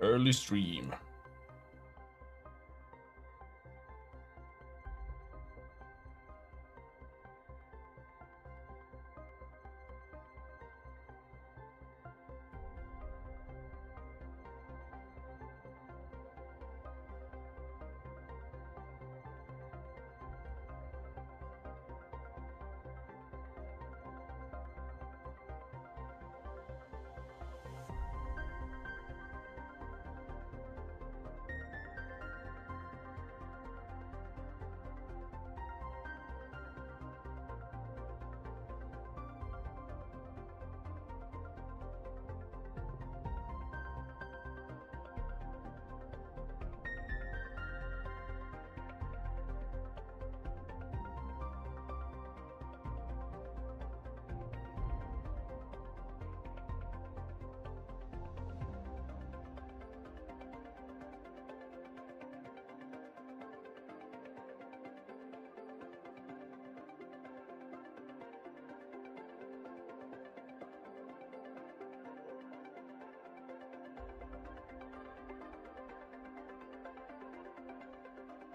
Early stream.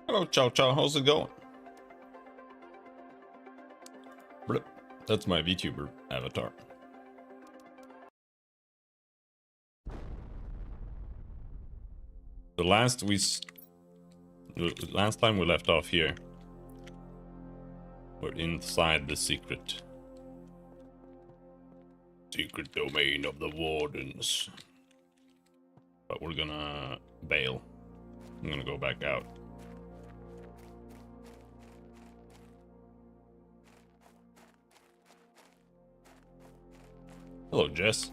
Hello, Chow Chow. How's it going? Blip. That's my VTuber avatar. The last time we left off here, we're inside the secret domain of the Wardens. But we're gonna bail. I'm gonna go back out. Hello, Jess.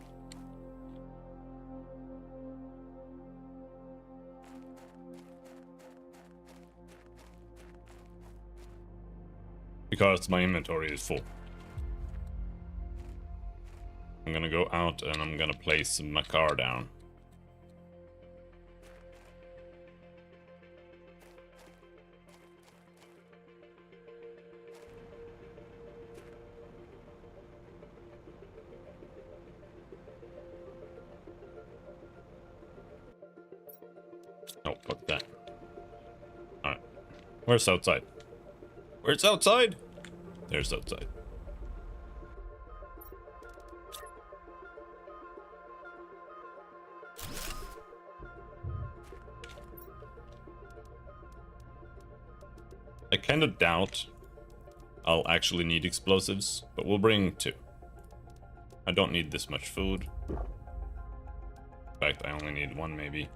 Because my inventory is full. I'm gonna go out and I'm gonna place my car down. Oh, fuck that. Alright. Where's outside? Where's outside? There's outside. I kind of doubt I'll actually need explosives, but we'll bring 2. I don't need this much food. In fact, I only need 1 maybe.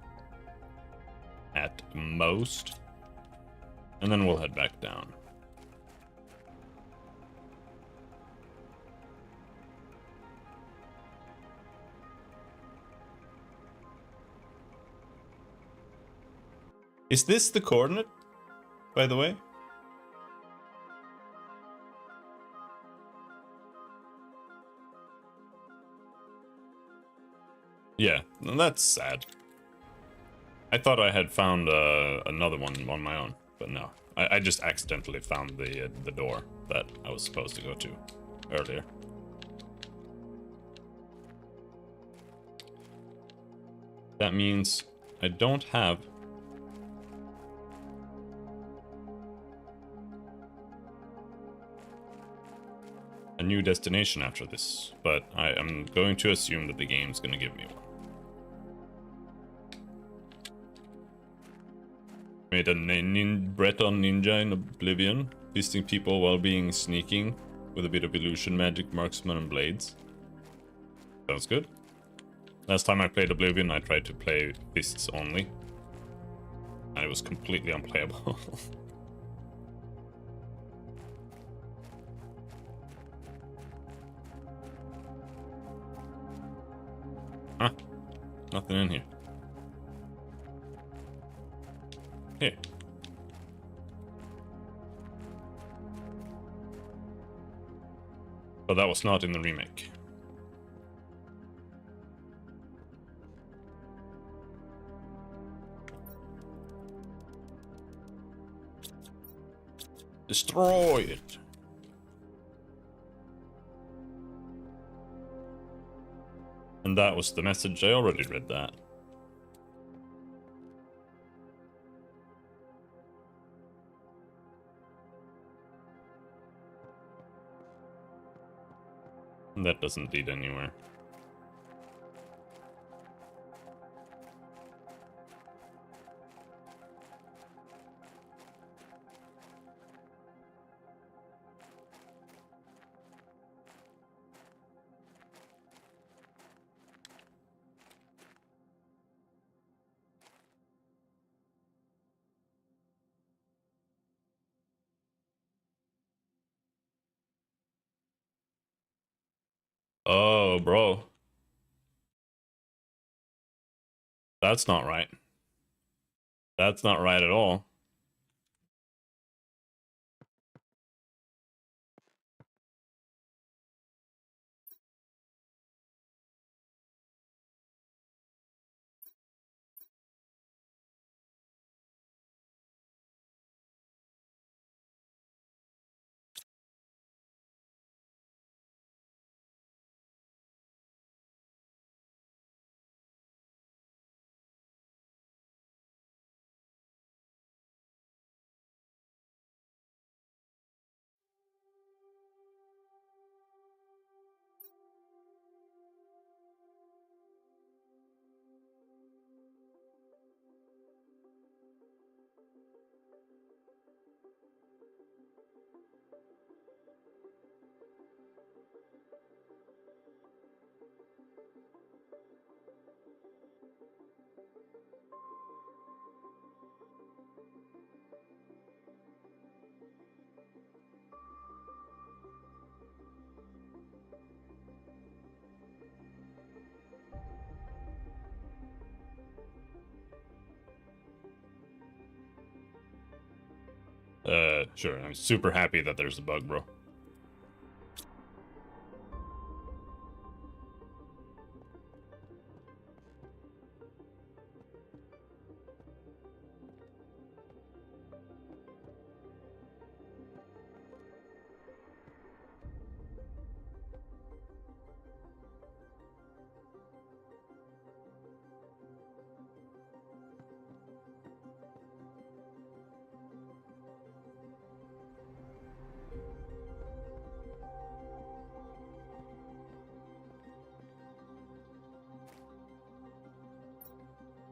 At most. And then we'll head back down. Is this the coordinate, by the way? Yeah, that's sad. I thought I had found another one on my own, but no. I just accidentally found the door that I was supposed to go to earlier. That means I don't have a new destination after this, but I am going to assume that the game's going to give me one. Made a Breton ninja in Oblivion, fisting people while being sneaking with a bit of illusion, magic, marksman, and blades. Sounds good. Last time I played Oblivion, I tried to play fists only, and it was completely unplayable. Huh? Nothing in here. Here. But that was not in the remake. Destroy it. And that was the message. I already read that. That doesn't lead anywhere. Oh, bro. That's not right. That's not right at all. Sure. I'm super happy that there's a bug, bro.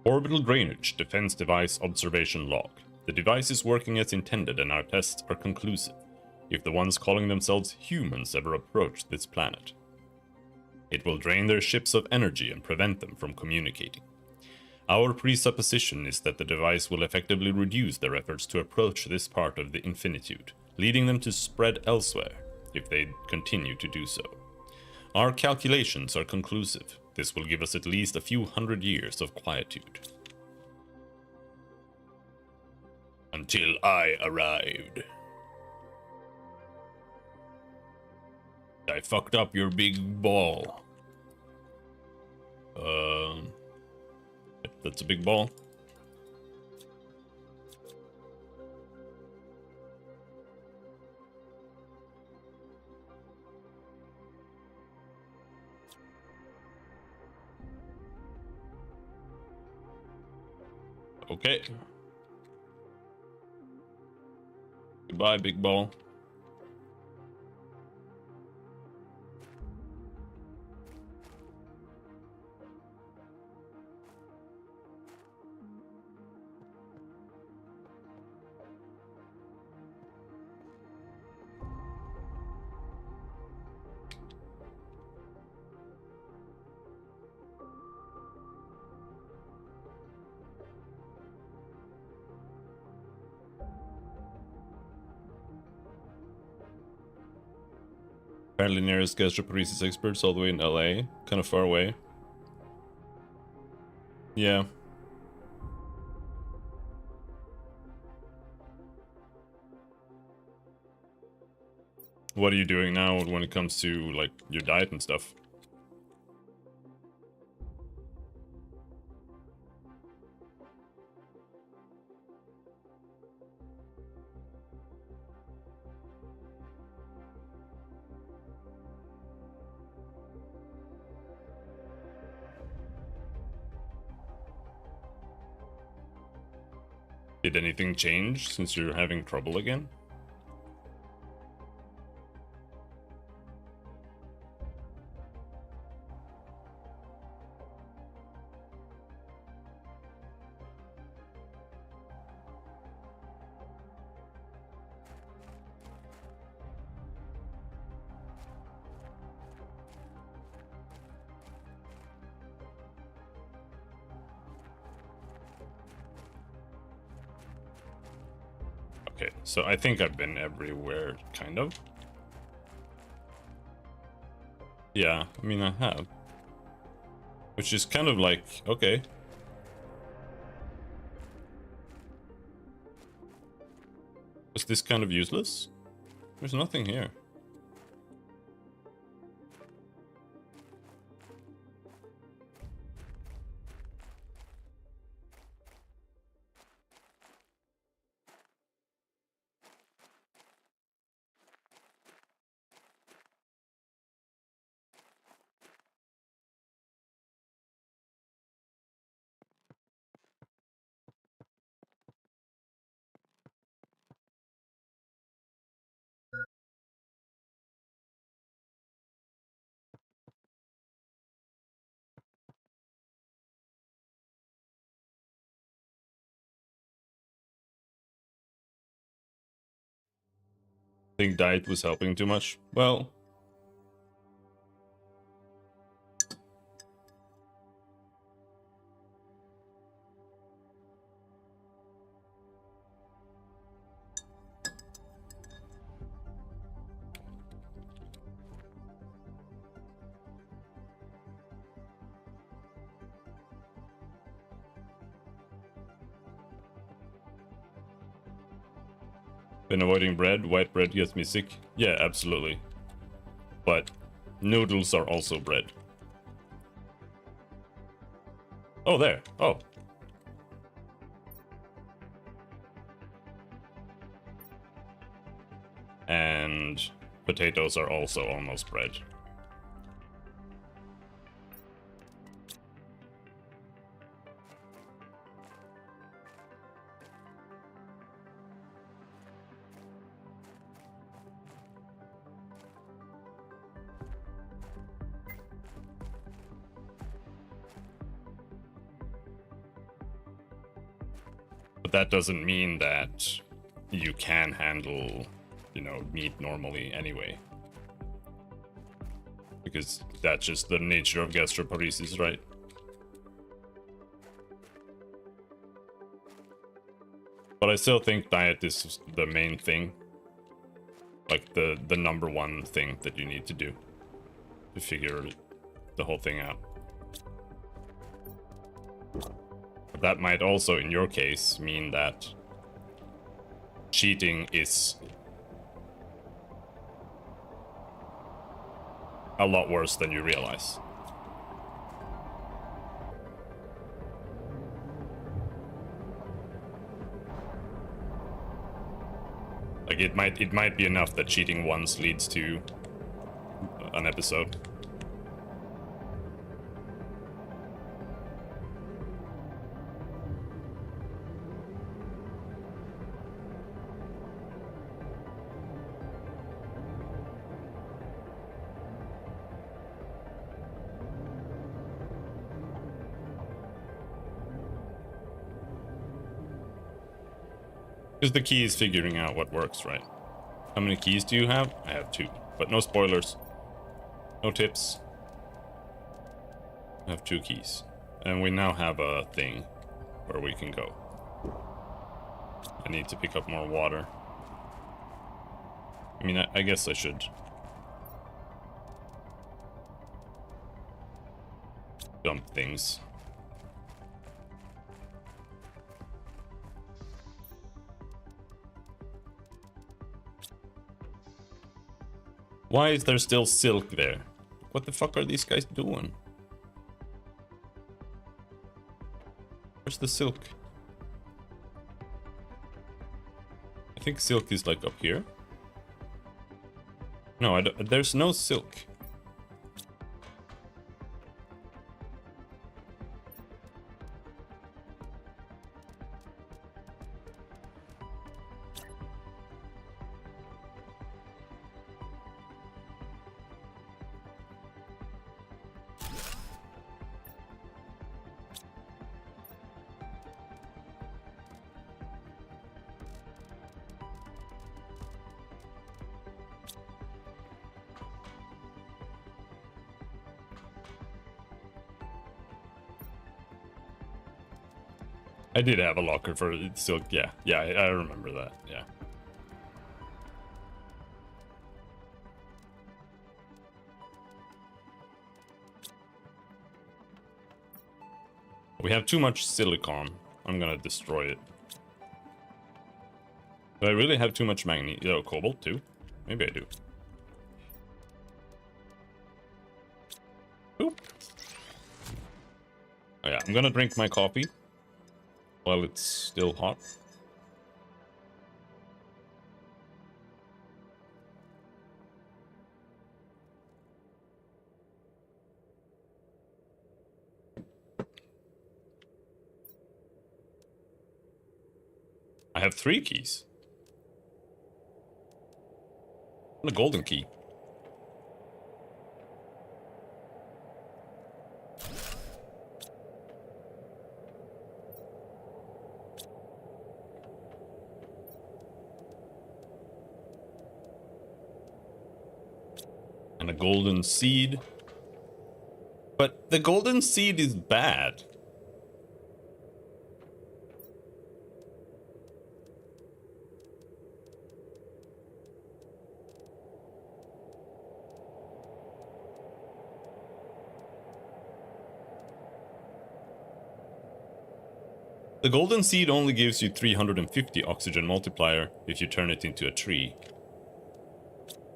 Orbital Drainage Defense Device Observation Log. The device is working as intended and our tests are conclusive, if the ones calling themselves humans ever approach this planet. It will drain their ships of energy and prevent them from communicating. Our presupposition is that the device will effectively reduce their efforts to approach this part of the infinitude, leading them to spread elsewhere, if they continue to do so. Our calculations are conclusive. This will give us at least a few hundred years of quietude. Until I arrived. I fucked up your big ball. That's a big ball. Okay. Goodbye, big ball. Apparently nearest gastroparesis experts all the way in LA. Kind of far away. Yeah. What are you doing now when it comes to, like, your diet and stuff? Did anything change since you're having trouble again? Okay, so I think I've been everywhere, kind of. Yeah, I mean, I have. Which is kind of like, okay. Was this kind of useless? There's nothing here. Think diet was helping too much? Well, been avoiding bread. White bread gets me sick. Yeah, absolutely. But noodles are also bread. Oh, there. Oh. And potatoes are also almost bread. But that doesn't mean that you can handle, you know, meat normally anyway. Because that's just the nature of gastroparesis, right? But I still think diet is the main thing. Like the number one thing that you need to do to figure the whole thing out. But that might also, in your case, mean that cheating is a lot worse than you realize. Like it might be enough that cheating once leads to an episode. Because the key is figuring out what works, right? How many keys do you have? I have 2, but no spoilers. No tips. I have 2 keys. And we now have a thing where we can go. I need to pick up more water. I mean, I guess I should dump things. Why is there still silk there? What the fuck are these guys doing? Where's the silk? I think silk is like up here. No, there's no silk. I did have a locker for silk, yeah. Yeah, I remember that, yeah. We have too much silicon. I'm gonna destroy it. Do I really have too much magnesium? Oh, cobalt too? Maybe I do. Oop. Oh yeah, I'm gonna drink my coffee while it's still hot. I have 3 keys. And a golden key. And a golden seed. But the golden seed is bad. The golden seed only gives you 350 oxygen multiplier if you turn it into a tree.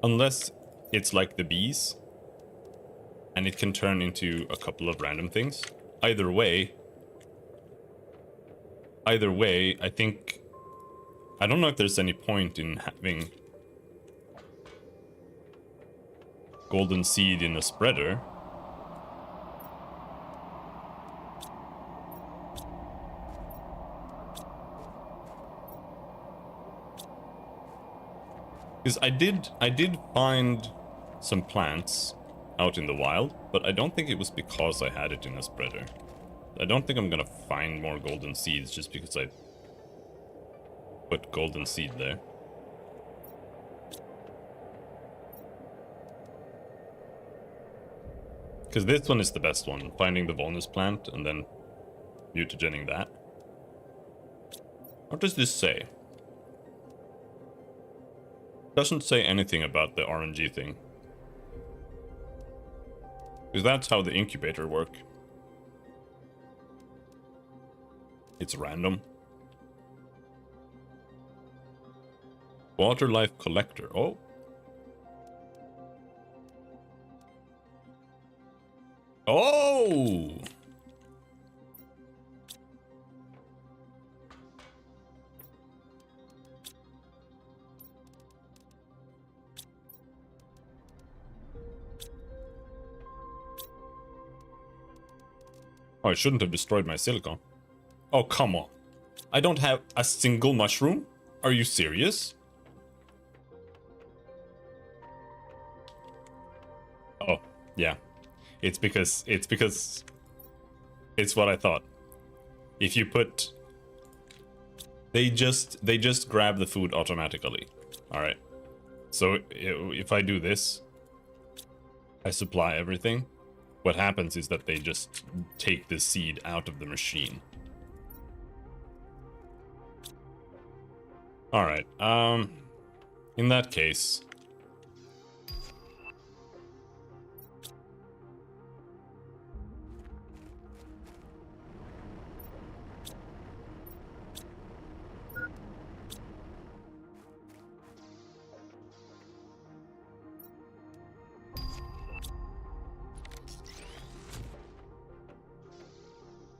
Unless it's like the bees, and it can turn into a couple of random things. Either way, I think... I don't know if there's any point in having golden seed in a spreader. Because I did find some plants out in the wild, but I don't think it was because I had it in a spreader. I don't think I'm gonna find more golden seeds just because I put golden seed there. Because this one is the best one, finding the Volnus plant and then mutagening that. What does this say? Doesn't say anything about the RNG thing. Because that's how the incubator work. It's random. Water life collector. Oh. Oh! Oh, I shouldn't have destroyed my silicon. Oh, come on. I don't have a single mushroom? Are you serious? Oh, yeah. It's because it's what I thought. If you put... They just grab the food automatically. Alright. So if I do this, I supply everything. What happens is that they just take the seed out of the machine. Alright, in that case...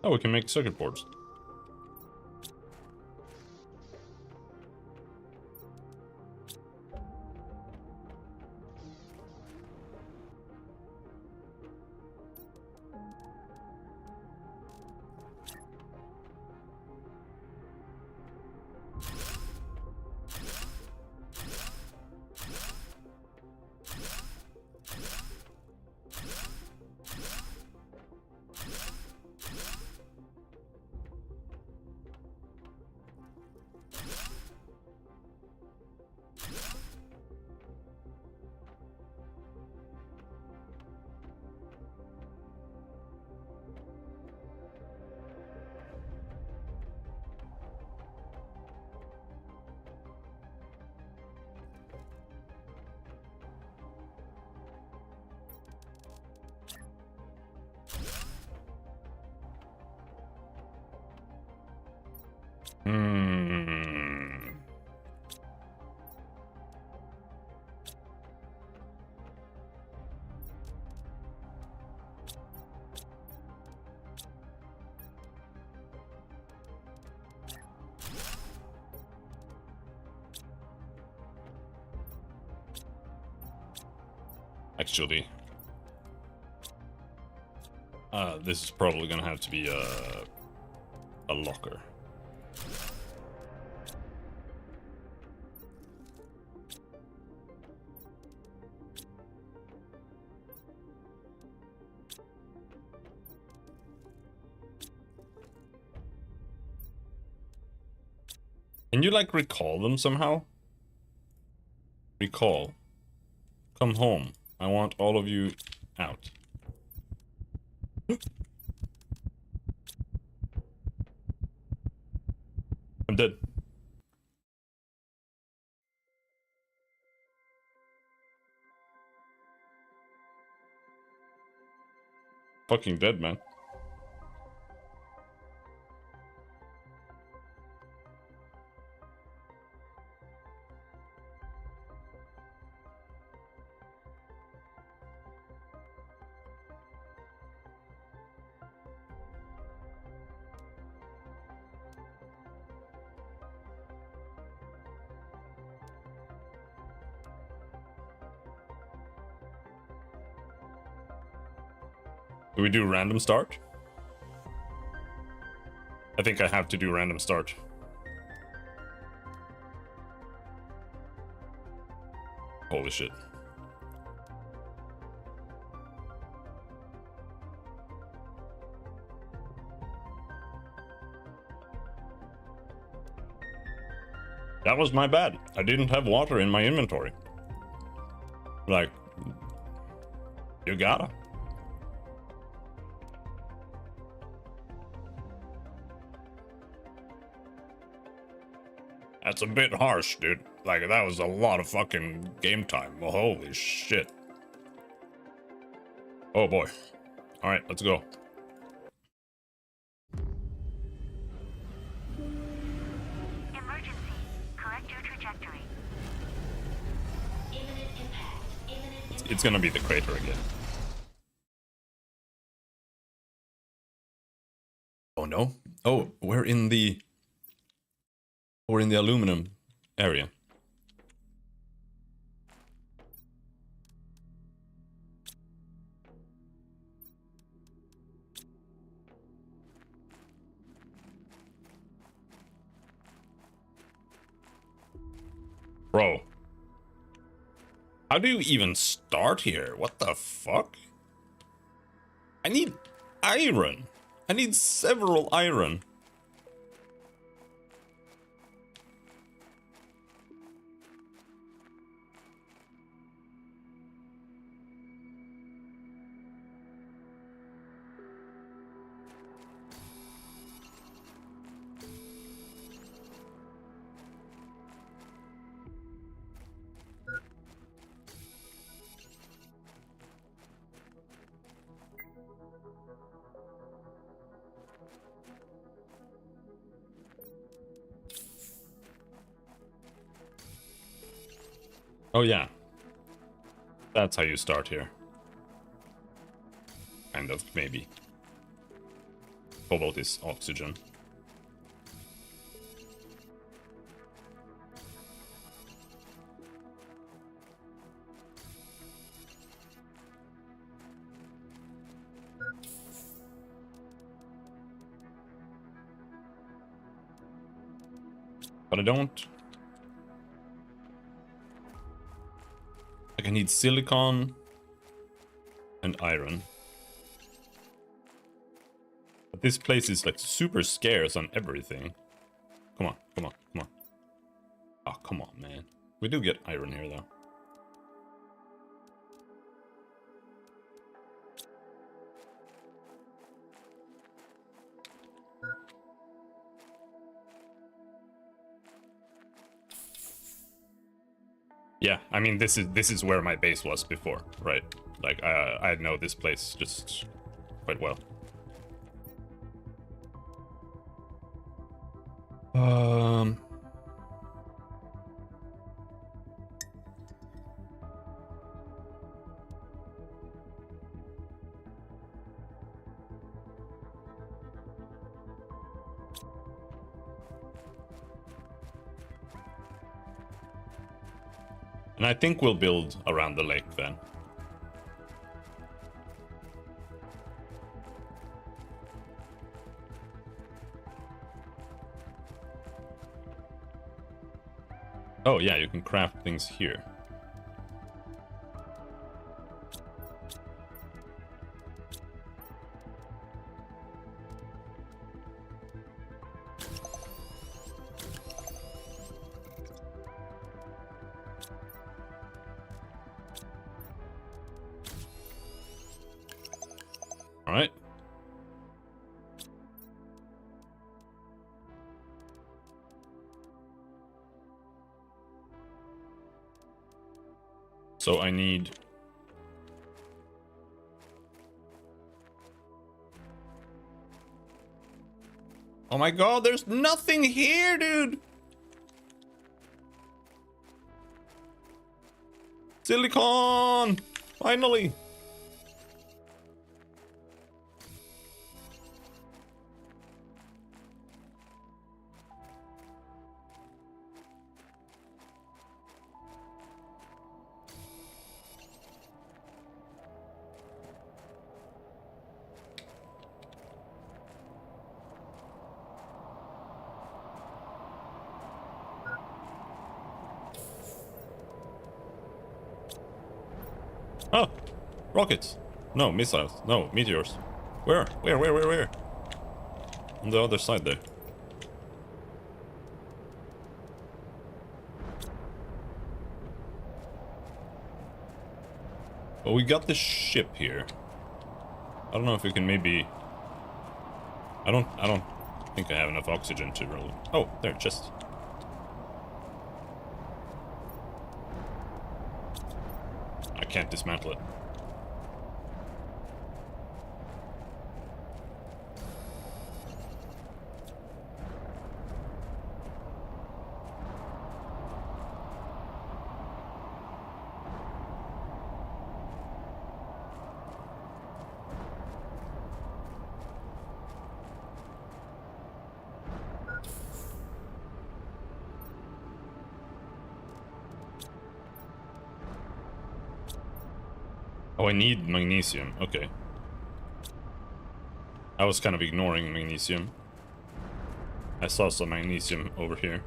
Oh, we can make circuit boards. Actually, this is probably gonna have to be a locker. Can you like recall them somehow? Recall. Come home. I want all of you out. I'm dead. Fucking dead, man. Do we do random start? I think I have to do random start. Holy shit. That was my bad. I didn't have water in my inventory. Like, you gotta. That's a bit harsh, dude. Like, that was a lot of fucking game time. Oh, holy shit. Oh boy. Alright, let's go. Emergency. Correct your trajectory. Imminent impact. Imminent impact. It's gonna be the crater again. Oh no. Oh, we're in the aluminum area. Bro. How do you even start here? What the fuck? I need iron. I need several iron. Oh yeah. That's how you start here. Kind of, maybe. Cobalt is oxygen. But I don't... Like, I need silicon and iron. But this place is like super scarce on everything. Come on, come on, come on. Oh, come on, man. We do get iron here, though. Yeah, I mean, this is where my base was before, right? Like, I know this place just quite well. And I think we'll build around the lake then. Oh yeah, you can craft things here. All right. So I need... Oh my god, there's nothing here, dude! Silicon! Finally! Oh! Rockets! No, missiles. No, meteors. Where? Where? On the other side there. Well, we got this ship here. I don't know if we can maybe... I don't think I have enough oxygen to roll. Oh, there, chest. I can't dismantle it. Oh, I need magnesium. Okay. I was kind of ignoring magnesium. I saw some magnesium over here.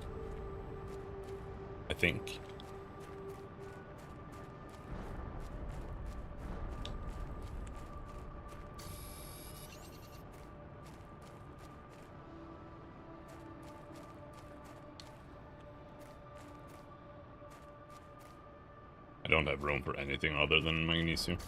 I think. I don't have room for anything other than magnesium.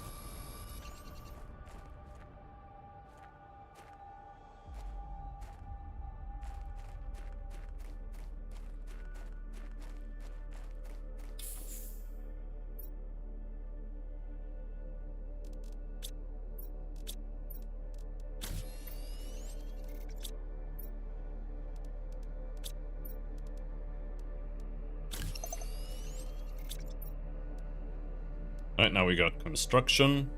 Alright, now we got construction.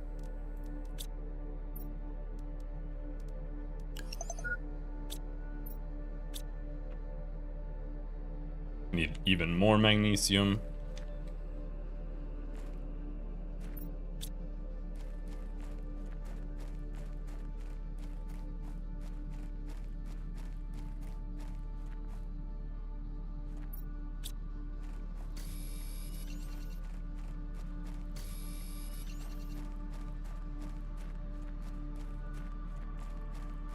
Need even more magnesium.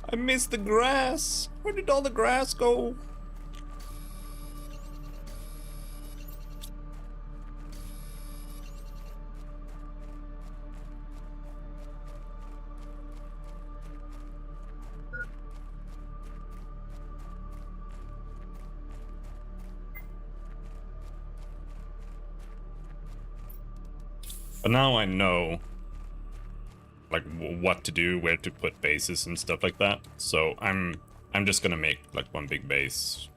I missed the grass. Where did all the grass go? But now I know, like, what to do, where to put bases and stuff like that. So I'm just gonna make like one big base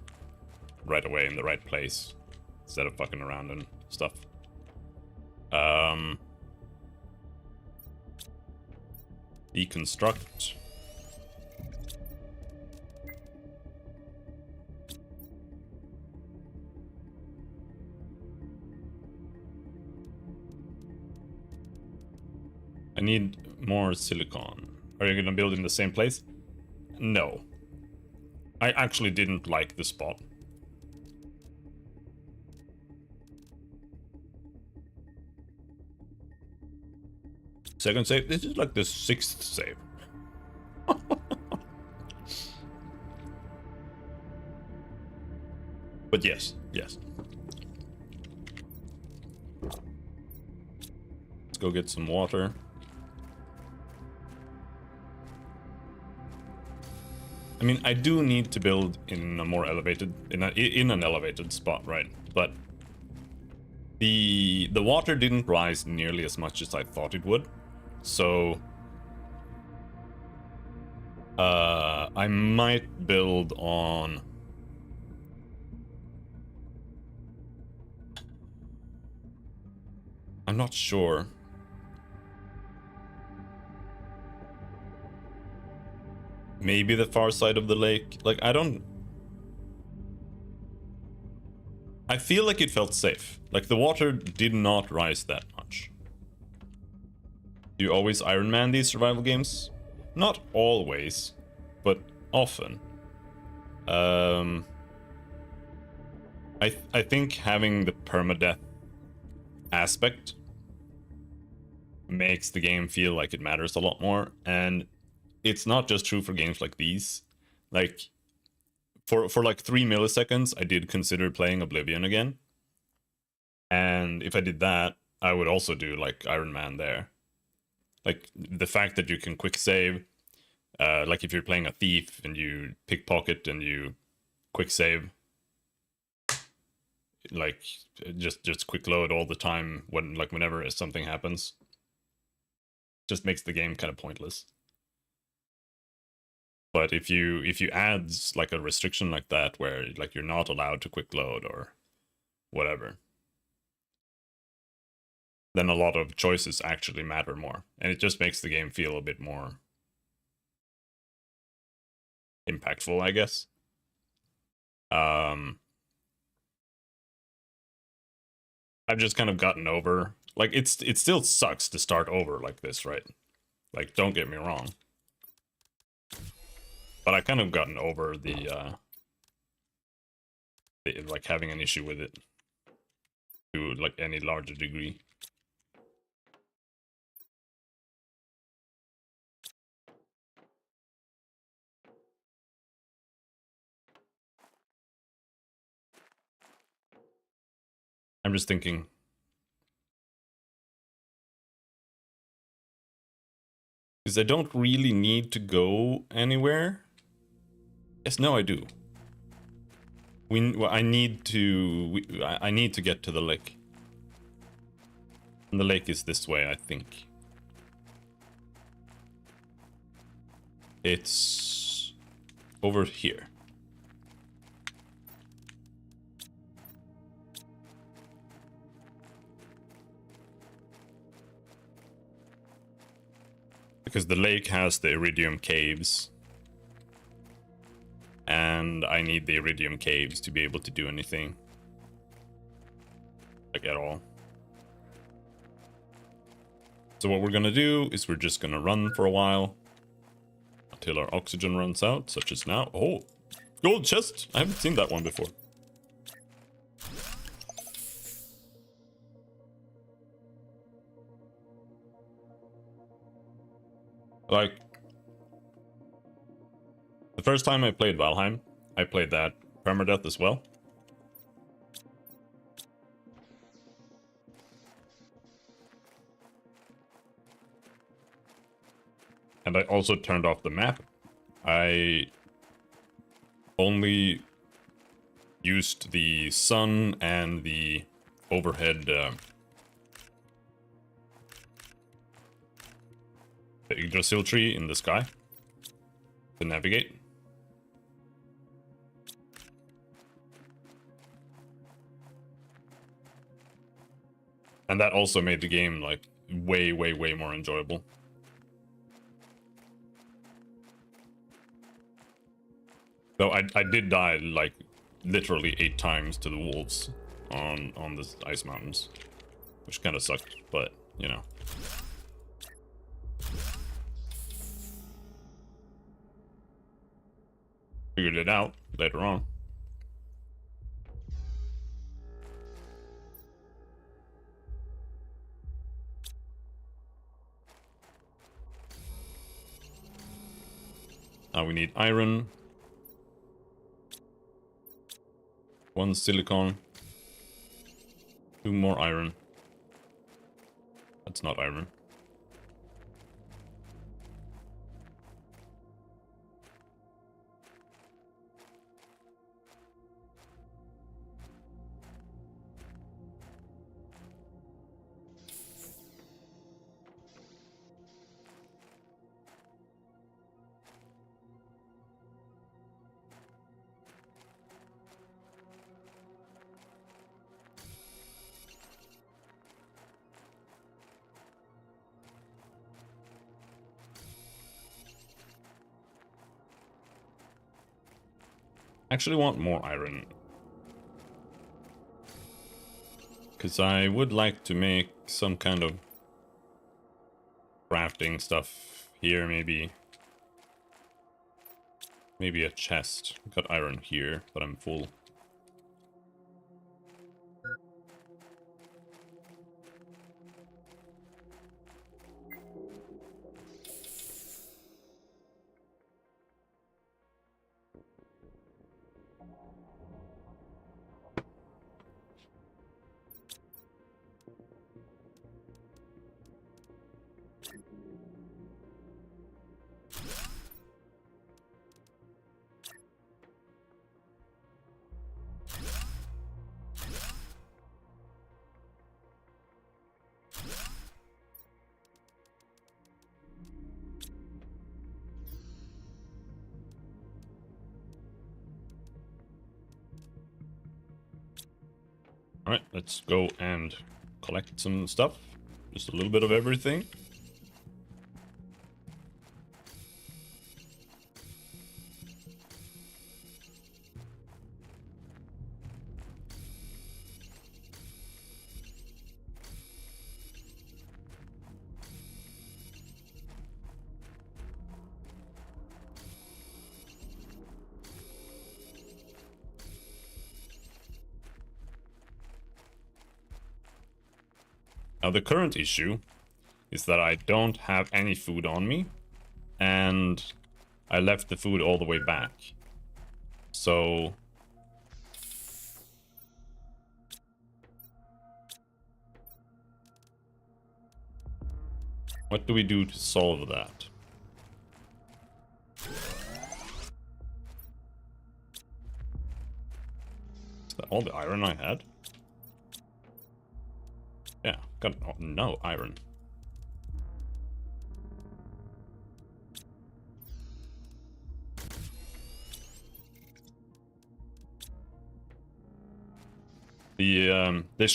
right away in the right place instead of fucking around and stuff. Deconstruct. I need more silicon. Are you gonna build in the same place? No. I actually didn't like the spot. second save. This is like the 6th save. But yes. Let's go get some water. I mean, I do need to build in a more elevated, in an elevated spot, right? But the water didn't rise nearly as much as I thought it would, so I might build on. I'm not sure. Maybe the far side of the lake. Like, I feel like it felt safe. Like, the water did not rise that much. Do you always Iron Man these survival games? Not always, but often. I think having the permadeath aspect makes the game feel like it matters a lot more, and it's not just true for games like these. Like, for like 3 milliseconds, I did consider playing Oblivion again. And if I did that, I would also do like Iron Man there. Like, the fact that you can quick save, like if you're playing a thief and you pickpocket and you quick save, like just quick load all the time whenever something happens, just makes the game kind of pointless. But if you add like a restriction like that, where like you're not allowed to quick load or whatever, then a lot of choices actually matter more, and it just makes the game feel a bit more impactful, I guess. I've just kind of gotten over, like, it still sucks to start over like this, right? Like, don't get me wrong. But I kind of gotten over the like having an issue with it to like any larger degree. I'm just thinking. Because I don't really need to go anywhere. Yes, no, I do. I need to get to the lake. And the lake is this way, I think. It's over here. Because the lake has the Iridium Caves. And I need the Iridium Caves to be able to do anything. Like, at all. So what we're gonna do is we're just gonna run for a while. Until our oxygen runs out, such as now. Oh! Gold chest! I haven't seen that one before. Like, the first time I played Valheim, I played that permadeath as well. And I also turned off the map. I only used the sun and the overhead the Yggdrasil tree in the sky to navigate. And that also made the game like way more enjoyable. Though I did die like literally 8 times to the wolves on the ice mountains, which kind of sucked, but you know. Figured it out later on. Now we need iron. 1 silicon. 2 more iron. That's not iron. Actually want more iron. Because I would like to make some kind of crafting stuff here, maybe. Maybe a chest. Got iron here, but I'm full. Alright, let's go and collect some stuff. Just a little bit of everything. Now the current issue is that I don't have any food on me, and I left the food all the way back. So what do we do to solve that? Is that all the iron I had? Yeah, got no iron. The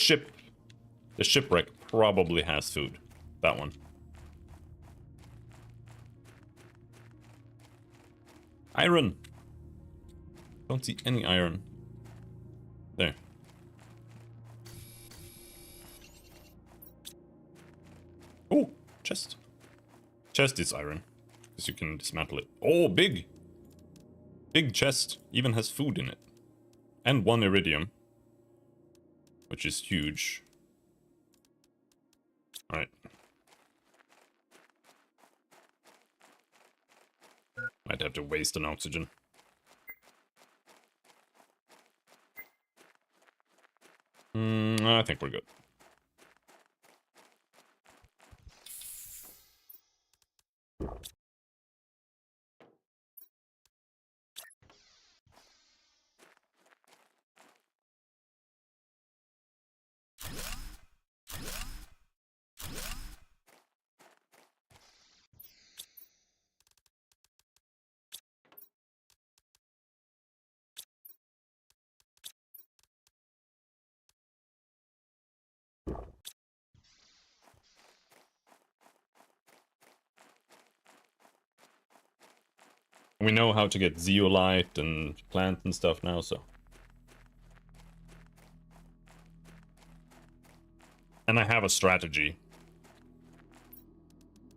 shipwreck probably has food. That one. Iron. Don't see any iron. There. Oh, chest. Chest is iron, because you can dismantle it. Oh, big! Big chest. Even has food in it. And 1 iridium. Which is huge. Alright. Might have to waste an oxygen. I think we're good. We know how to get zeolite and plant and stuff now, so. And I have a strategy.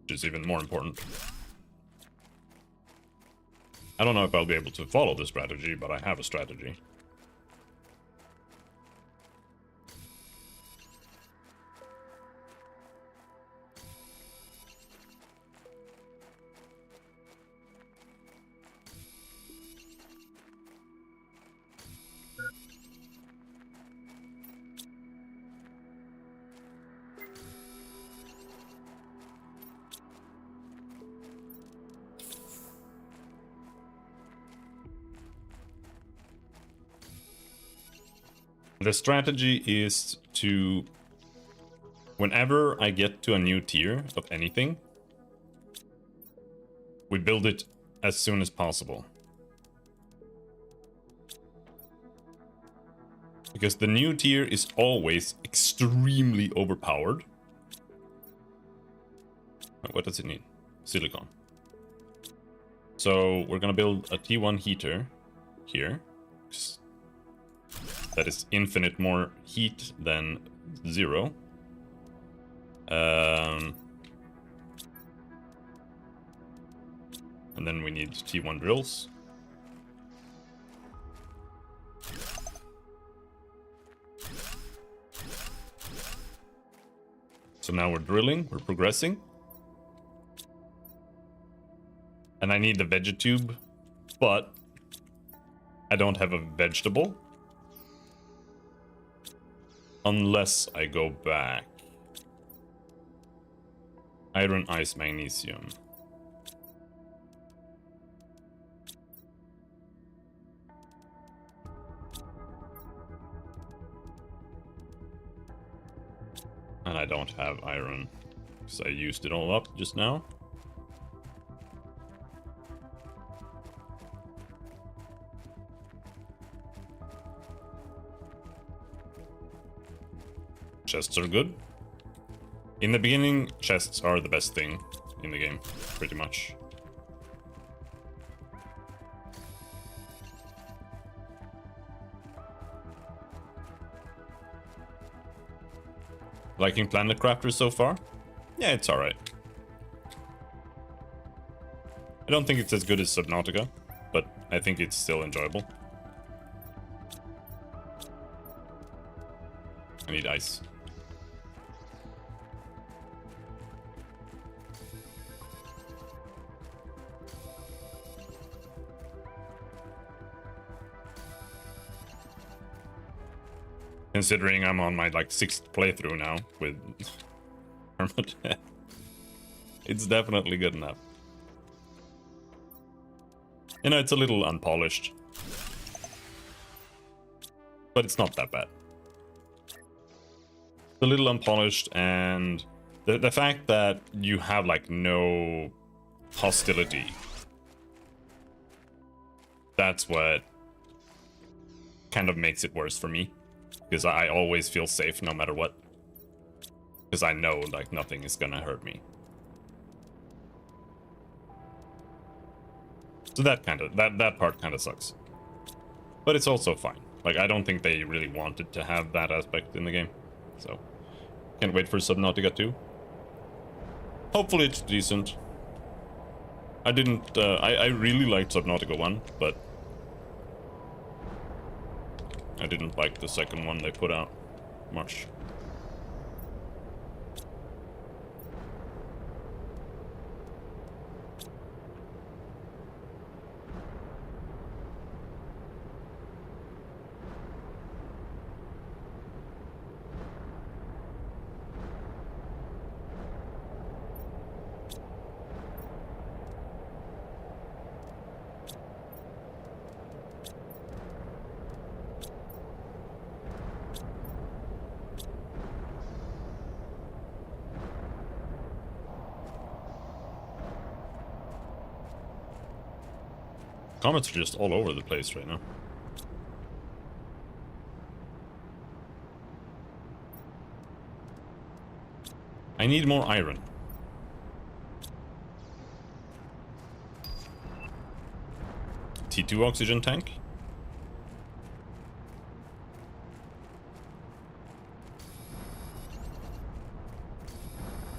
Which is even more important. I don't know if I'll be able to follow the strategy, but I have a strategy. The strategy is to, whenever I get to a new tier of anything, we build it as soon as possible. Because the new tier is always extremely overpowered. What does it need? Silicon. So we're gonna build a T1 heater here. That is infinite more heat than 0. And then we need T1 drills. So now we're drilling, we're progressing. And I need the vegetube, but I don't have a vegetable. Unless I go back. Iron, ice, magnesium. And I don't have iron, because I used it all up just now. Chests are good. In the beginning, chests are the best thing in the game, pretty much. Liking Planet Crafter so far? Yeah, it's alright. I don't think it's as good as Subnautica, but I think it's still enjoyable. I need ice. Considering I'm on my like 6th playthrough now with Permadeath, it's definitely good enough. You know, it's a little unpolished, but it's not that bad. It's a little unpolished, and the fact that you have like no hostility, that's what kind of makes it worse for me. Because I always feel safe no matter what. Because I know like nothing is gonna hurt me. So that part kind of sucks. But it's also fine. Like I don't think they really wanted to have that aspect in the game. So can't wait for Subnautica 2. Hopefully it's decent. I didn't I really liked Subnautica 1, but I didn't like the second one they put out much. Comments are just all over the place right now. I need more iron. T2 oxygen tank.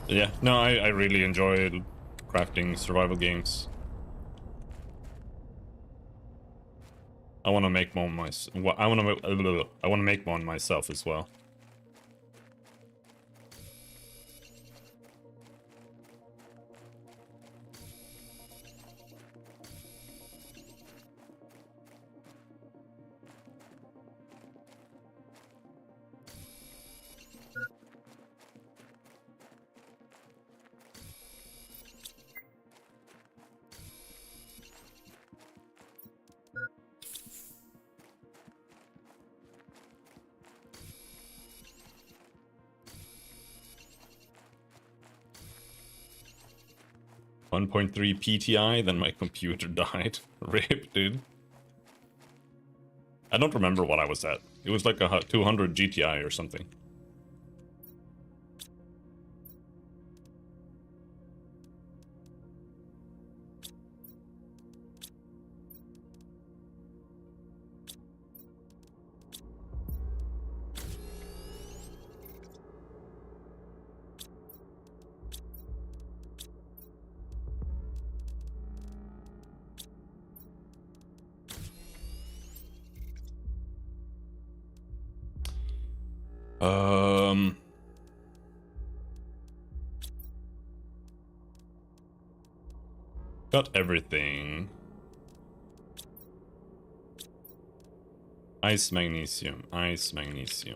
Yeah, no, I really enjoy crafting survival games. I want to make one I want to make one myself as well. 1.3 PTI, then my computer died. Rip, dude. I don't remember what I was at. It was like a 200 GTI or something. Got everything. Ice magnesium, ice magnesium.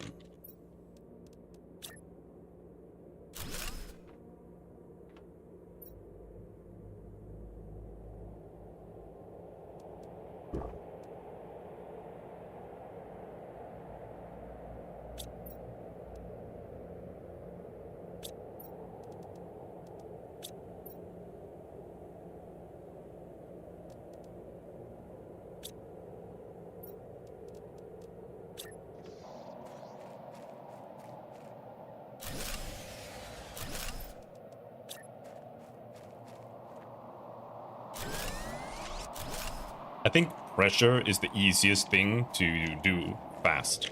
I think pressure is the easiest thing to do fast.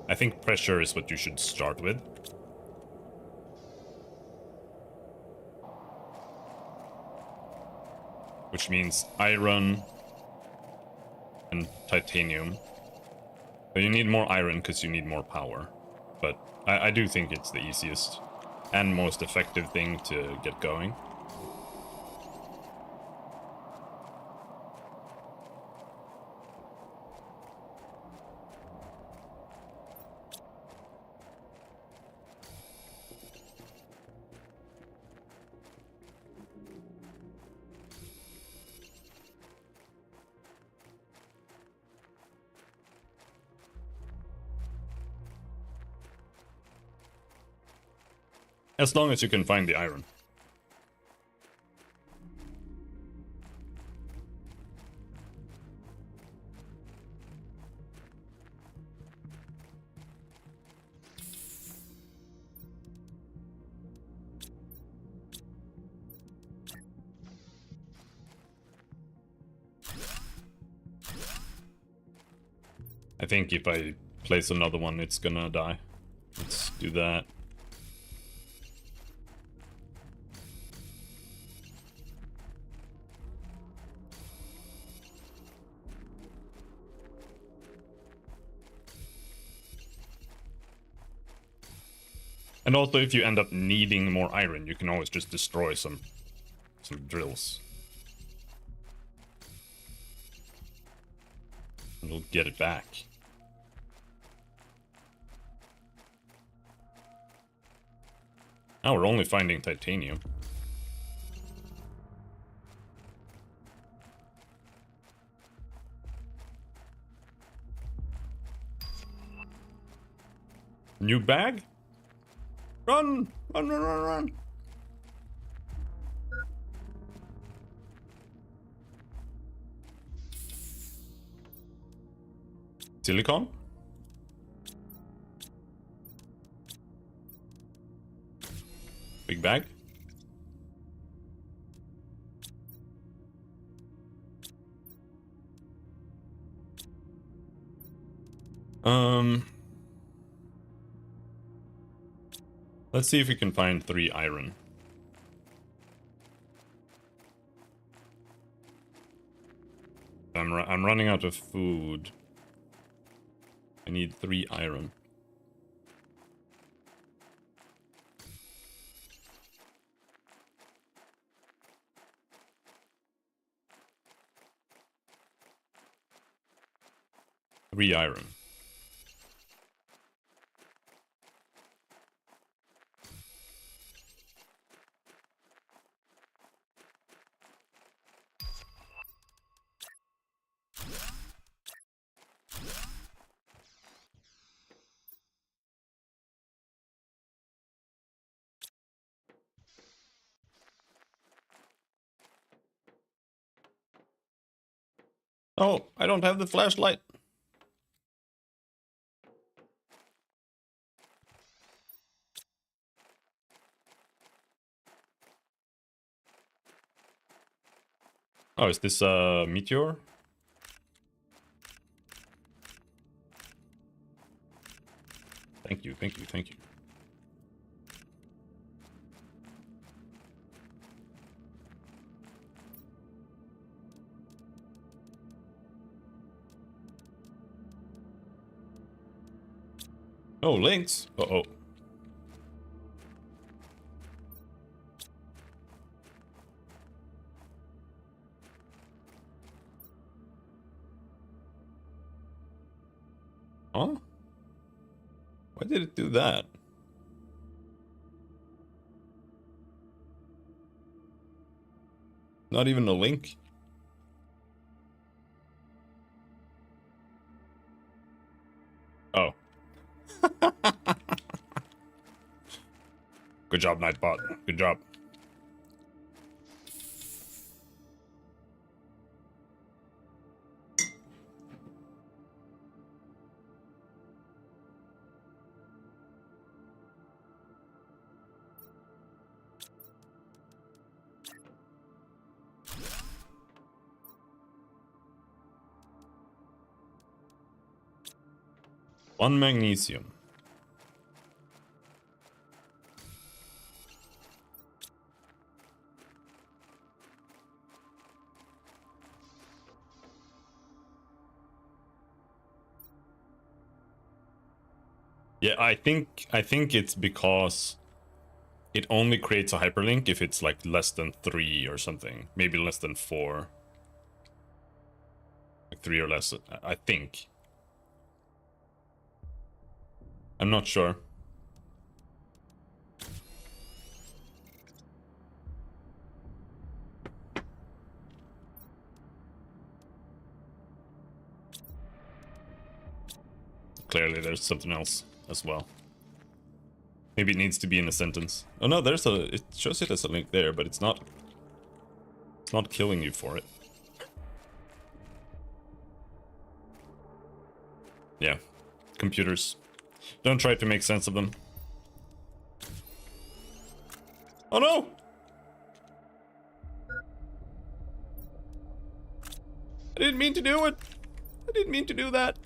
I think pressure is what you should start with. Which means iron and titanium. So you need more iron because you need more power. But I do think it's the easiest and most effective thing to get going. As long as you can find the iron. I think if I place another one, it's gonna die. Let's do that. And also, if you end up needing more iron, you can always just destroy some drills. And you'll get it back. Now we're only finding titanium. New bag? Run! Run, run, run, run! Silicon? Big bag? Let's see if we can find 3 iron. I'm running out of food. I need 3 iron. Three iron. Oh, I don't have the flashlight. Oh, is this a meteor? Thank you, thank you, thank you. Oh, links. Uh-oh. Huh? Why did it do that? Not even a link? Oh. Good job, Nightbot. Good job. One magnesium. Yeah, I think it's because it only creates a hyperlink if it's like less than 3 or something. Maybe less than 4. Like 3 or less, I think. I'm not sure. Clearly there's something else as well. Maybe it needs to be in a sentence. Oh no, there's a, it shows it as a link there, but it's not killing you for it. Yeah, computers. Don't try to make sense of them. Oh no! I didn't mean to do it! I didn't mean to do that!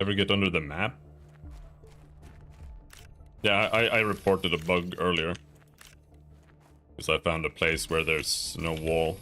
Ever get under the map? Yeah, I reported a bug earlier. Because I found a place where there's no wall.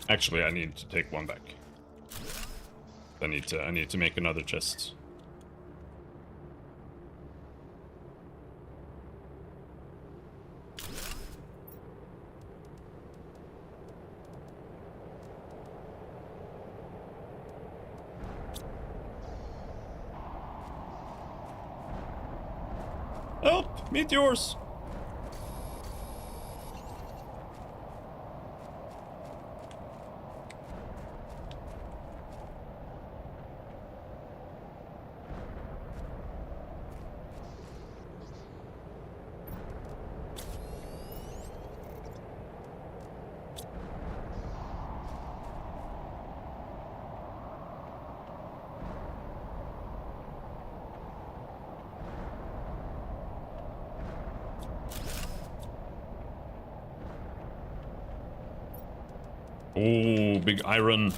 Actually, I need to take one back. I need to make another chest. Help! Meteors! Oh, big iron.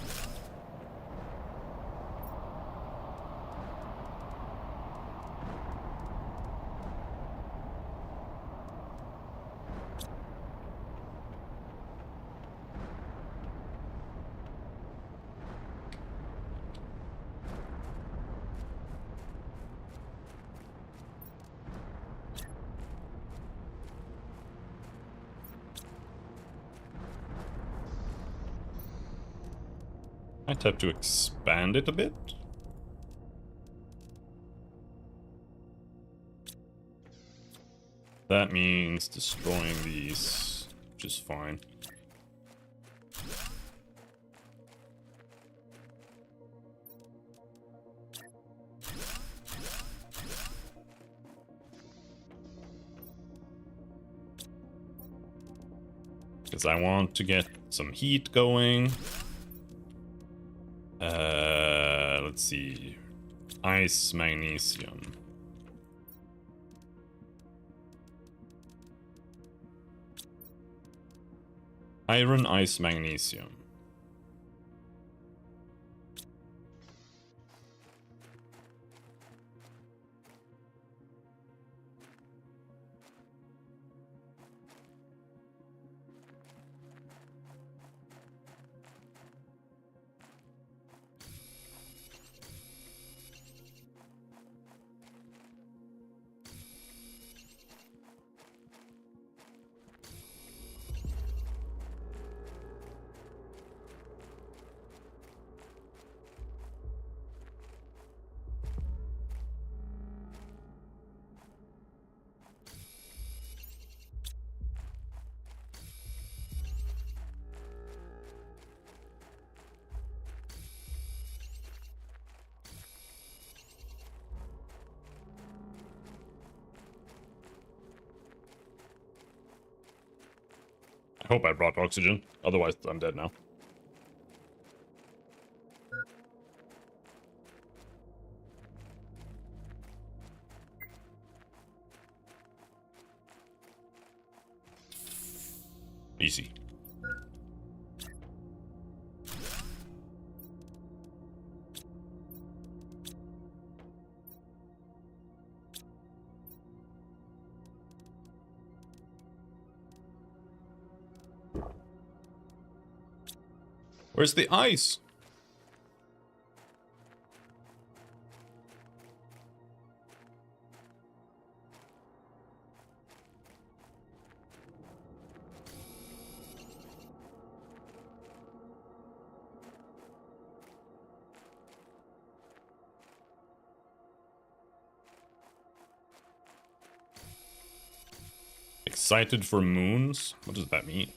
Might have to expand it a bit. That means destroying these, which is fine. Because I want to get some heat going. Let's see. Ice, magnesium. Iron, ice, magnesium. I hope I brought oxygen, otherwise I'm dead now. Easy. Where's the ice? Excited for moons? What does that mean?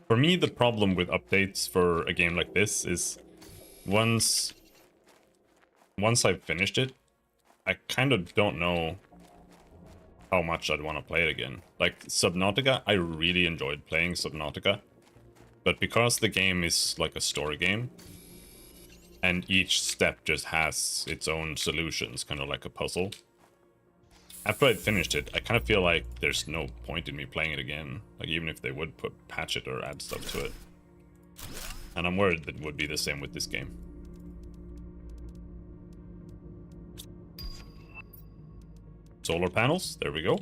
For me, the problem with updates for a game like this is once I've finished it, I kind of don't know how much I'd want to play it again. Like Subnautica, I really enjoyed playing Subnautica, but because the game is like a story game, and each step just has its own solutions, kind of like a puzzle. After I'd finished it, I kind of feel like there's no point in me playing it again. Like even if they would patch it or add stuff to it. And I'm worried that it would be the same with this game. Solar panels, there we go.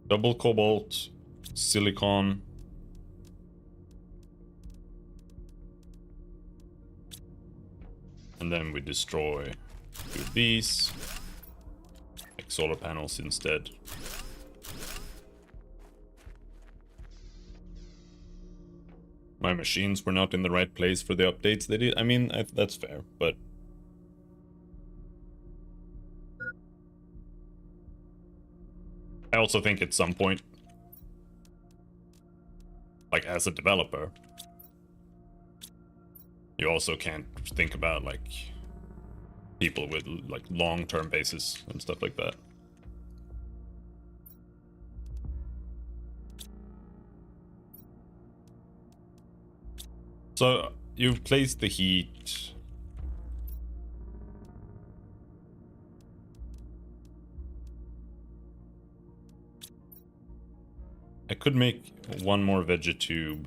Double cobalt, silicon. And then we destroy these. Like solar panels instead. My machines were not in the right place for the updates they did. I mean, that's fair, but... I also think at some point, like as a developer, you also can't think about like people with like long-term bases and stuff like that. So you've placed the heat. I could make one more vegetube.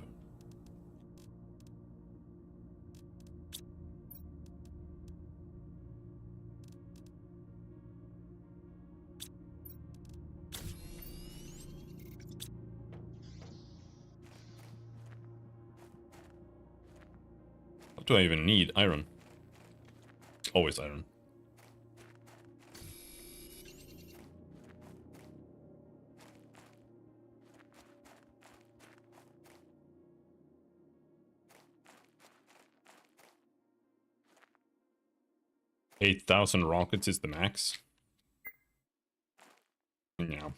What do I even need? Iron. Always iron. $8,000 rockets is the max. Yeah.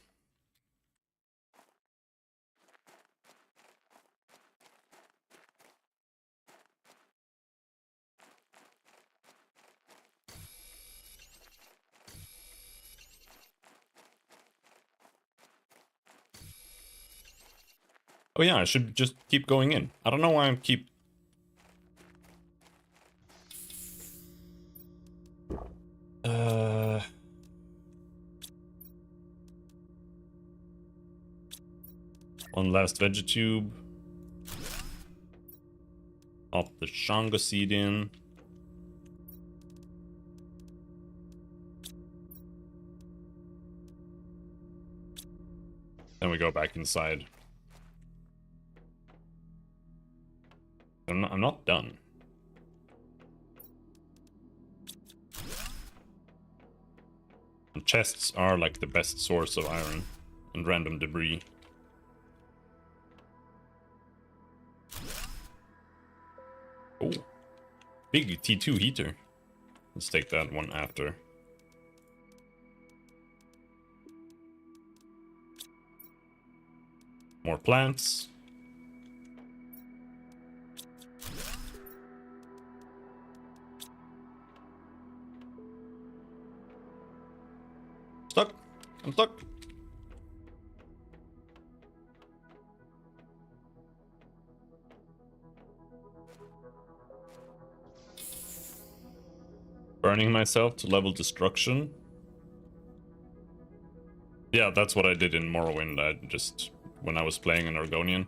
Oh yeah, I should just keep going in. I don't know why I keep... One last vegetube. Pop the Shanga seed in. Then we go back inside. I'm not done. And chests are like the best source of iron and random debris. Oh, big T2 heater. Let's take that one after. More plants. Stuck. I'm stuck. Burning myself to level destruction. Yeah, that's what I did in Morrowind. I just, when I was playing an Argonian,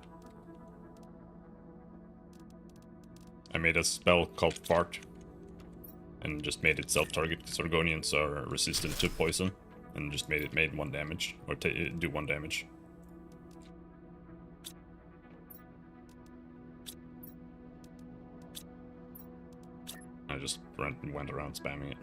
I made a spell called Fart and just made it self-target because Argonians are resistant to poison, and just made it 1 damage, or do 1 damage. I just went around spamming it.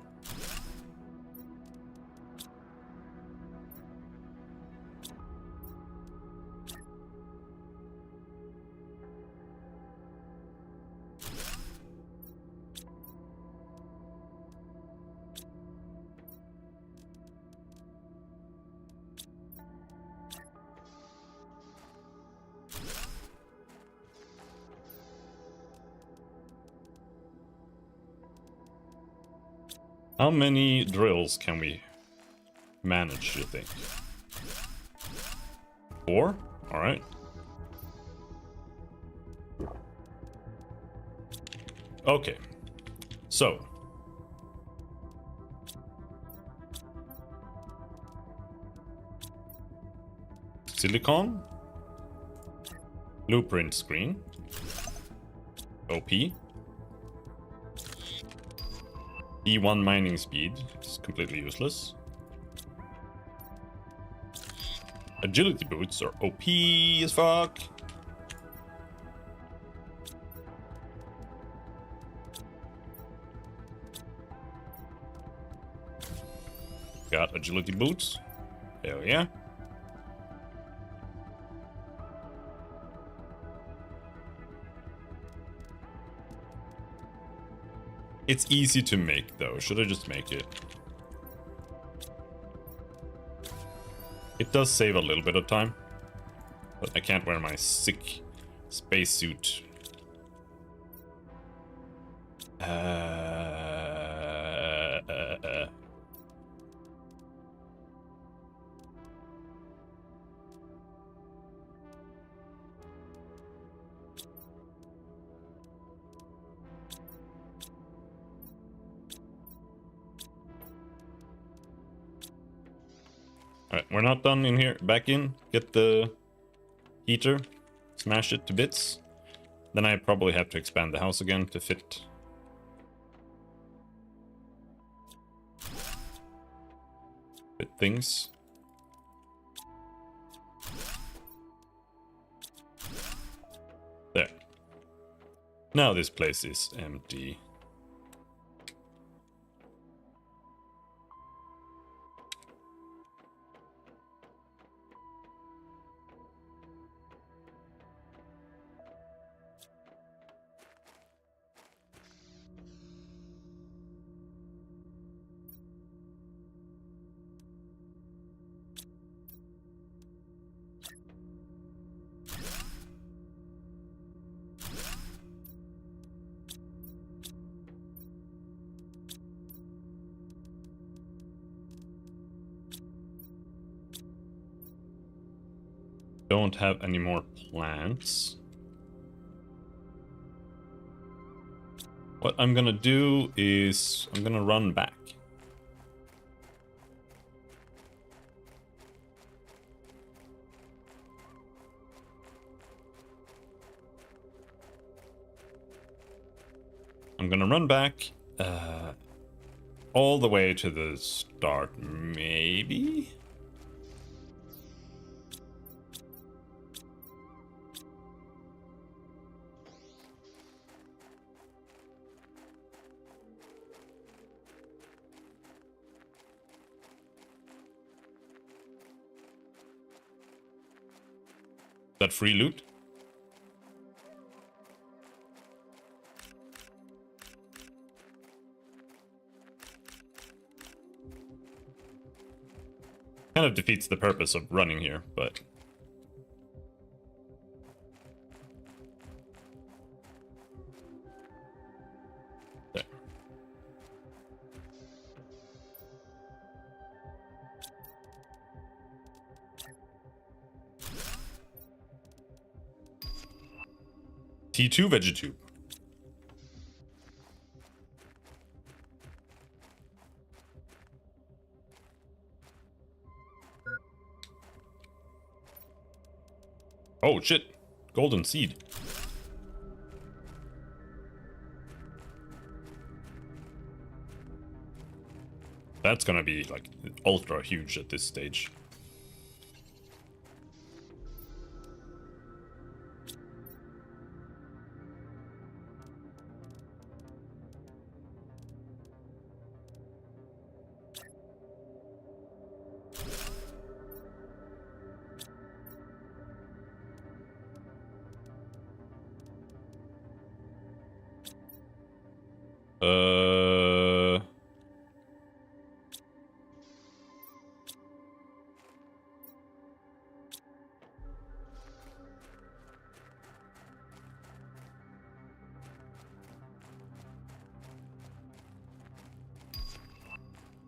How many drills can we manage, you think? 4? Alright. Okay. So. Silicon. Blueprint screen. OP. E1 mining speed is completely useless. Agility boots are OP as fuck. Got agility boots. Hell yeah. It's easy to make though. Should I just make it? It does save a little bit of time. But I can't wear my sick spacesuit. Alright, we're not done in here. Back in. Get the heater. Smash it to bits. Then I probably have to expand the house again to fit. Fit things. There. Now this place is empty. Don't have any more plants. What I'm gonna do is I'm gonna run back. I'm gonna run back all the way to the start, maybe? That free loot? Kind of defeats the purpose of running here, but... There. T2 Vegetube. Oh shit, golden seed. That's gonna be like ultra huge at this stage.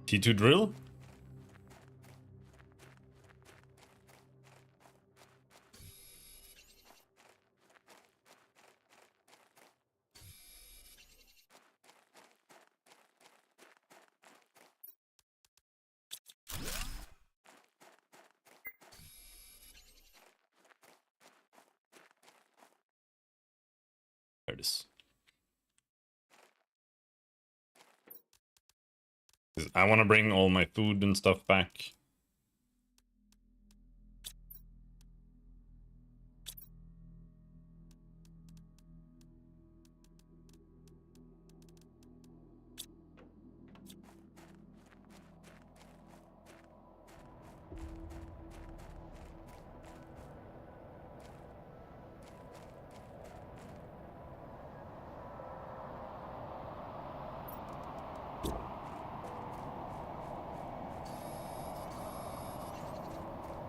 T2 drill? There it is. 'Cause I want to bring all my food and stuff back.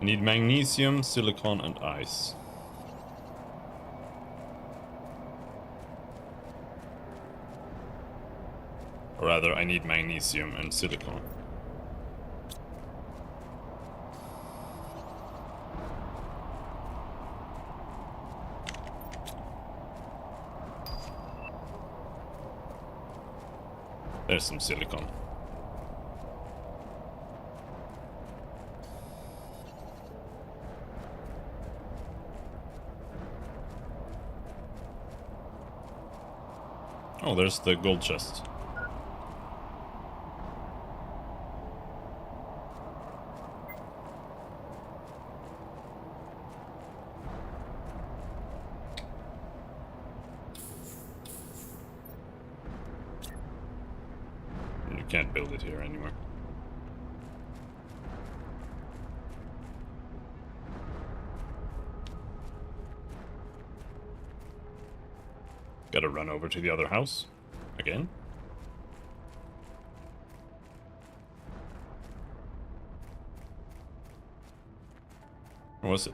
I need magnesium, silicon, and ice. Or rather, I need magnesium and silicon. There's some silicon. Oh, there's the gold chest. You can't build it here anymore. Gotta run over to the other house. Again. Or was it?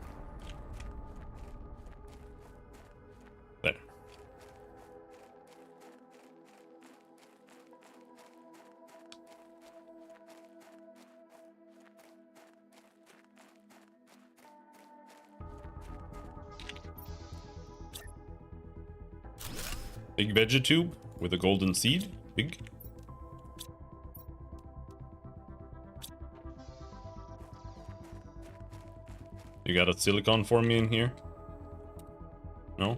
There. Big vegetube with a golden seed. Big. You got a silicon for me in here? No?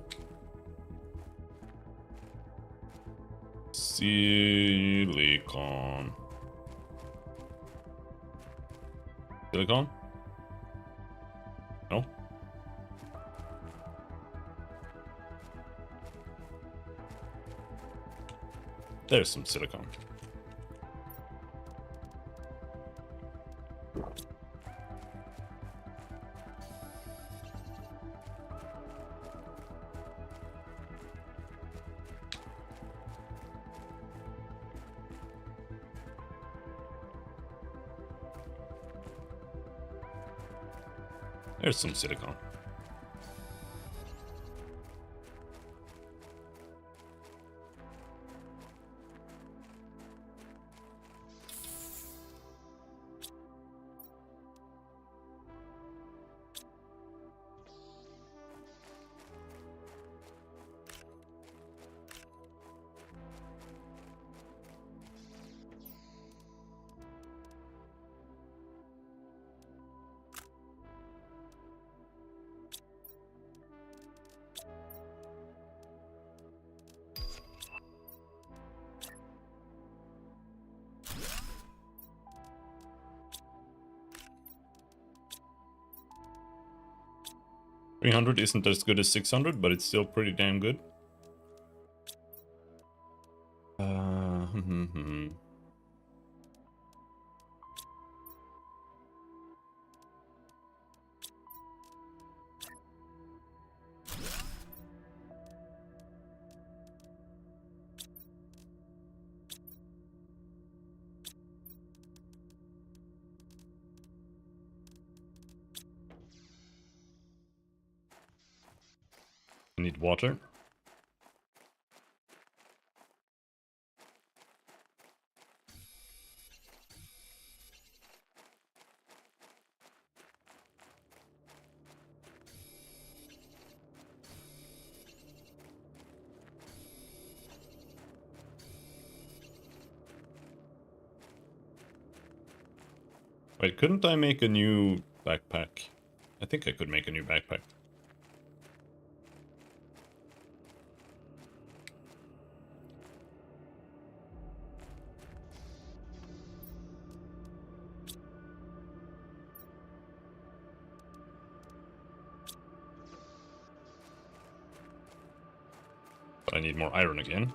Silicon. Silicon? No? There's some silicon. There's some silicon. $300 isn't as good as 600, but it's still pretty damn good. I need water. Wait, couldn't I make a new backpack? I think I could make a new backpack. But I need more iron again.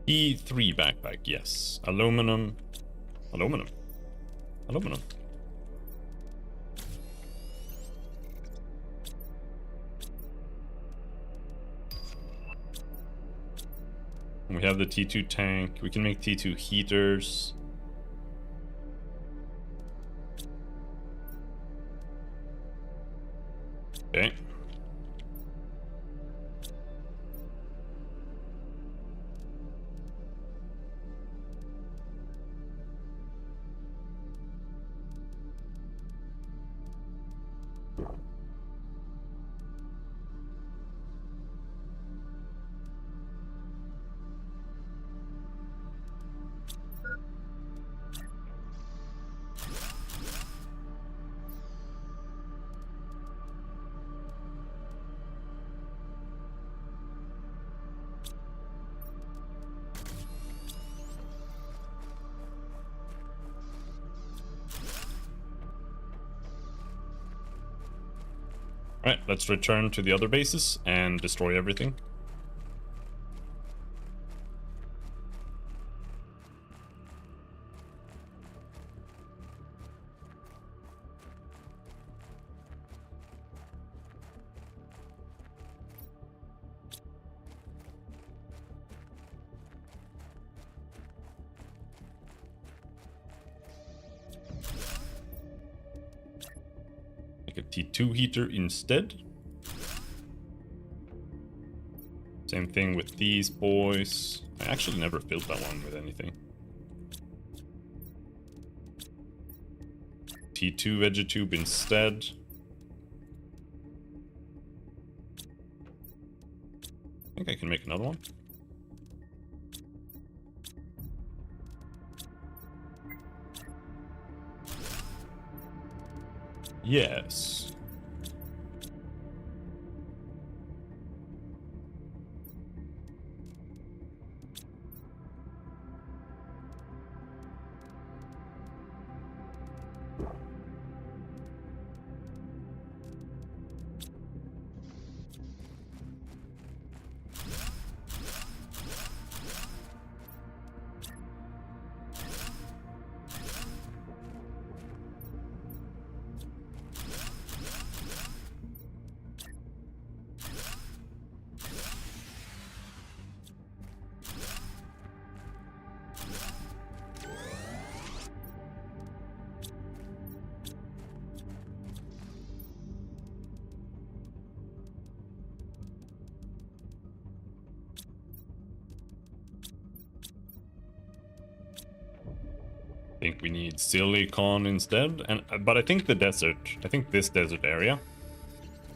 E3 backpack, yes. Aluminum. Aluminum. Aluminum. We have the T2 tank. We can make T2 heaters. Okay. Alright, let's return to the other bases and destroy everything. Make a T2 heater instead. Same thing with these boys. I actually never filled that one with anything. T2 Vegetube instead. I think I can make another one. Yes. I think we need silicon instead, and but I think this desert area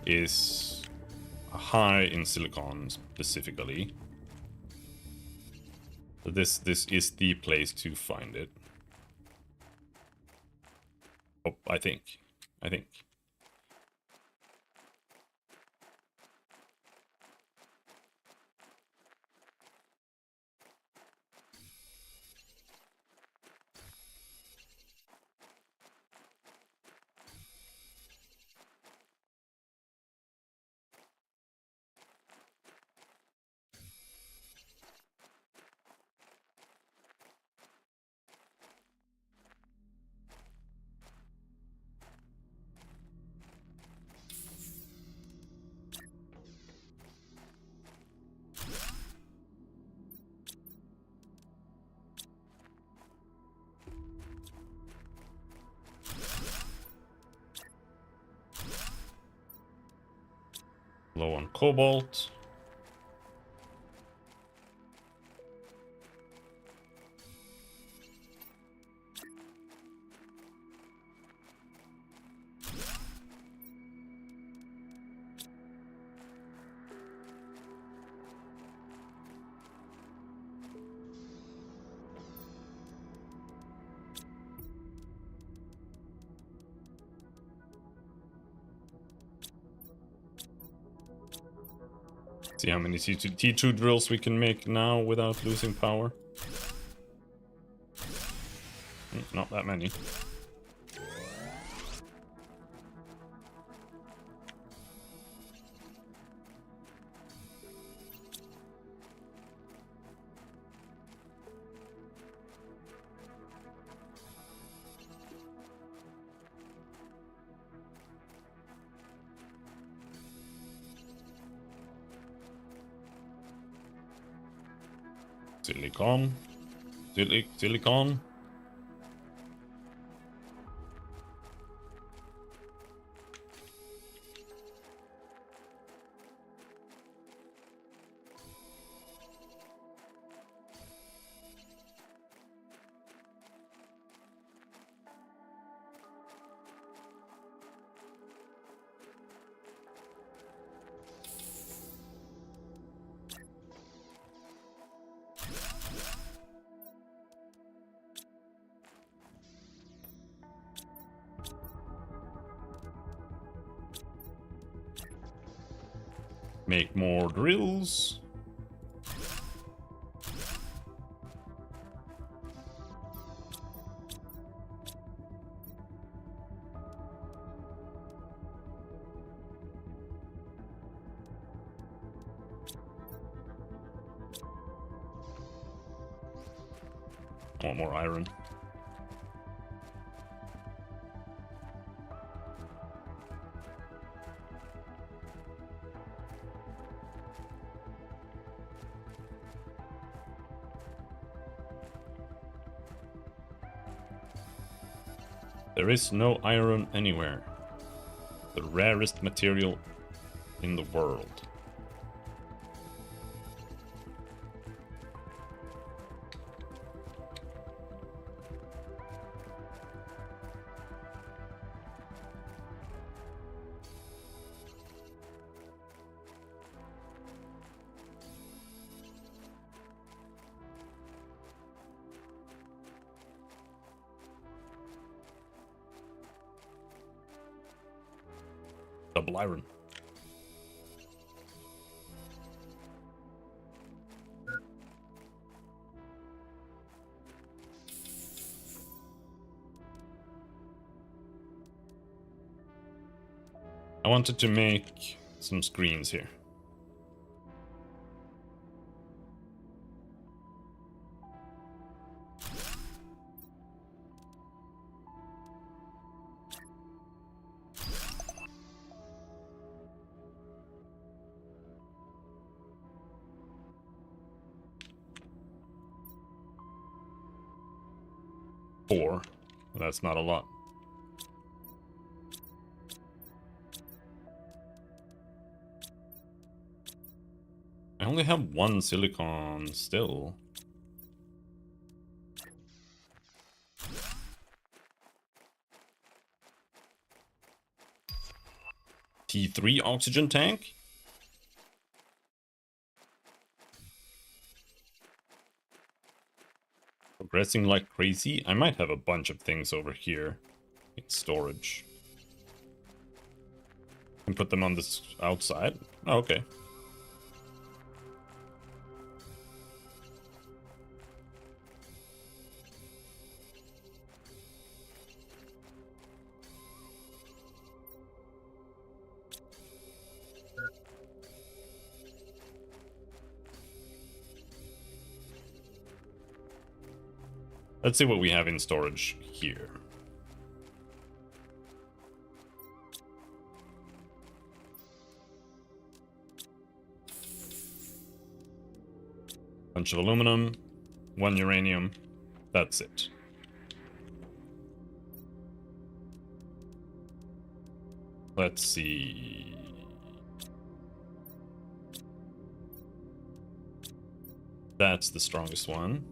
is high in silicon specifically. So this is the place to find it. Oh, I think. Low on cobalt. See how many T2 drills we can make now without losing power. Not that many. Silicon. Silicon. Make more drills. I want more iron. There is no iron anywhere. The rarest material in the world. Double iron. I wanted to make some screens here. Four. That's not a lot. I only have one silicon still. T3 oxygen tank? Progressing like crazy. I might have a bunch of things over here in storage. And put them on this outside. Oh, okay. Let's see what we have in storage here. Bunch of aluminum, one uranium. That's it. Let's see. That's the strongest one.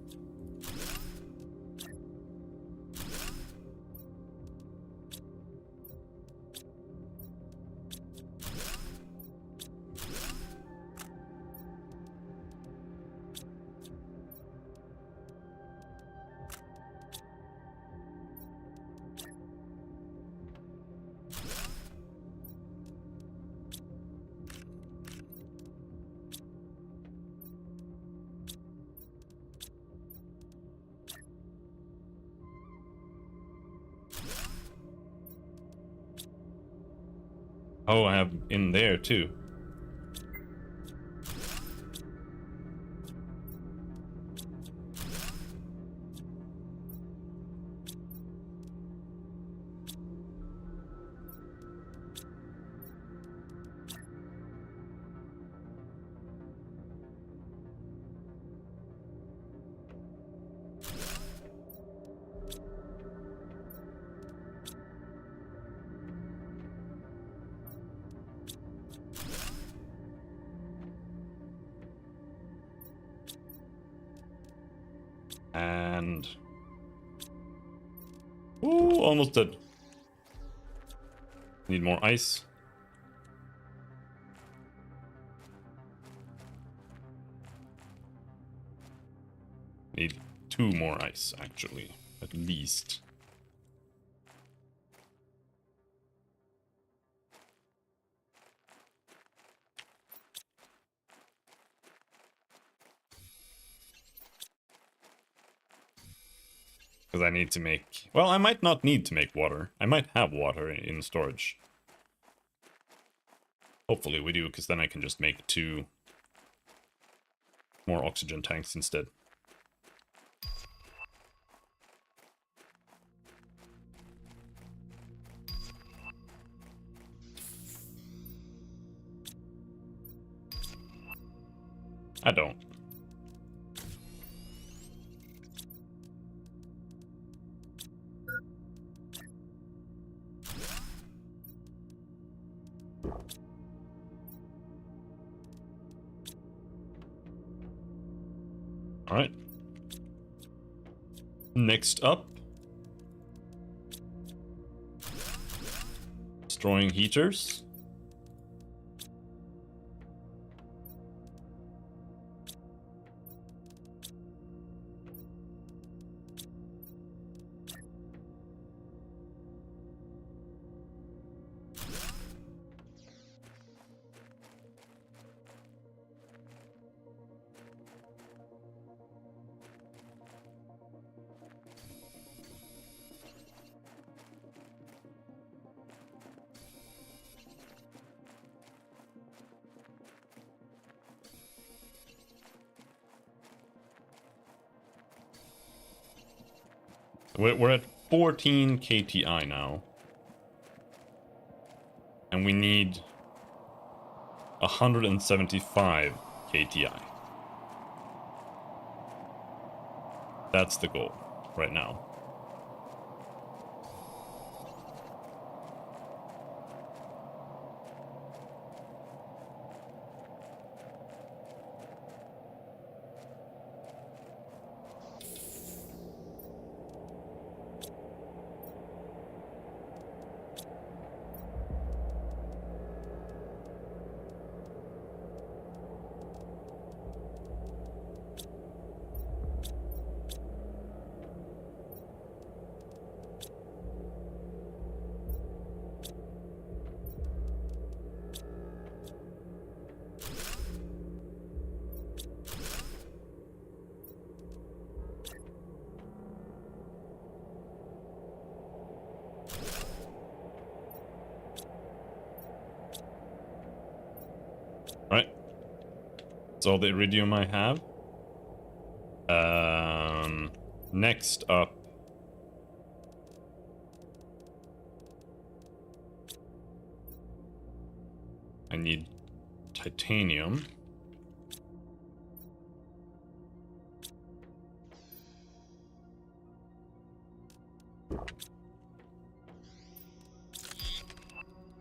Oh, I have in there too. And... Ooh, almost dead. Need more ice. Need 2 more ice, actually. At least. Because I need to make... Well, I might not need to make water. I might have water in storage. Hopefully we do, because then I can just make 2 more oxygen tanks instead. I don't. All right. Next up. Destroying heaters. We're at 14 KTI now. And we need 175 KTI. That's the goal right now. Right. That's all the iridium I have. Next up. I need titanium.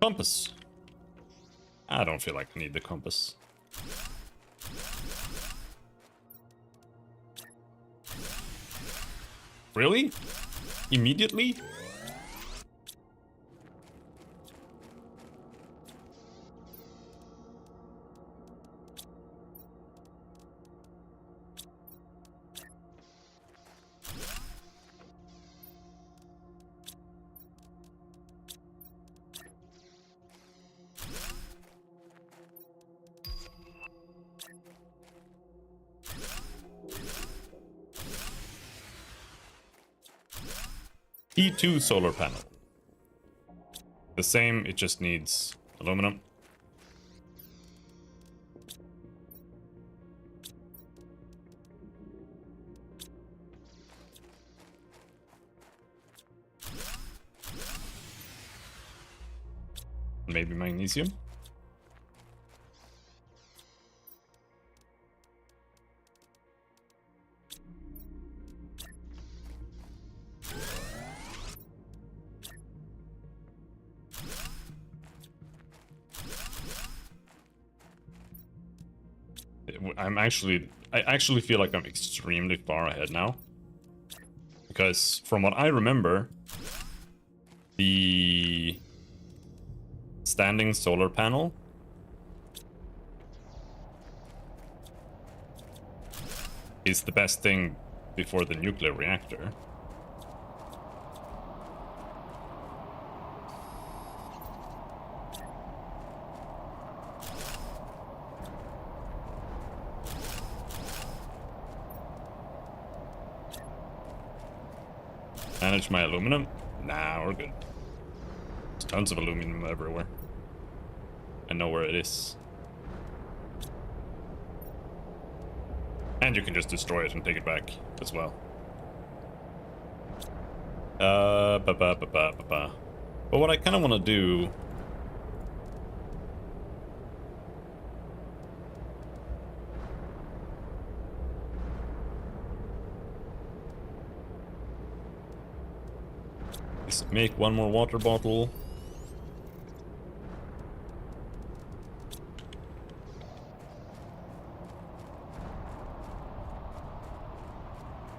Compass. I don't feel like I need the compass. Really? Immediately? T2 solar panel. The same, it just needs aluminum. Maybe magnesium. I actually feel like I'm extremely far ahead now. Because from what I remember, the standing solar panel is the best thing before the nuclear reactor. Manage my aluminum? Nah, we're good. There's tons of aluminum everywhere. I know where it is. And you can just destroy it and take it back as well. But what I kind of want to do is make one more water bottle.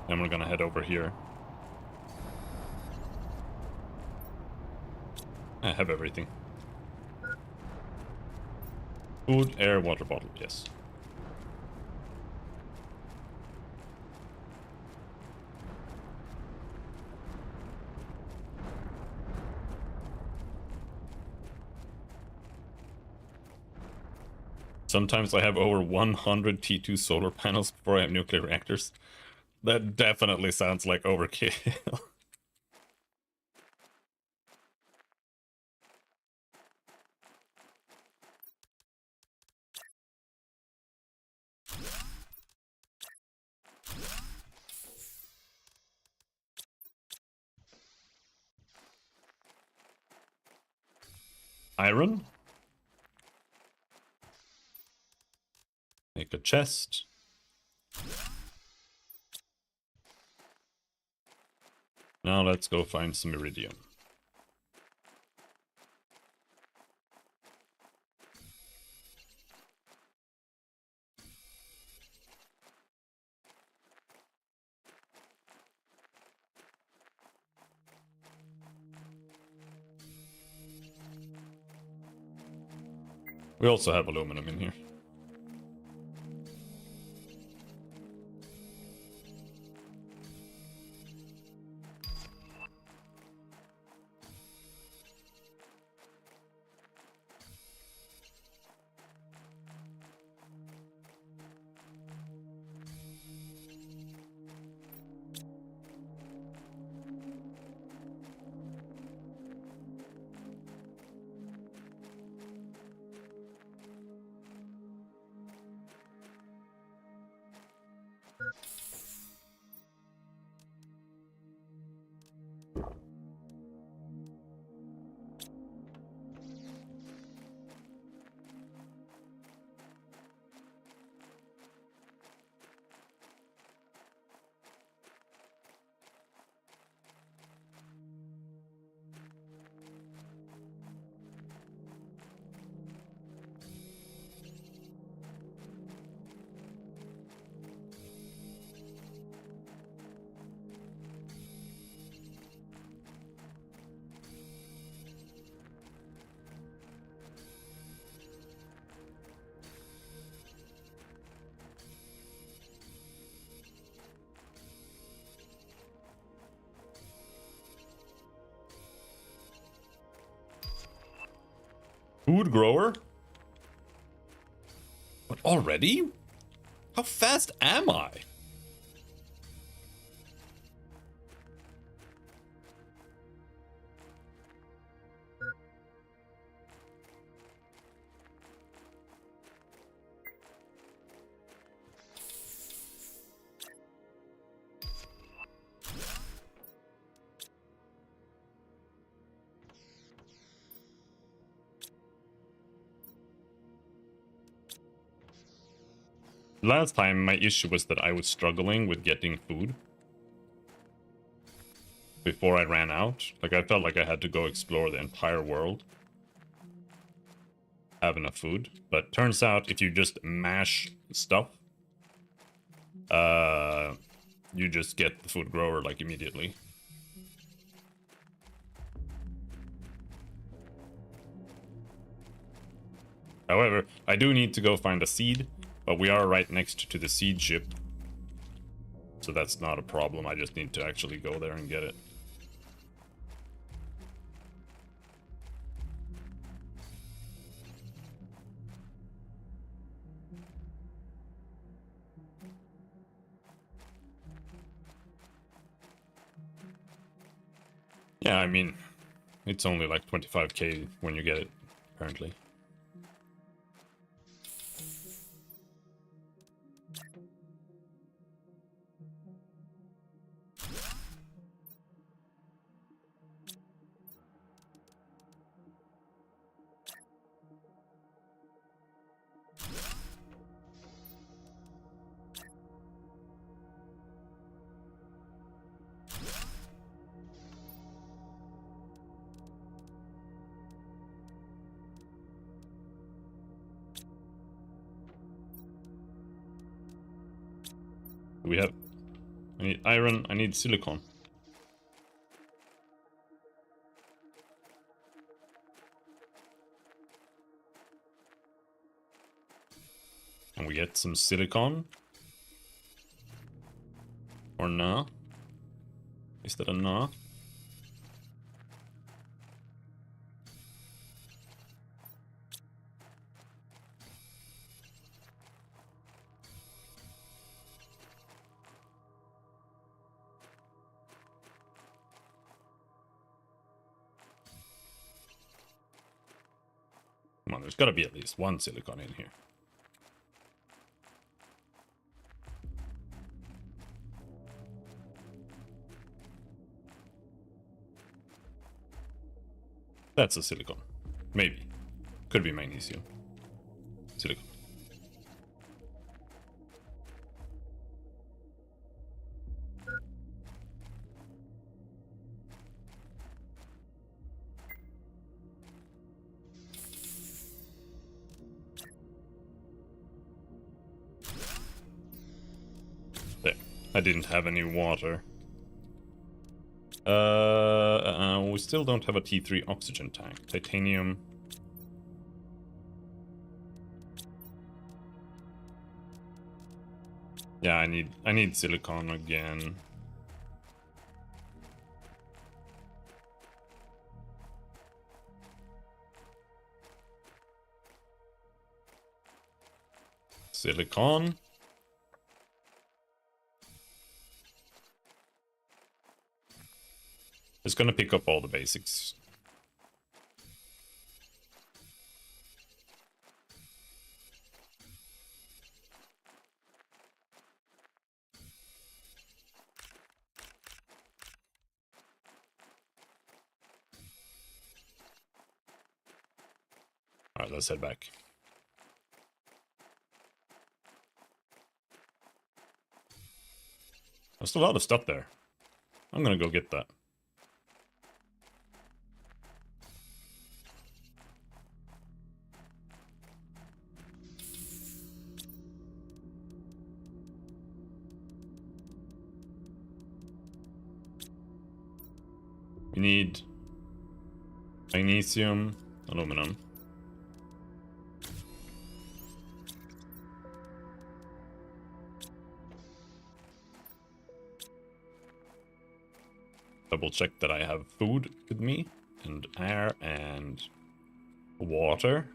Then we're gonna head over here. I have everything. Food, air, water bottle, yes. Sometimes I have over 100 T2 solar panels before I have nuclear reactors. That definitely sounds like overkill. Iron. Make a chest. Now let's go find some iridium. We also have aluminum in here. Food grower? What, already? How fast am I? Last time, my issue was that I was struggling with getting food before I ran out. Like, I felt like I had to go explore the entire world, have enough food. But turns out, if you just mash stuff, you just get the food grower like immediately. However, I do need to go find a seed, but we are right next to the seed ship. So that's not a problem, I just need to actually go there and get it. Yeah, I mean, it's only like 25k when you get it, apparently. We have... I need iron, I need silicon. Can we get some silicon? Or nah? Is that a nah? Come on, there's gotta be at least one silicon in here. That's a silicon. Maybe. Could be magnesium. Silicon. There. I didn't have any water. We still don't have a T3 oxygen tank. Titanium. Yeah, I need silicon again. Silicon. It's gonna pick up all the basics. Alright, let's head back. There's a lot of stuff there. I'm gonna go get that. We need magnesium, aluminum. Double check that I have food with me, and air, and water.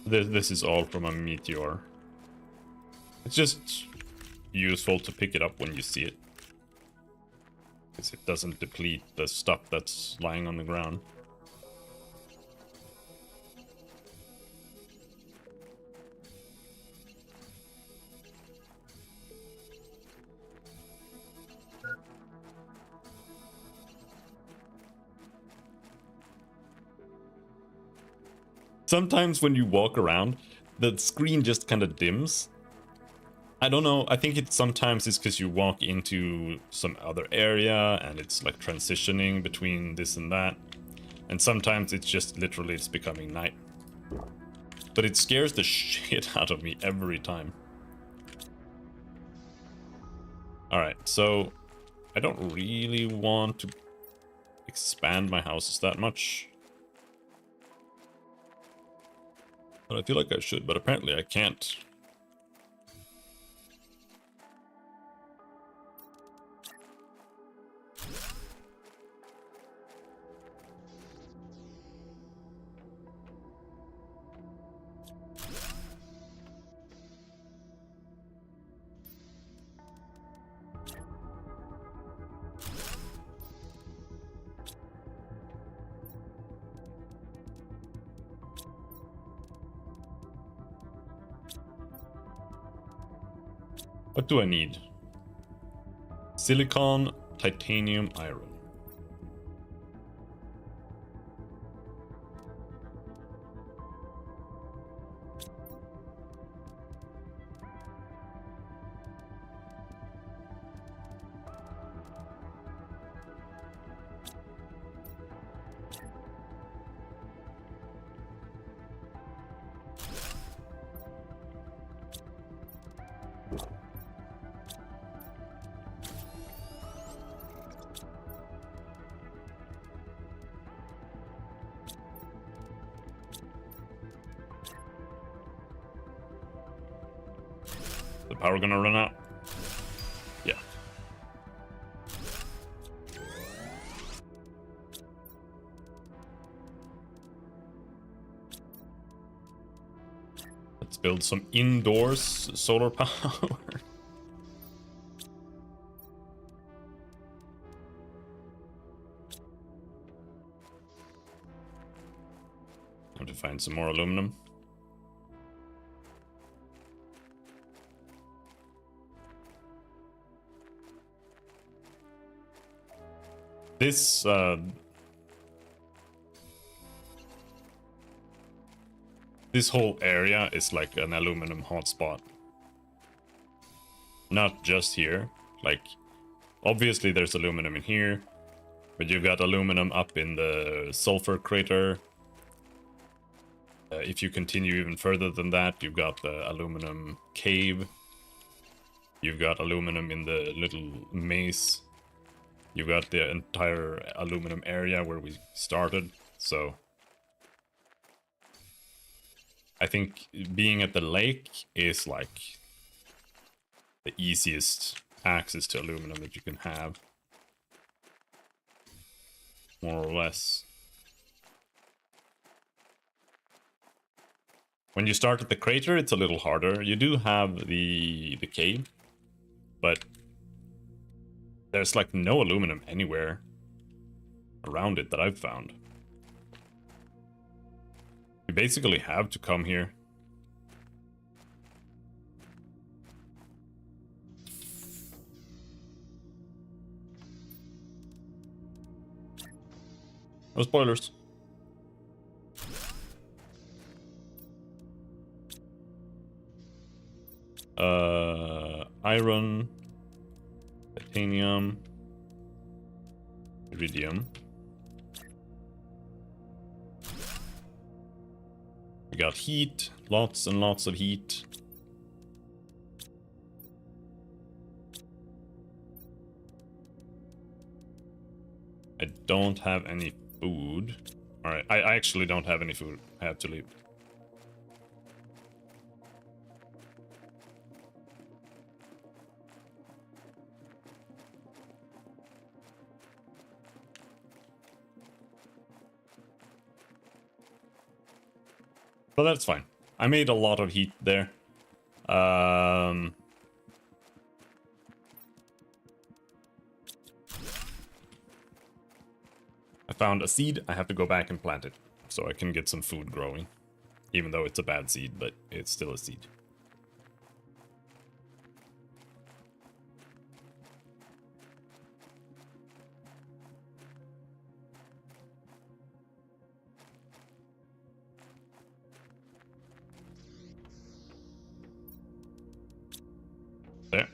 This is all from a meteor. It's just useful to pick it up when you see it, because it doesn't deplete the stuff that's lying on the ground. Sometimes when you walk around, the screen just kind of dims. I don't know, I think sometimes it's because you walk into some other area and it's like transitioning between this and that. And sometimes it's just literally it's becoming night. but it scares the shit out of me every time. Alright, so I don't really want to expand my houses that much. But I feel like I should, but apparently I can't. What do I need? Silicon, titanium, iron. The power gonna run out? Yeah. Let's build some indoors solar power. Have to find some more aluminum. This this whole area is like an aluminum hotspot. Not just here. Like, obviously there's aluminum in here, but you've got aluminum up in the sulfur crater. If you continue even further than that, you've got the aluminum cave. You've got aluminum in the little maze. You've got the entire aluminum area where we started, so I think being at the lake is like the easiest access to aluminum that you can have. More or less. When you start at the crater, it's a little harder. You do have the cave, but there's like no aluminum anywhere around it that I've found. You basically have to come here. No spoilers. Iron, titanium, iridium. We got heat, lots and lots of heat. I don't have any food. Alright, I actually don't have any food. I have to leave. But that's fine. I made a lot of heat there. I found a seed. I have to go back and plant it so I can get some food growing. Even though it's a bad seed, but it's still a seed. There.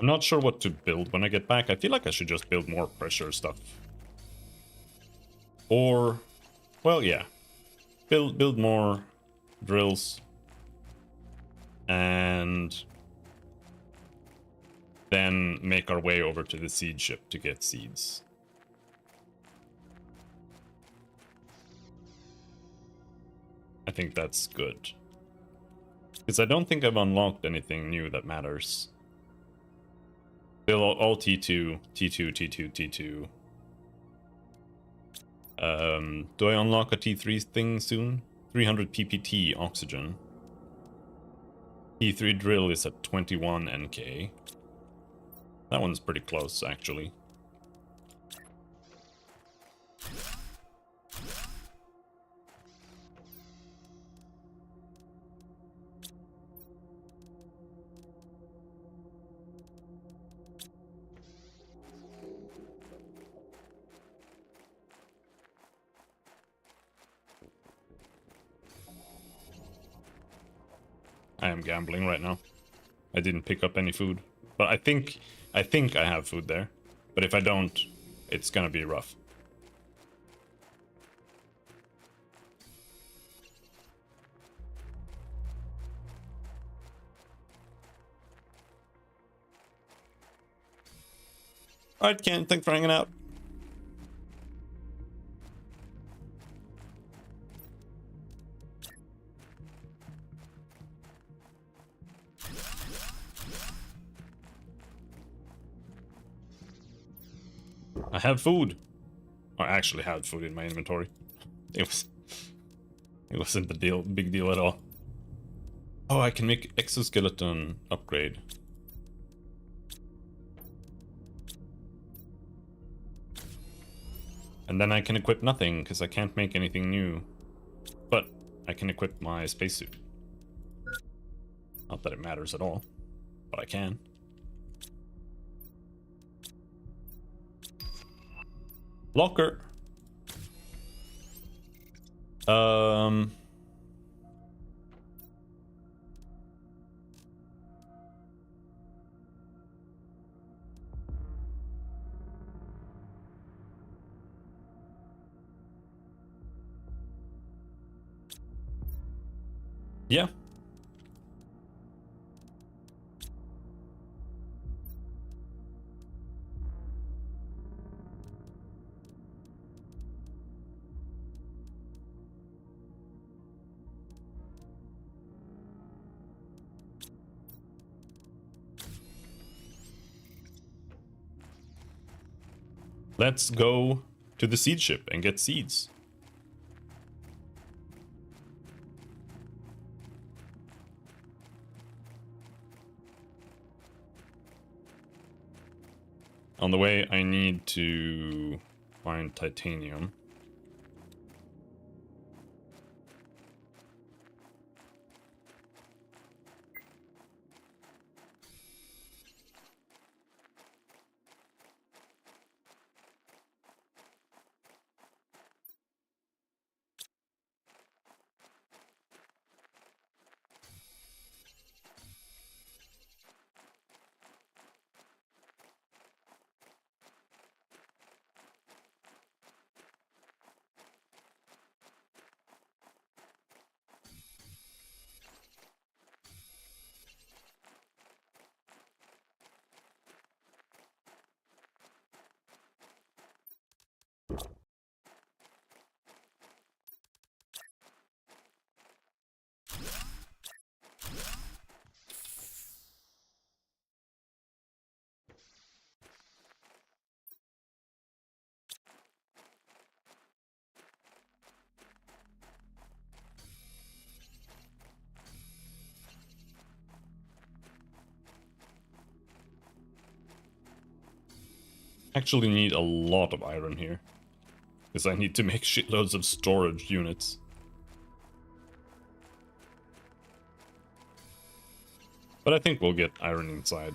I'm not sure what to build when I get back. I feel like I should just build more pressure stuff. Or, well, yeah. Build more drills. And then make our way over to the seed ship to get seeds. I think that's good. Because I don't think I've unlocked anything new that matters. They're all T2, T2, T2, T2. Do I unlock a T3 thing soon? 300 PPT oxygen. T3 drill is at 21 NK. That one's pretty close, actually. I am gambling right now. I didn't pick up any food. But I think I have food there. But if I don't, it's gonna be rough. Alright, Ken, thanks for hanging out. I have food. I actually had food in my inventory. It wasn't the big deal at all. Oh, I can make exoskeleton upgrade. And then I can equip nothing because I can't make anything new. But I can equip my spacesuit. Not that it matters at all, but I can. Locker. Yeah. Let's go to the seed ship and get seeds. On the way, I need to find titanium. Actually need a lot of iron here, because I need to make shitloads of storage units. But I think we'll get iron inside.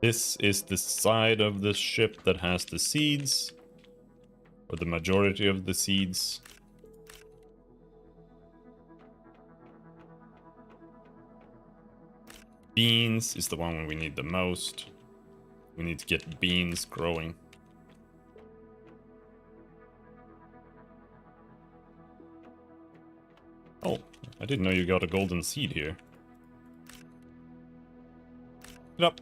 This is the side of the ship that has the seeds, or the majority of the seeds. Beans is the one we need the most. We need to get beans growing. Oh, I didn't know you got a golden seed here. Get up.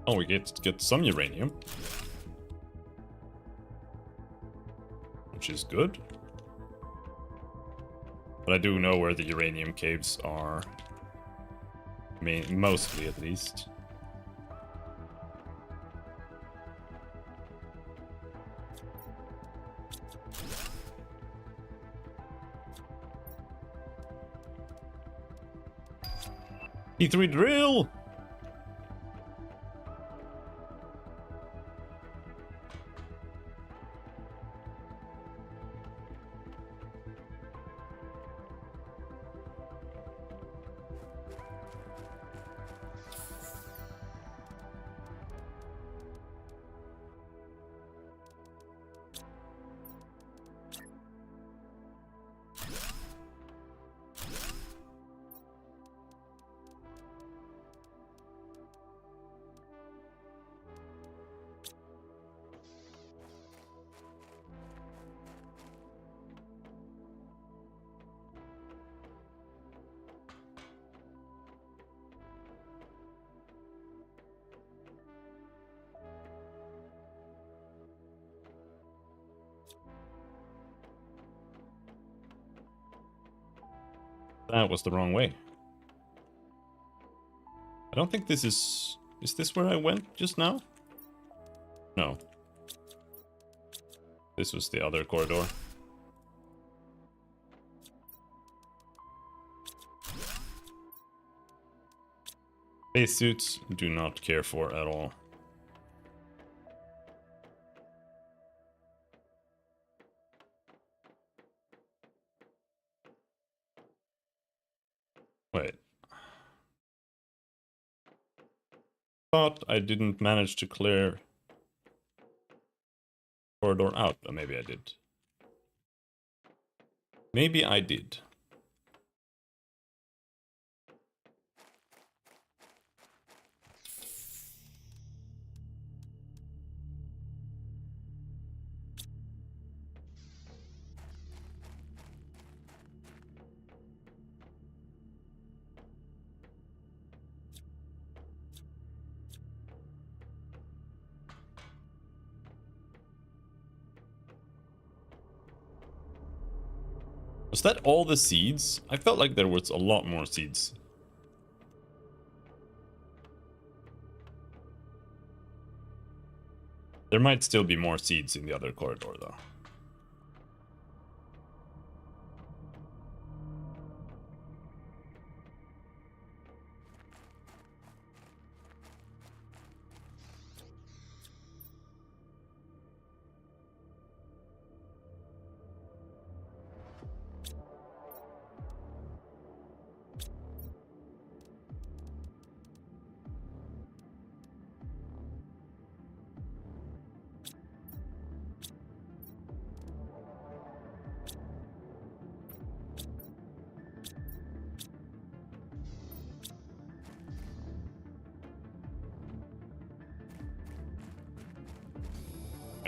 Oh, we get some uranium. Which is good. But I do know where the uranium caves are. Mostly, at least. E3 drill! That was the wrong way. I don't think this is... Is this where I went just now? No. This was the other corridor. Spacesuits do not care for at all. Wait. Thought I didn't manage to clear corridor out, but maybe I did. Maybe I did. Was that all the seeds? I felt like there was a lot more seeds. There might still be more seeds in the other corridor, though.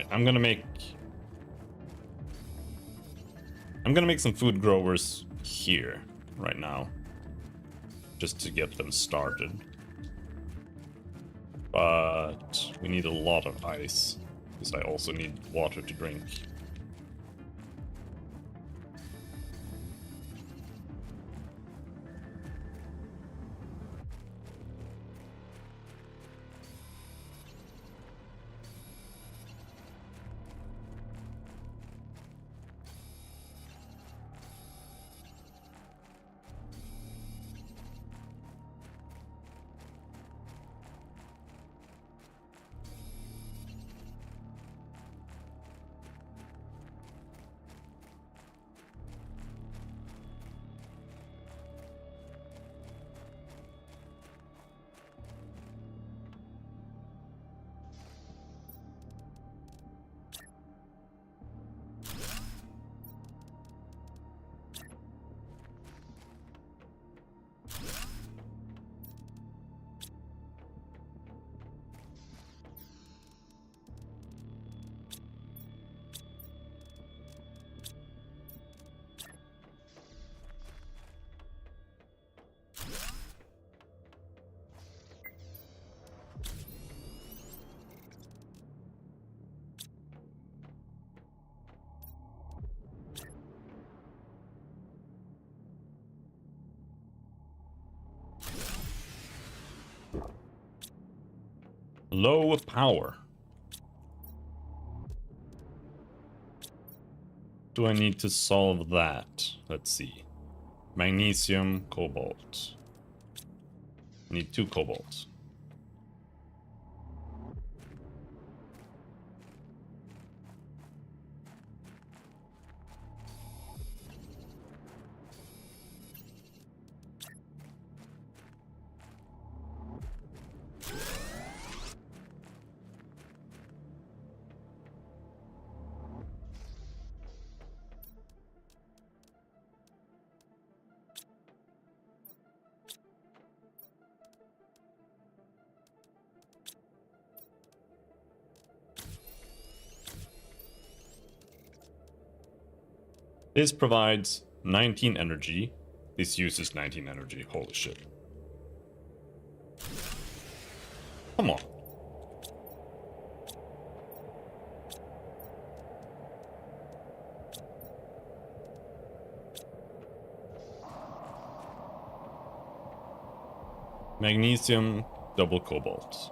I'm gonna make some food growers here right now, just to get them started. But we need a lot of ice, because I also need water to drink. Low power. Do I need to solve that? Let's see. Magnesium, cobalt. Need 2 cobalts. This provides 19 energy. This uses 19 energy. Holy shit. Come on. Magnesium, double cobalt.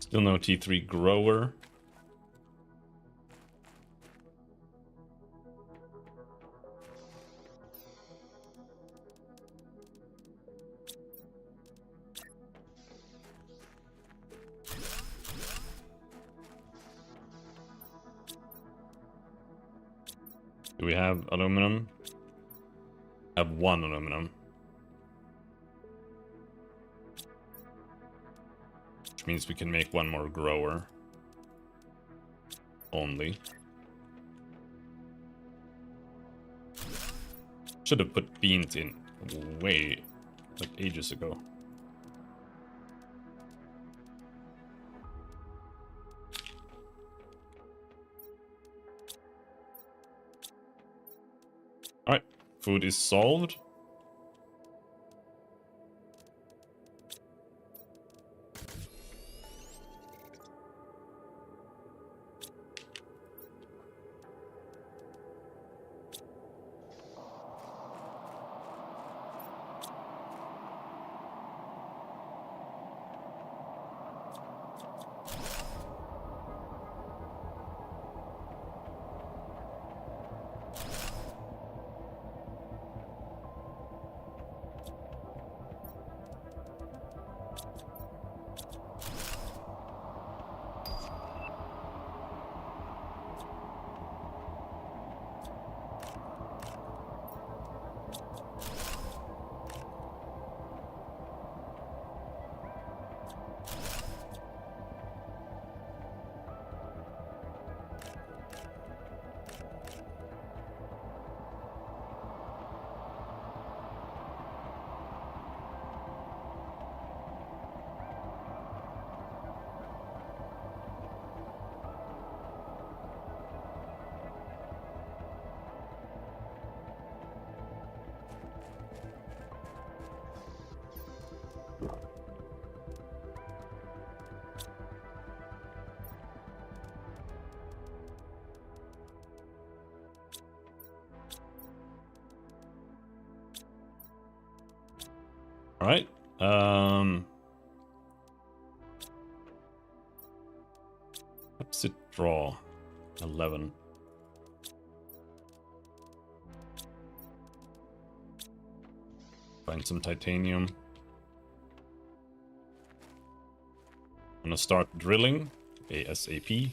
Still no T3 grower. Do we have aluminum? I have 1 aluminum. Which means we can make 1 more grower. Only. Should have put beans in way, like ages ago. Alright, food is solved. Alright. Opposite draw. 11. Find some titanium. I'm gonna start drilling ASAP.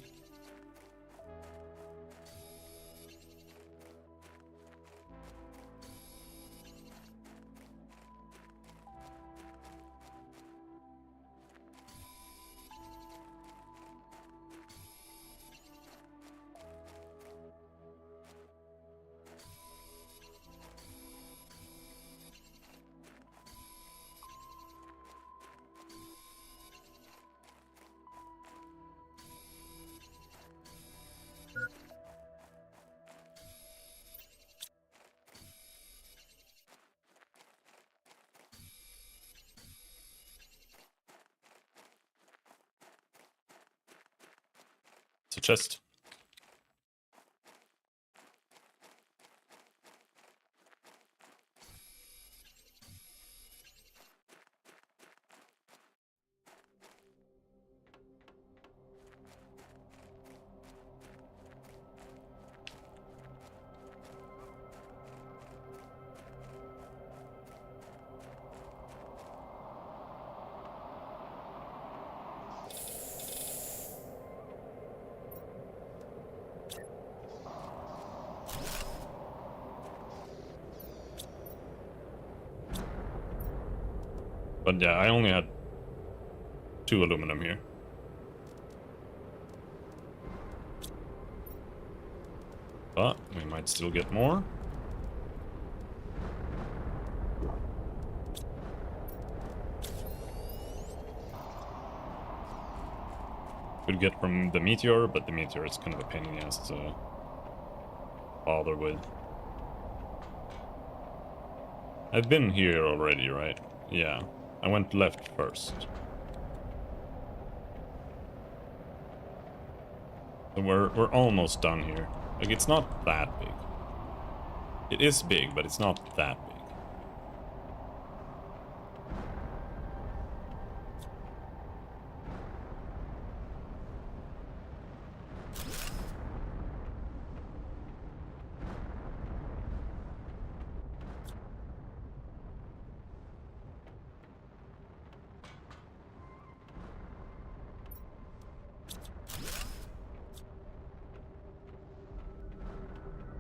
It's a chest. But yeah, I only had 2 aluminum here. But we might still get more. Could get from the meteor, but the meteor is kind of a pain in the ass to bother with. I've been here already, right? Yeah. I went left first. So we're almost done here. Like, it's not that big. It is big, but it's not that big.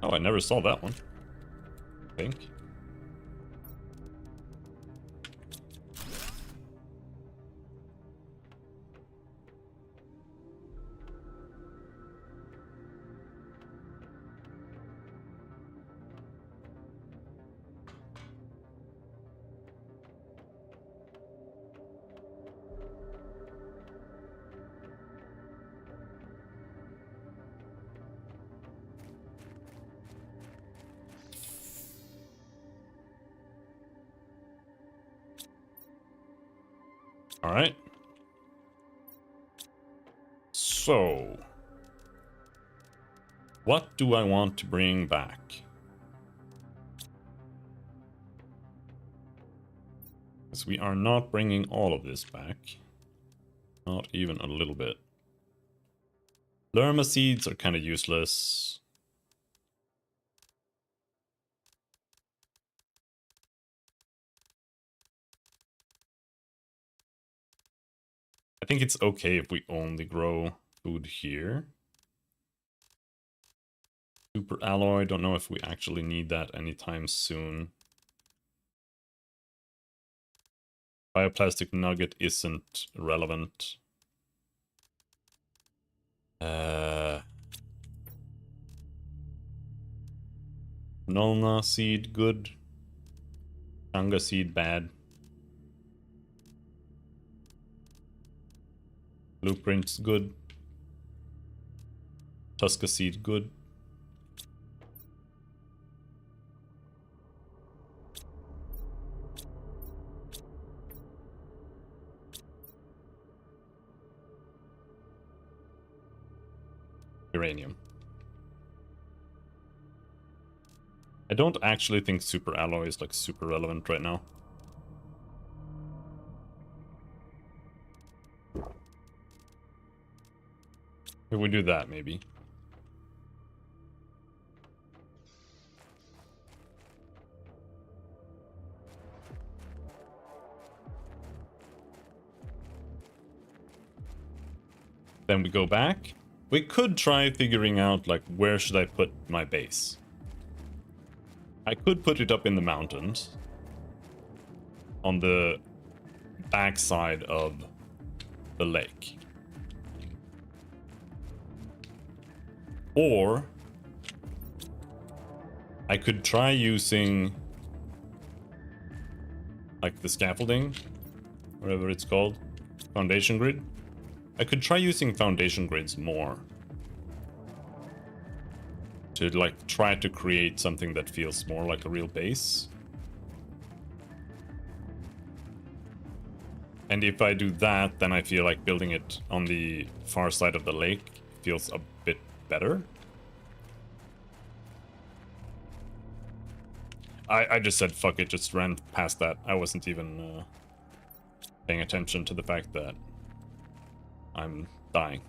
Oh, I never saw that one. I think. All right. So, what do I want to bring back? Because we are not bringing all of this back. Not even a little bit. Lerma seeds are kind of useless. I think it's okay if we only grow food here. Super alloy, don't know if we actually need that anytime soon. Bioplastic nugget isn't relevant. Nolna seed, good. Changa seed, bad. Blueprints, good. Tuska seed, good. Uranium. I don't actually think super alloy is like super relevant right now. If we do that, maybe. Then we go back. We could try figuring out, like, where should I put my base? I could put it up in the mountains. On the backside of the lake. Or I could try using, like, the scaffolding, whatever it's called, foundation grid. I could try using foundation grids more. To, like, try to create something that feels more like a real base. And if I do that, then I feel like building it on the far side of the lake feels a bit better. I just said fuck it, just ran past that. I wasn't even paying attention to the fact that I'm dying.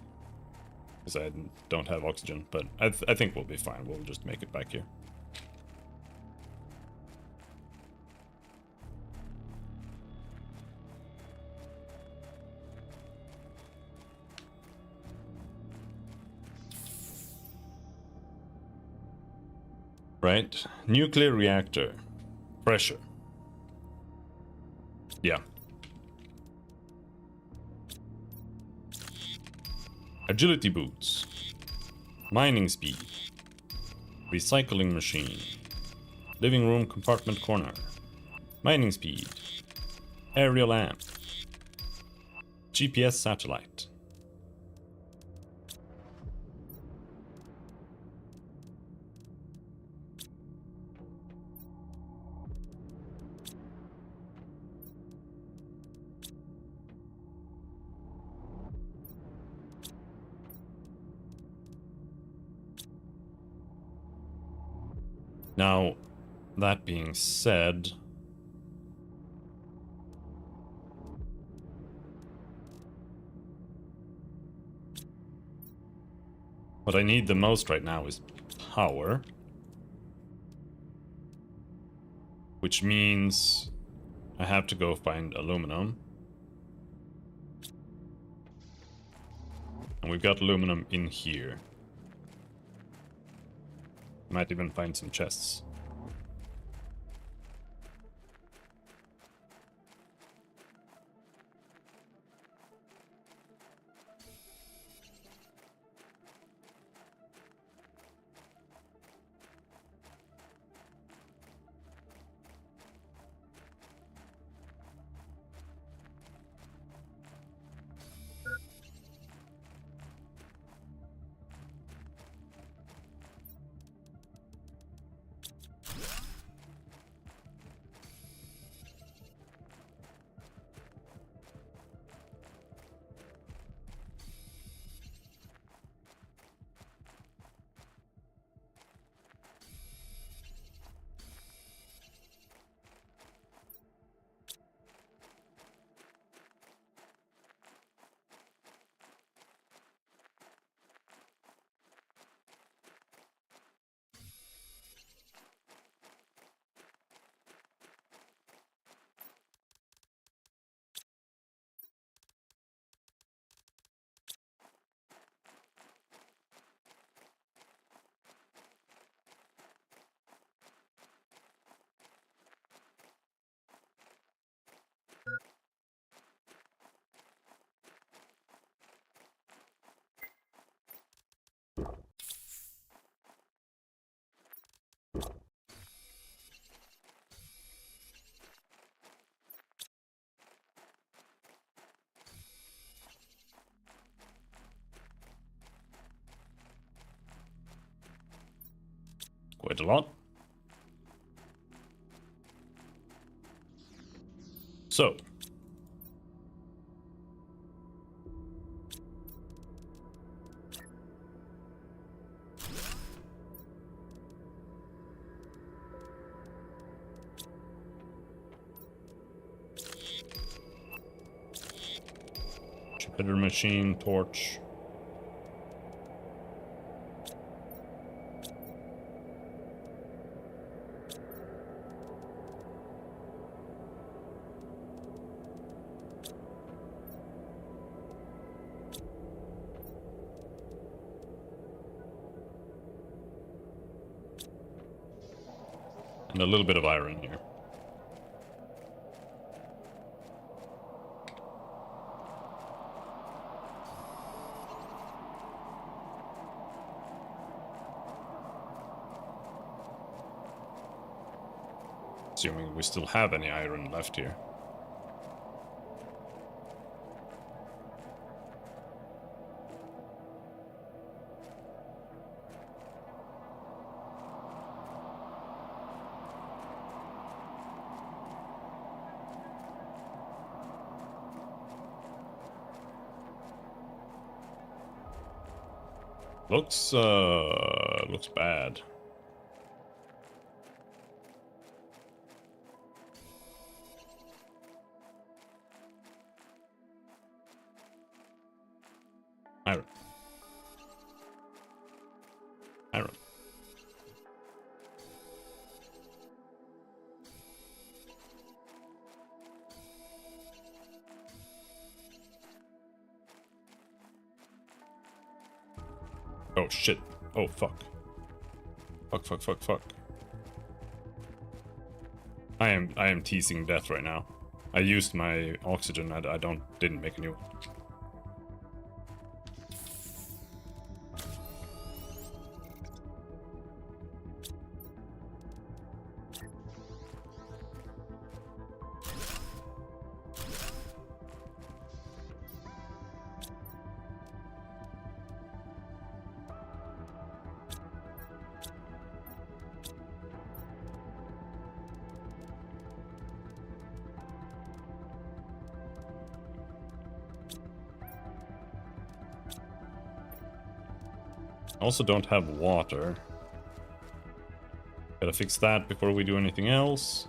Because I don't have oxygen, but I think we'll be fine. We'll just make it back here. Right, nuclear reactor. Pressure. Yeah. Agility boots. Mining speed. Recycling machine. Living room compartment corner. Mining speed. Aerial amp. GPS satellite. Now, that being said, what I need the most right now is power. Which means I have to go find aluminum. And we've got aluminum in here. Might even find some chests. Quite a lot. So. Jupiter machine, torch. And a little bit of iron here. Assuming we still have any iron left here. Looks bad. Iron. Iron. Oh shit. Oh fuck. Fuck. I am teasing death right now. I used my oxygen. I didn't make a new one. I also don't have water. Gotta fix that before we do anything else.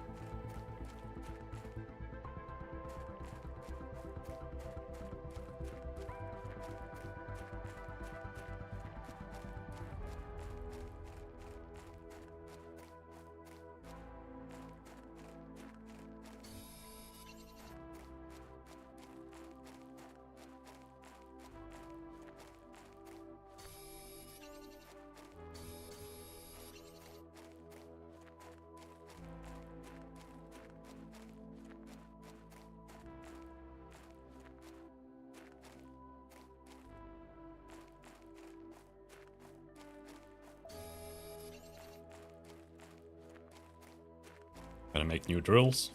Gotta make new drills.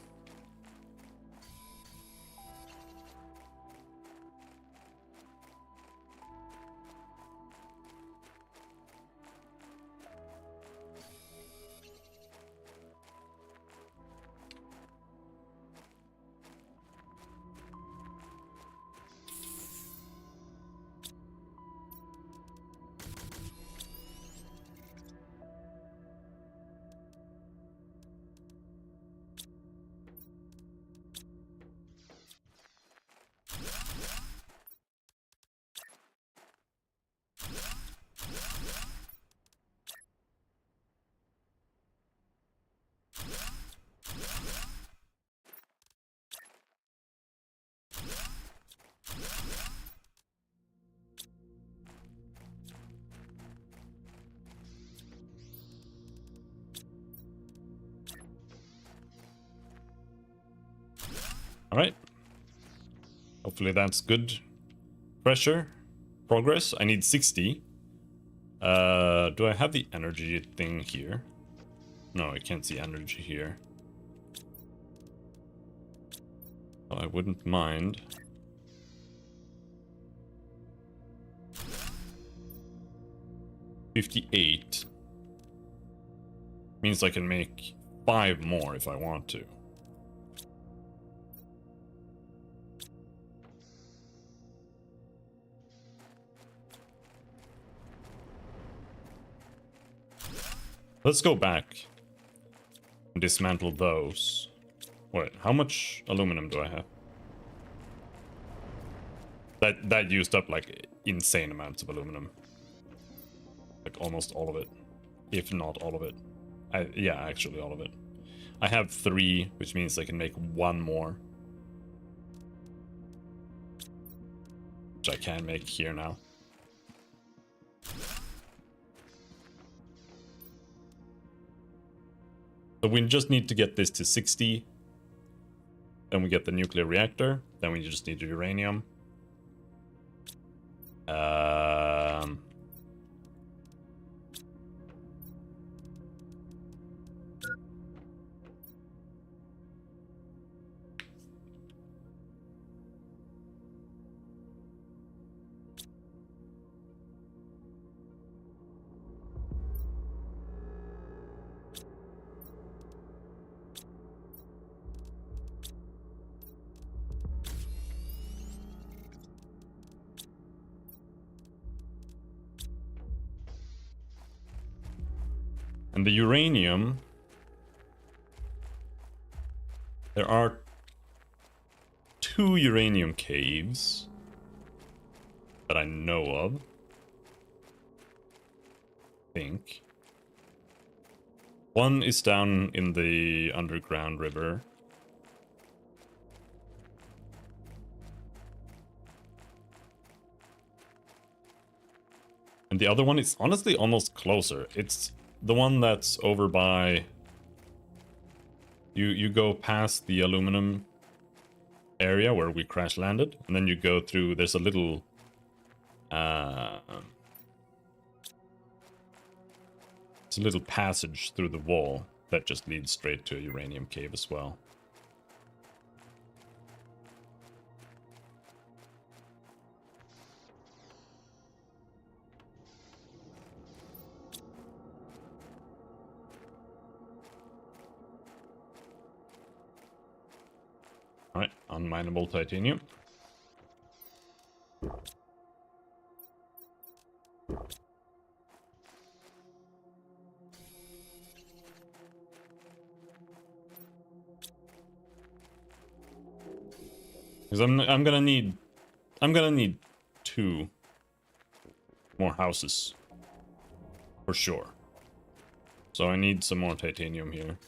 All right. Hopefully that's good pressure. Progress. I need 60. Do I have the energy thing here? No, I can't see energy here. Well, I wouldn't mind. $58 means I can make 5 more if I want to. Let's go back and dismantle those. Wait, how much aluminum do I have? That used up like insane amounts of aluminum. Like almost all of it, if not all of it. Yeah, actually all of it. I have 3, which means I can make 1 more. Which I can make here now. So we just need to get this to 60. Then we get the nuclear reactor. Then we just need the uranium. And the uranium, there are 2 uranium caves that I know of. I think. One is down in the underground river. And the other one is honestly almost closer. It's the one that's over by... You go past the aluminum area where we crash landed, and then you go through, there's a little... it's a little passage through the wall that just leads straight to a uranium cave as well. Alright, unminable titanium. Because I'm gonna need 2 more houses. For sure. So I need some more titanium here.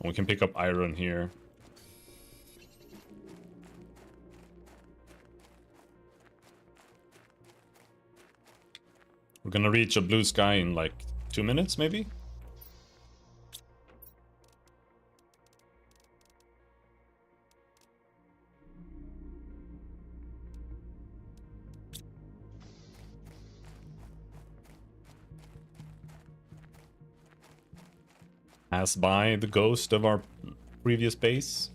And we can pick up iron here. We're gonna reach a blue sky in like 2 minutes, maybe? pass by the ghost of our previous base.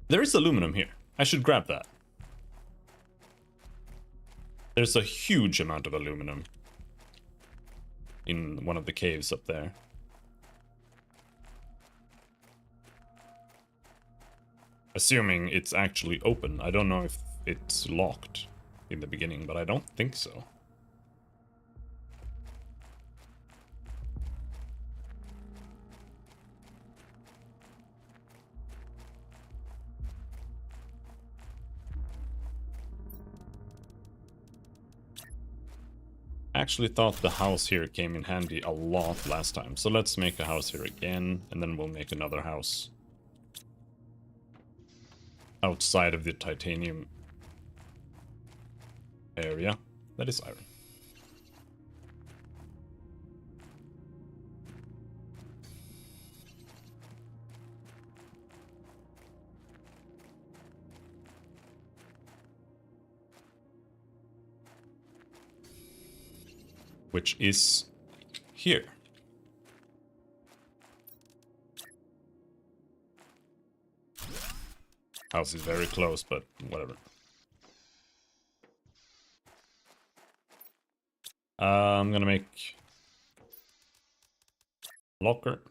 There is aluminum here. I should grab that. There's a huge amount of aluminum in one of the caves up there. Assuming it's actually open. I don't know if it's locked in the beginning, but I don't think so. I actually thought the house here came in handy a lot last time, so let's make a house here again, and then we'll make another house outside of the titanium area. That is iron. Which is here. House is very close, but whatever. I'm gonna make locker.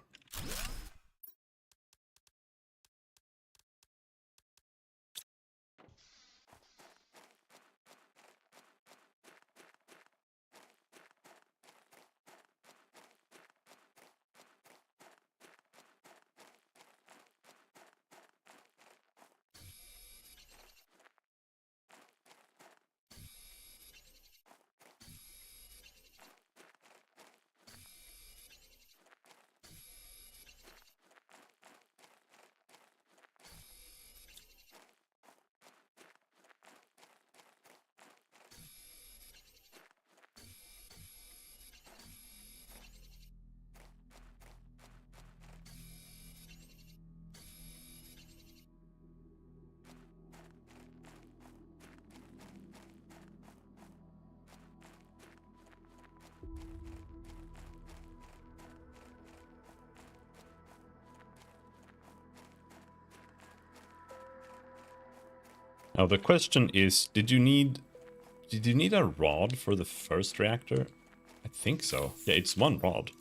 Now the question is, did you need a rod for the first reactor? I think so. Yeah, it's one rod.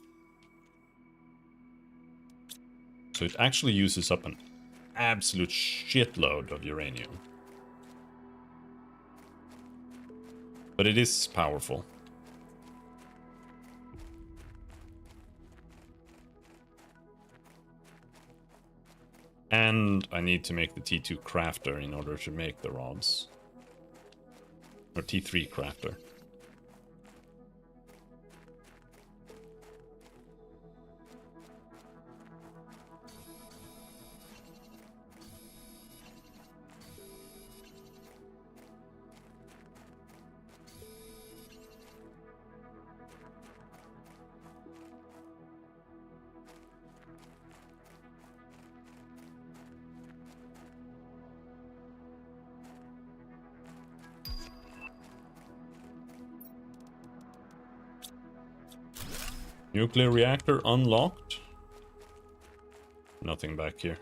So it actually uses up an absolute shitload of uranium. But it is powerful. And I need to make the T2 crafter in order to make the rods. Or T3 crafter. Nuclear reactor unlocked. Nothing back here.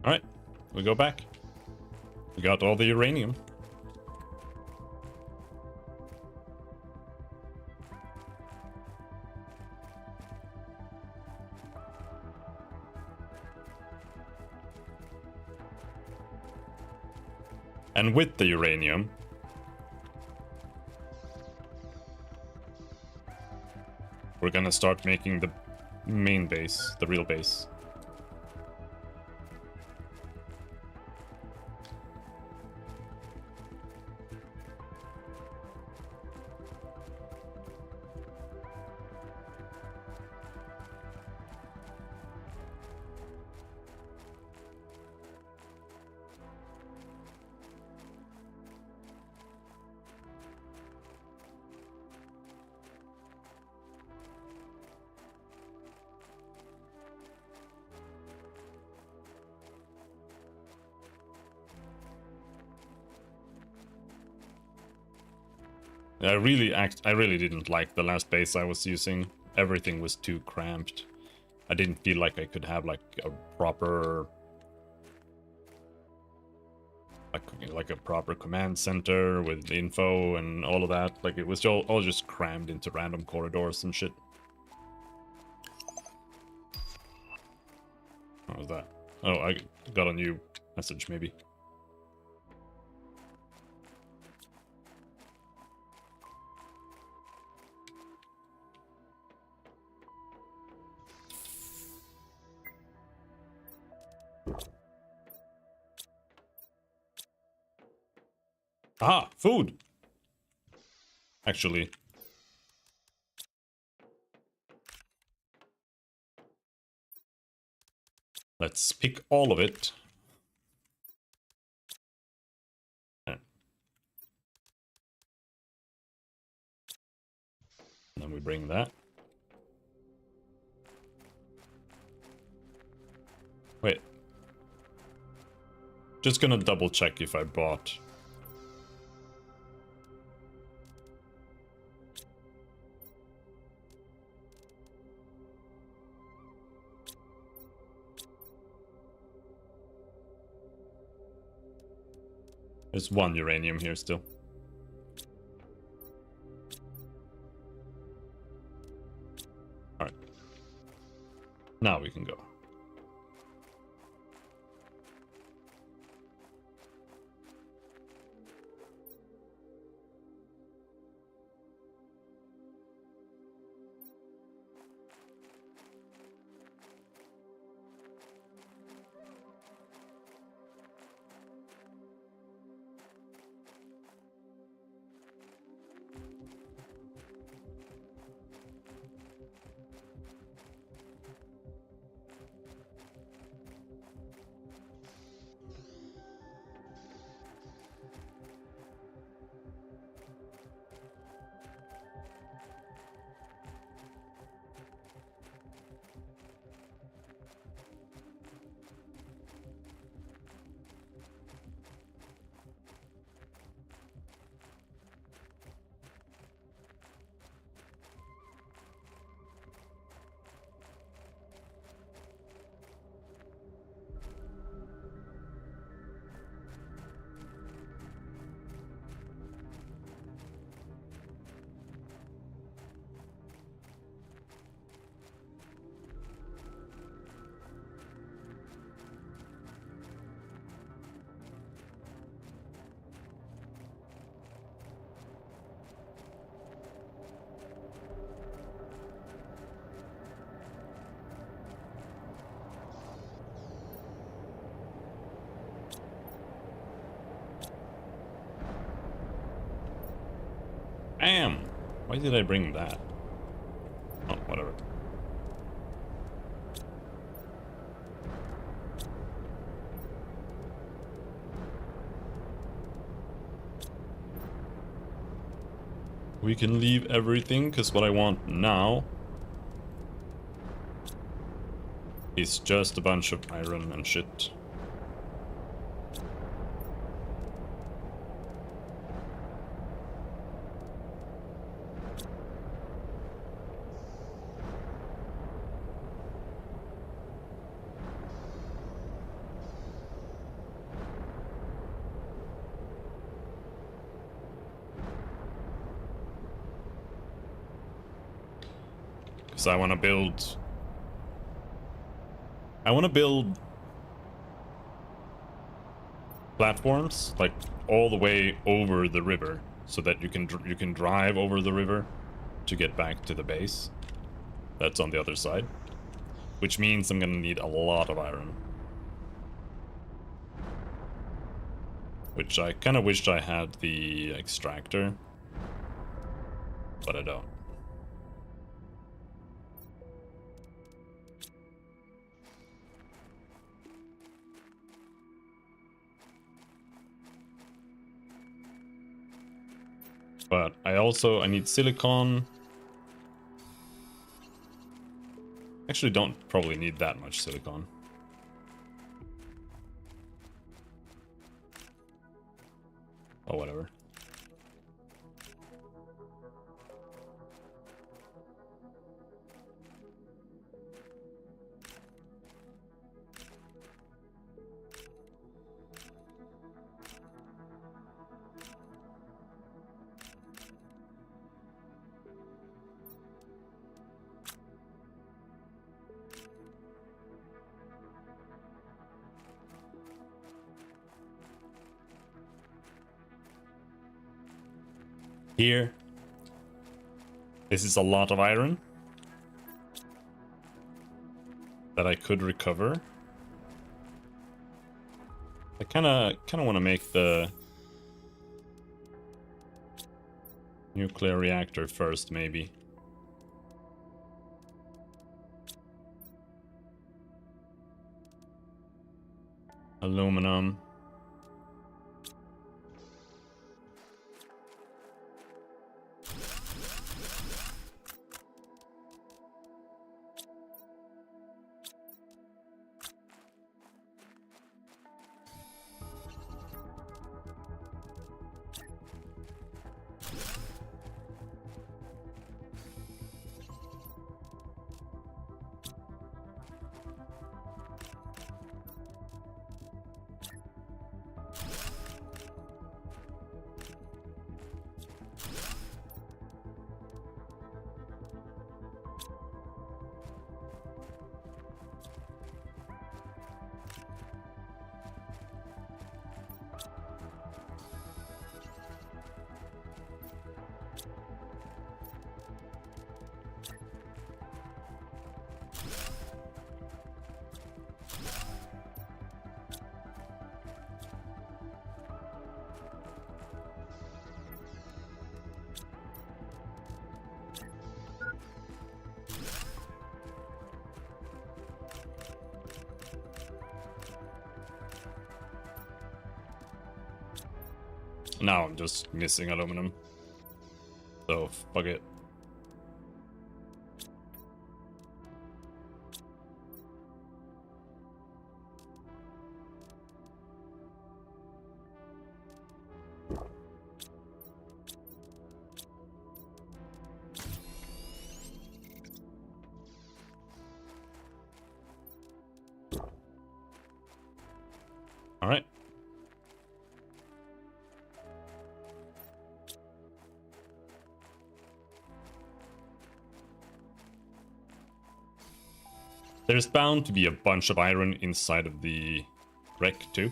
Alright, we go back. We got all the uranium. And with the uranium, we're gonna start making the main base, the real base. I really didn't like the last base I was using. Everything was too cramped. I didn't feel like I could have like a proper like a proper command center with info and all of that. Like it was all just crammed into random corridors and shit. What was that? Oh, I got a new message maybe. Ah, food! Actually. Let's pick all of it. And then we bring that. Wait. Just gonna double check if I bought. There's one uranium here still. Alright. Now we can go. Bam! Why did I bring that? Oh, whatever. We can leave everything, because what I want now is just a bunch of iron and shit. So I want to build... platforms like all the way over the river, so that you can drive over the river to get back to the base. That's on the other side, which means I'm gonna need a lot of iron, which I kind of wished I had the extractor, but I don't. But I need silicon. Actually, don't probably need that much silicon. Oh, whatever. Here, this is a lot of iron that I could recover. I kind of want to make the nuclear reactor first, maybe. Aluminum. Now I'm just missing aluminum. So, fuck it. All right. There's bound to be a bunch of iron inside of the wreck too.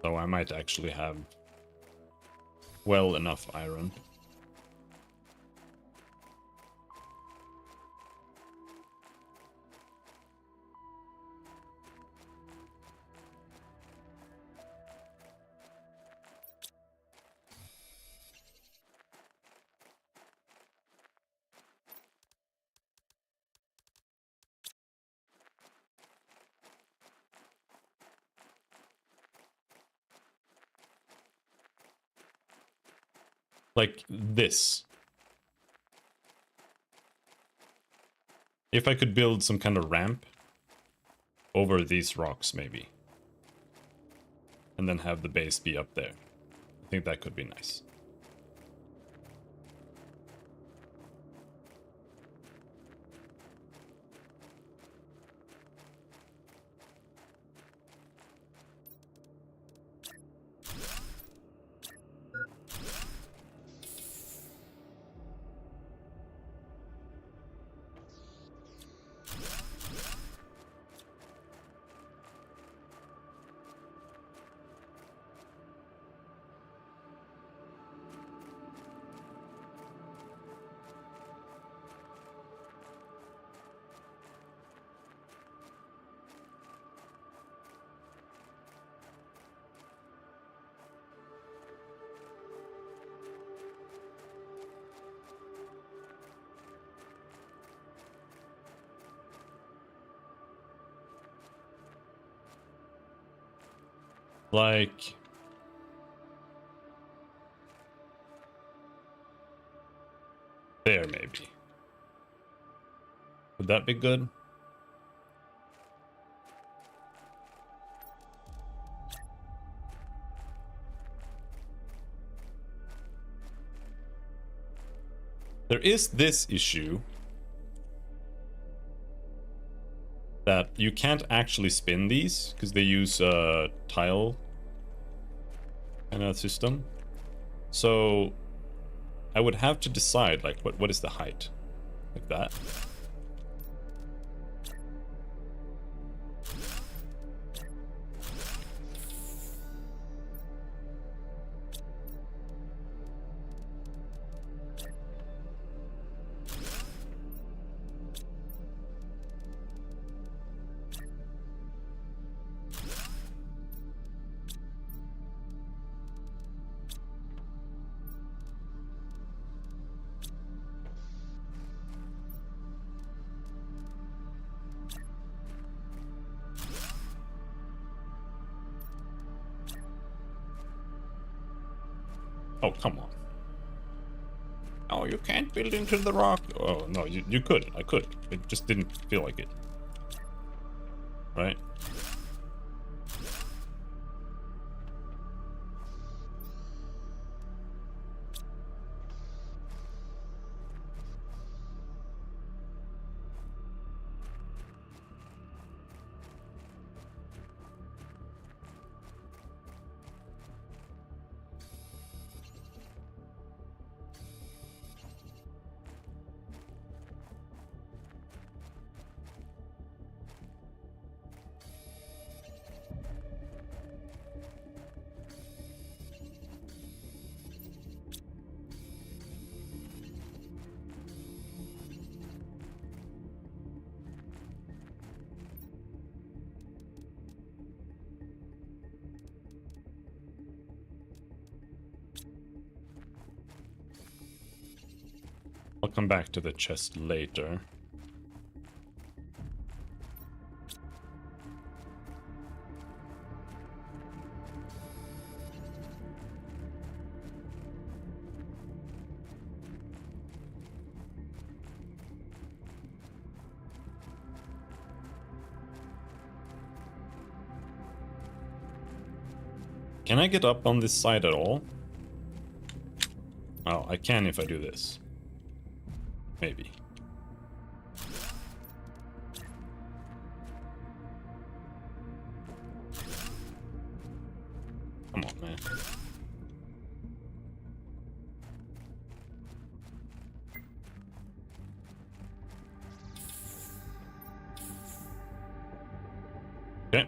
So I might actually have well enough iron. Like this. If I could build some kind of ramp over these rocks, maybe. And then have the base be up there. I think that could be nice. Like... there, maybe. Would that be good? There is this issue that you can't actually spin these because they use a tile kind of system. So I would have to decide, like, what is the height? Like that. Oh, come on. Oh, you can't build into the rock. Oh, no, you could. I could. It just didn't feel like it. Right? I'll come back to the chest later. Can I get up on this side at all? Oh, I can if I do this. Maybe. Come on, man. Okay.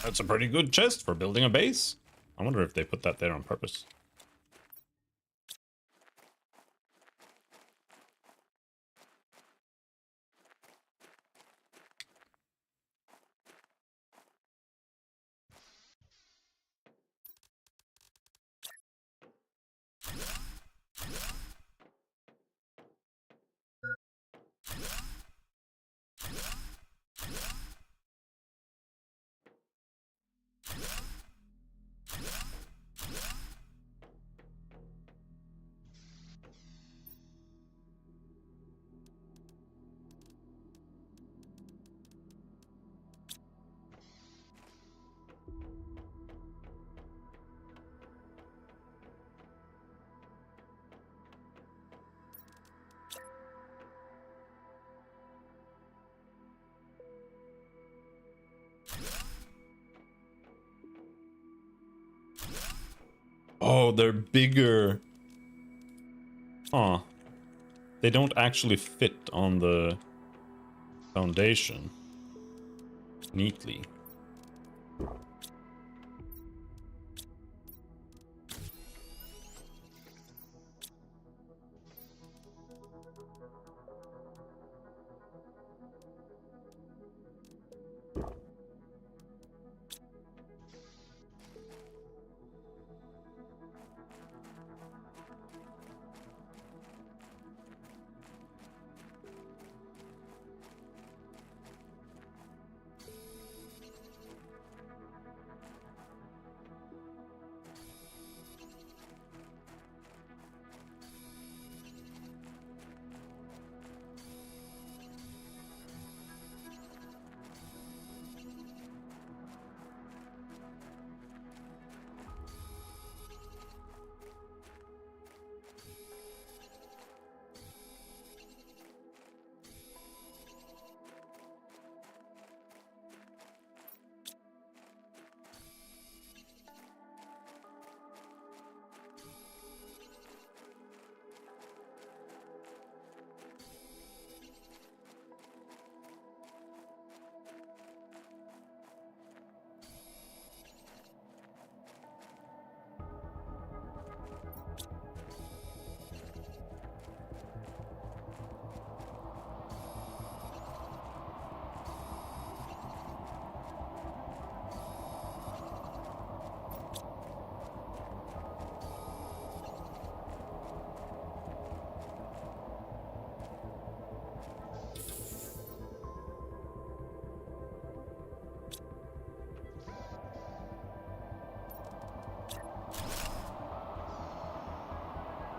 That's a pretty good chest for building a base. I wonder if they put that there on purpose. Oh, they're bigger. Huh. They don't actually fit on the foundation neatly.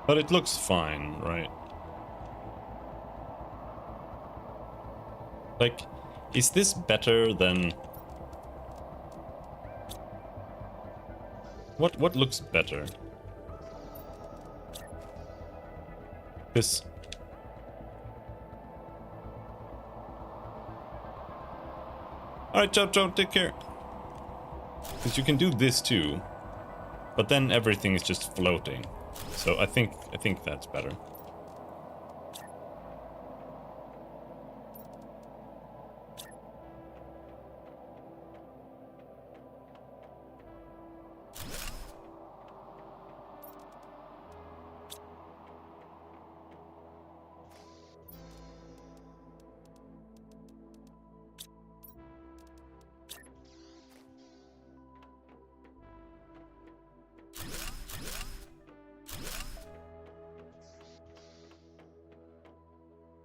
But it looks fine, right? Like, is this better than... What looks better? This... Alright, Chow Chow, take care. Because you can do this too. But then everything is just floating. So I think that's better.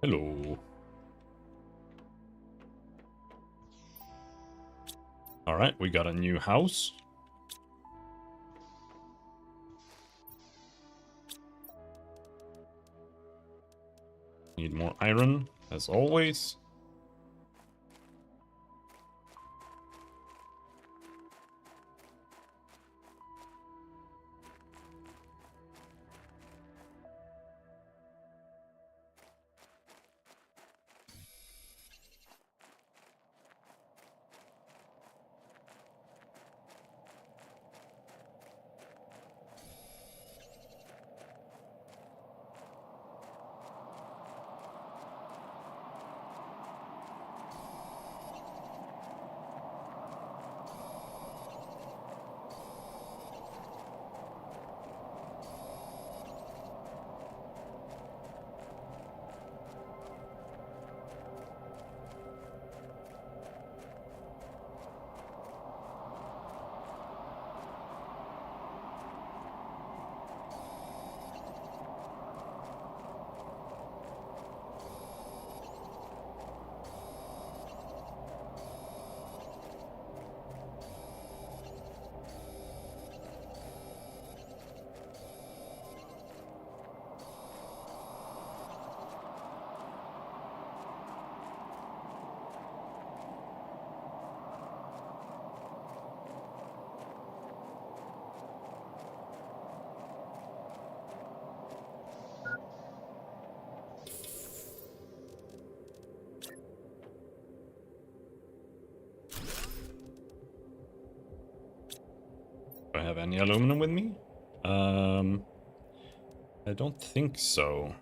Hello. Alright, we got a new house. Need more iron, as always. Do I have any aluminum with me? I don't think so.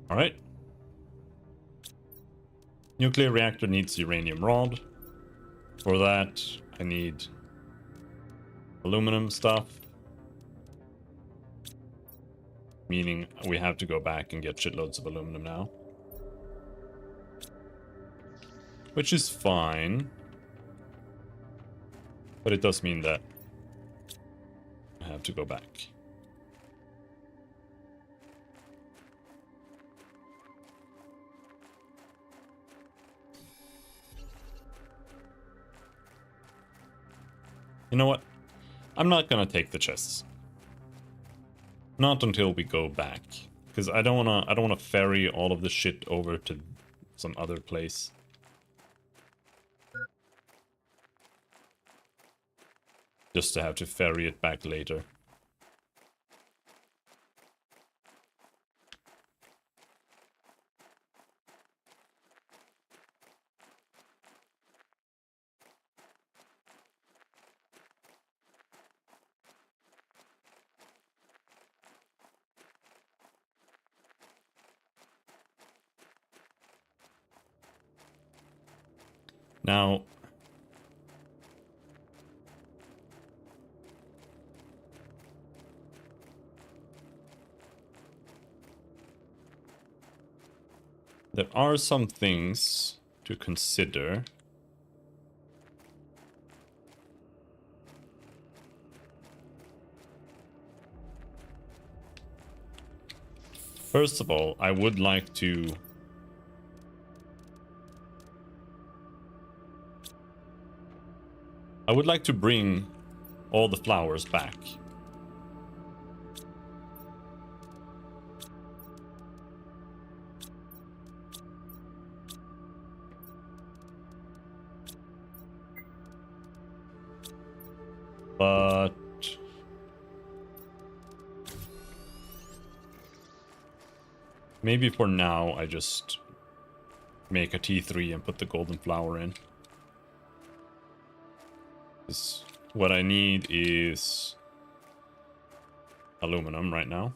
Alright. Nuclear reactor needs uranium rod. For that, I need aluminum stuff. Meaning we have to go back and get shitloads of aluminum now. Which is fine. But it does mean that I have to go back. You know what? I'm not gonna take the chests. Not until we go back. Because I don't wanna ferry all of the shit over to some other place. Just to have to ferry it back later. Now, There are some things to consider. First of all, I would like to bring all the flowers back. But maybe for now I just make a T3 and put the golden flower in. 'Cause what I need is aluminum right now.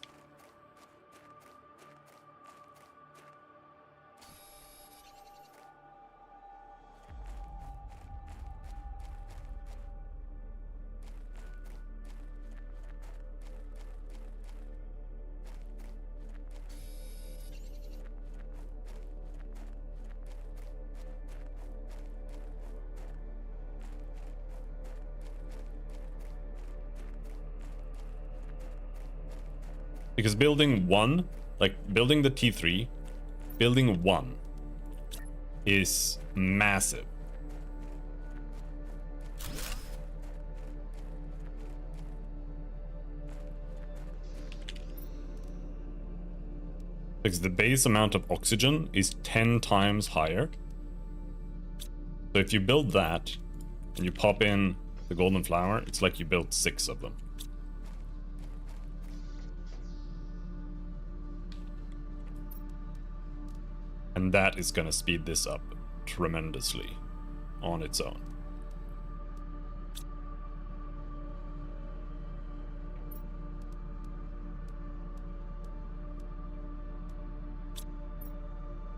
Because building one, like building the T3, building one is massive. Because the base amount of oxygen is 10 times higher. So if you build that and you pop in the golden flower, it's like you built 6 of them. And that is going to speed this up tremendously on its own.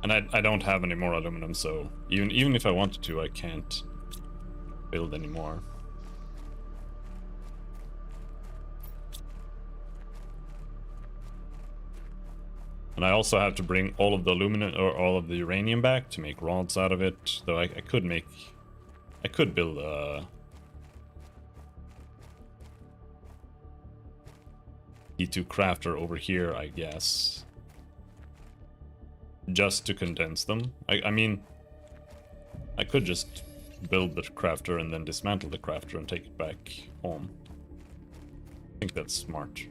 And I don't have any more aluminum, so even if I wanted to, I can't build any more. And I also have to bring all of the aluminum or all of the uranium back to make rods out of it. Though I could build a T2 crafter over here, I guess. Just to condense them. I mean, I could just build the crafter and then dismantle the crafter and take it back home. I think that's smart.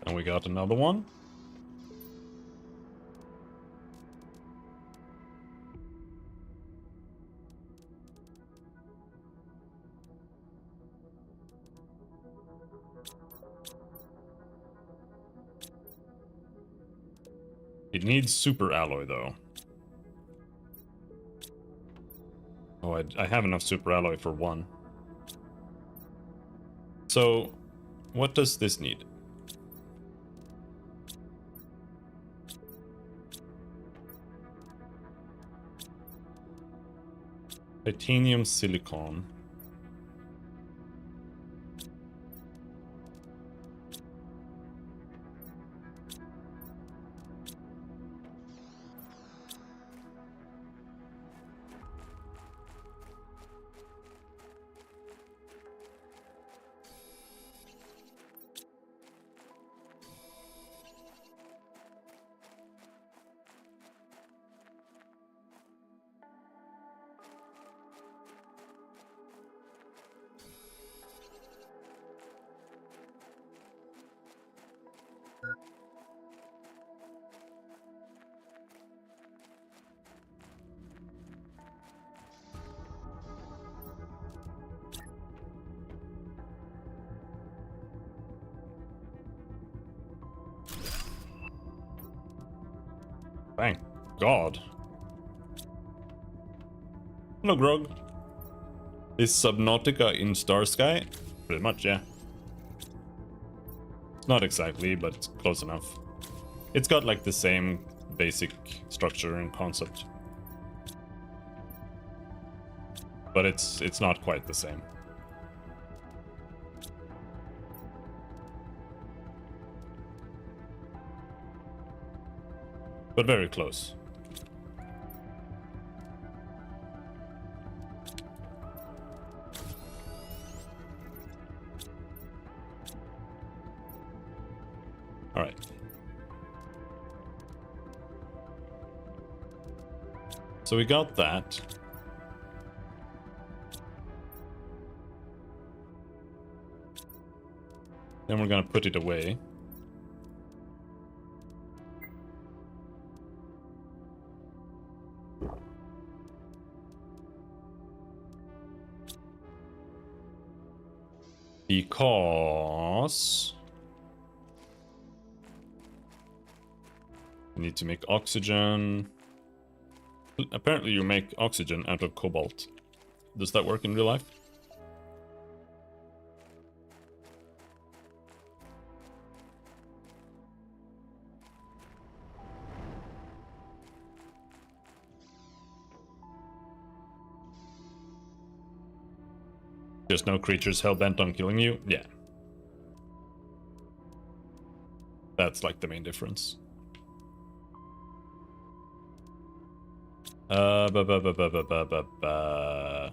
And we got another one. It needs super alloy though. Oh, I have enough super alloy for one. So, what does this need? Titanium silicon. Thank God. Hello, Grog. Is Subnautica in Starsky? Pretty much, yeah. It's not exactly, but it's close enough. It's got like the same basic structure and concept. But it's not quite the same. But very close. All right. So we got that. Then we're gonna put it away. Because we need to make oxygen. Apparently you make oxygen out of cobalt. Does that work in real life? Just no creatures hell-bent on killing you? Yeah. That's like the main difference. Ba ba ba ba ba ba ba ba.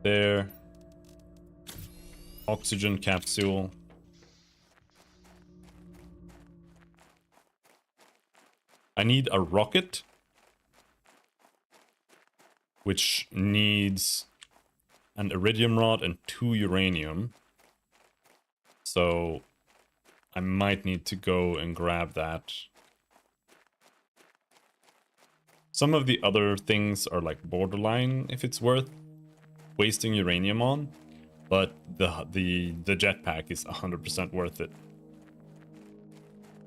There. Oxygen capsule. I need a rocket, which needs an iridium rod and 2 uranium. So I might need to go and grab that. Some of the other things are like borderline if it's worth wasting uranium on, but the jetpack is 100% worth it.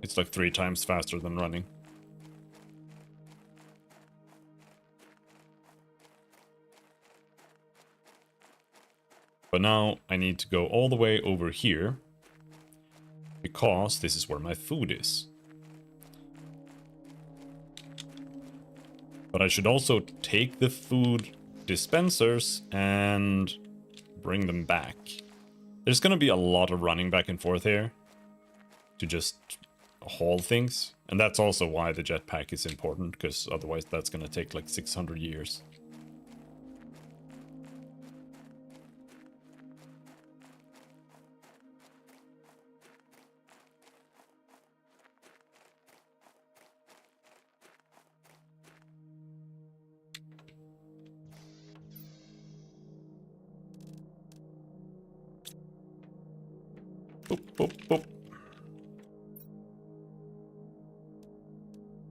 It's like 3 times faster than running. But now I need to go all the way over here because this is where my food is. But I should also take the food dispensers and bring them back. There's gonna be a lot of running back and forth here to just haul things. And that's also why the jetpack is important, because otherwise that's gonna take like 600 years. Boop, boop, boop.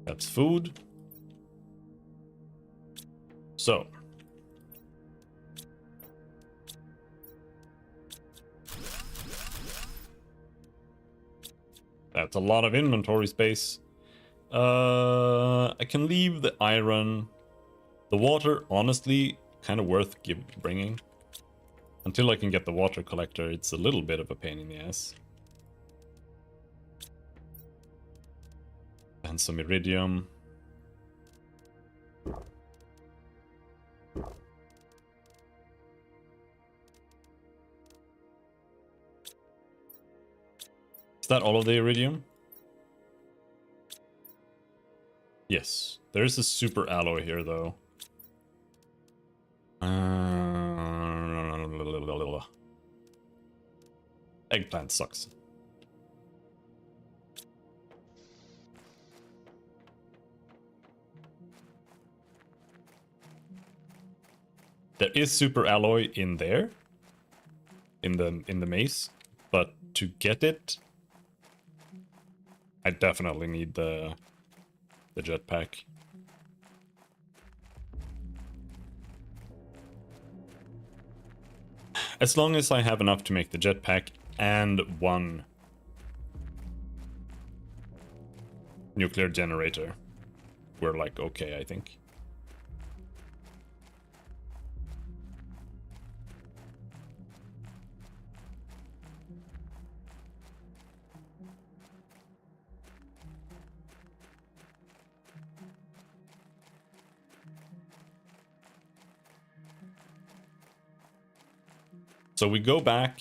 That's food. So. That's a lot of inventory space. I can leave the iron. The water, honestly, kind of worth bringing. Until I can get the water collector, it's a little bit of a pain in the ass. And some iridium. Is that all of the iridium? Yes. There's a super alloy here, though. Eggplant sucks. There is super alloy in there, in the maze, but to get it, I definitely need the jetpack. As long as I have enough to make the jetpack and one nuclear generator, we're like okay, I think. So we go back.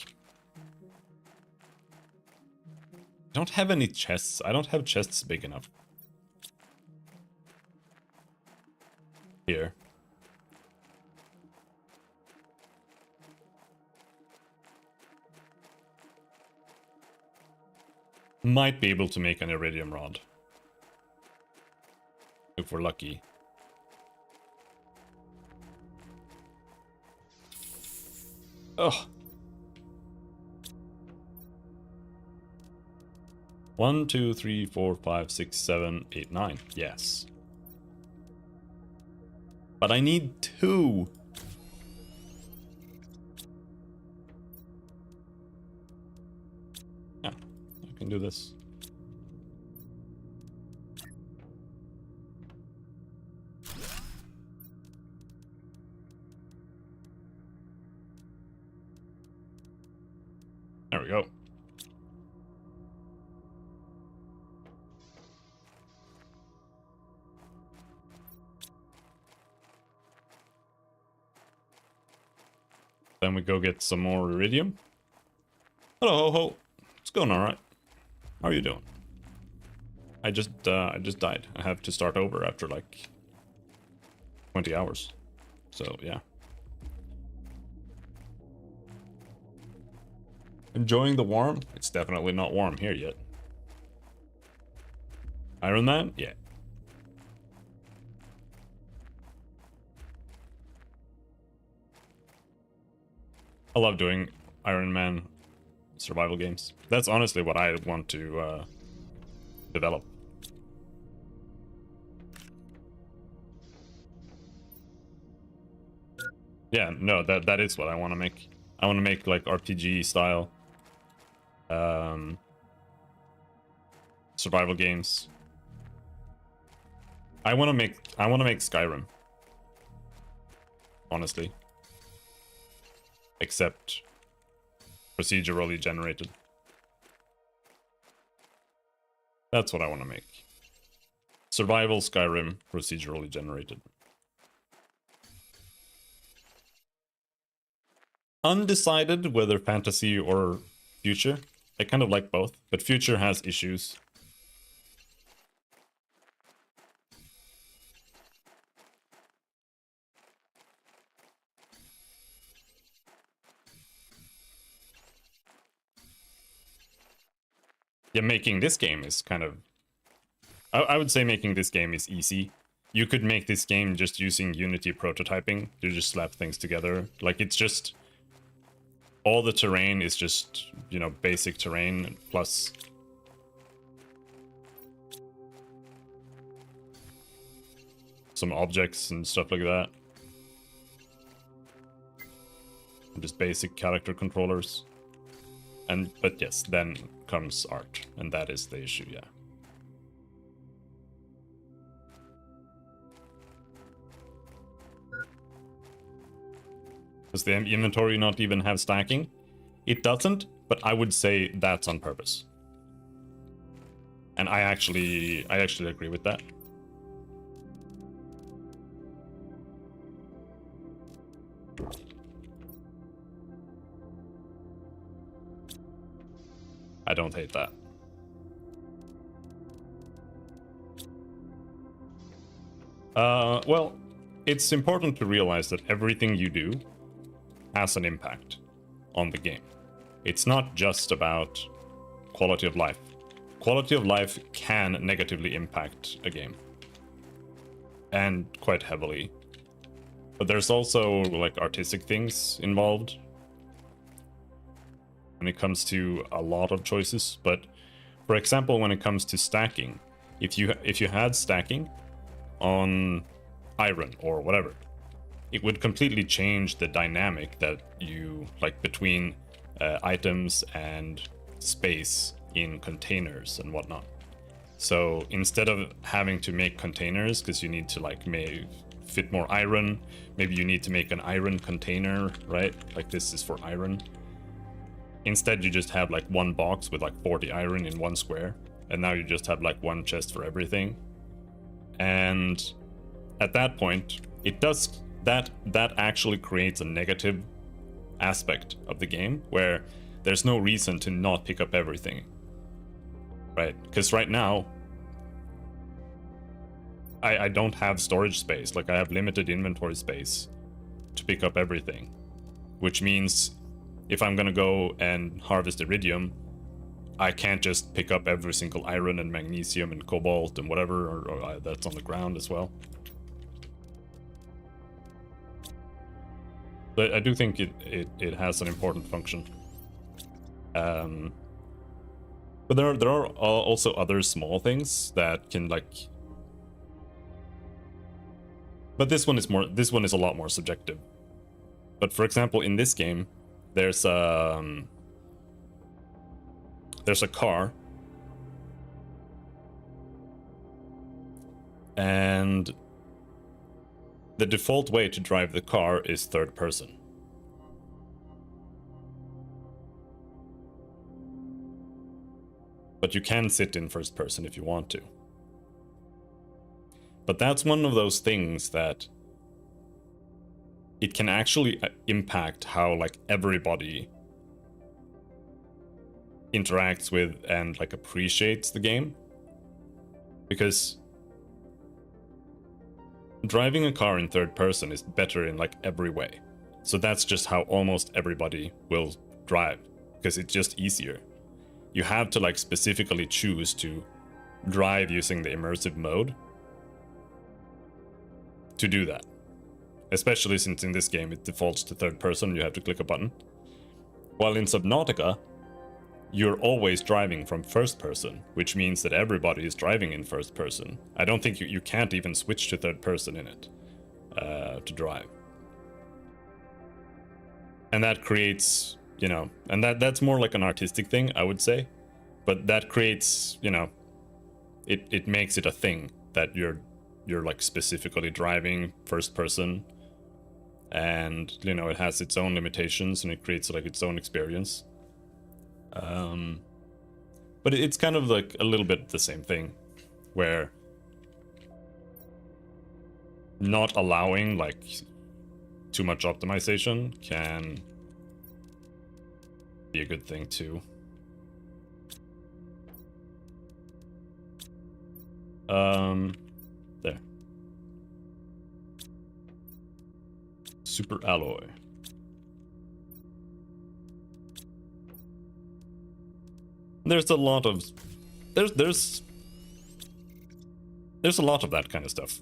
I don't have any chests. I don't have chests big enough. Here. Might be able to make an iridium rod. If we're lucky. Oh. 1, 2, 3, 4, 5, 6, 7, 8, 9. Yes. But I need 2. Yeah, I can do this. There we go. Then we go get some more iridium. Hello, ho ho. It's going all right. How are you doing? I just died. I have to start over after like 20 hours. So yeah. Enjoying the warm? It's definitely not warm here yet. Iron Man? Yeah. I love doing Iron Man survival games. That's honestly what I want to develop. Yeah, no, that is what I want to make. I want to make like RPG style survival games. I want to make Skyrim. Honestly. Except procedurally generated. That's what I want to make. Survival Skyrim procedurally generated. Undecided whether fantasy or future. I kind of like both, but future has issues. Yeah, making this game is kind of... I would say making this game is easy. You could make this game just using Unity prototyping. You just slap things together. Like, it's just... all the terrain is just, you know, basic terrain plus some objects and stuff like that. Just basic character controllers. But yes, then comes art, and that is the issue, yeah. Does the inventory not even have stacking? It doesn't, but I would say that's on purpose. And I actually agree with that. I don't hate that. Well, it's important to realize that everything you do has an impact on the game. It's not just about quality of life. Quality of life can negatively impact a game. And quite heavily. But there's also like artistic things involved when it comes to a lot of choices. But for example, when it comes to stacking, if you had stacking on iron or whatever, it would completely change the dynamic that you like between items and space in containers and whatnot. So instead of having to make containers because you need to like fit more iron, maybe you need to make an iron container, right? Like this is for iron. Instead, you just have like one box with like 40 iron in one square, and now you just have like one chest for everything. And at that point, it does that actually creates a negative aspect of the game where there's no reason to not pick up everything, right? Because right now I don't have storage space. Like I have limited inventory space to pick up everything, which means if I'm gonna go and harvest iridium, I can't just pick up every single iron and magnesium and cobalt and whatever or that's on the ground as well. But I do think it has an important function. But there are also other small things that can like. But this one is a lot more subjective. But for example, in this game, there's a car, and the default way to drive the car is third person. But you can sit in first person if you want to. But that's one of those things that it can actually impact how like everybody interacts with and like appreciates the game. Because driving a car in third person is better in like every way. So that's just how almost everybody will drive, because it's just easier. You have to like specifically choose to drive using the immersive mode to do that. Especially since in this game it defaults to third person, you have to click a button. While in Subnautica, you're always driving from first person, which means that everybody is driving in first person. I don't think you can't even switch to third person in it to drive. And that creates, you know, and that's more like an artistic thing, I would say. But that creates, you know, it makes it a thing that you're like specifically driving first person. And, you know, it has its own limitations and it creates like its own experience. But it's kind of like a little bit the same thing, where not allowing like too much optimization can be a good thing too. There. Super alloy. There's a lot of there's a lot of that kind of stuff.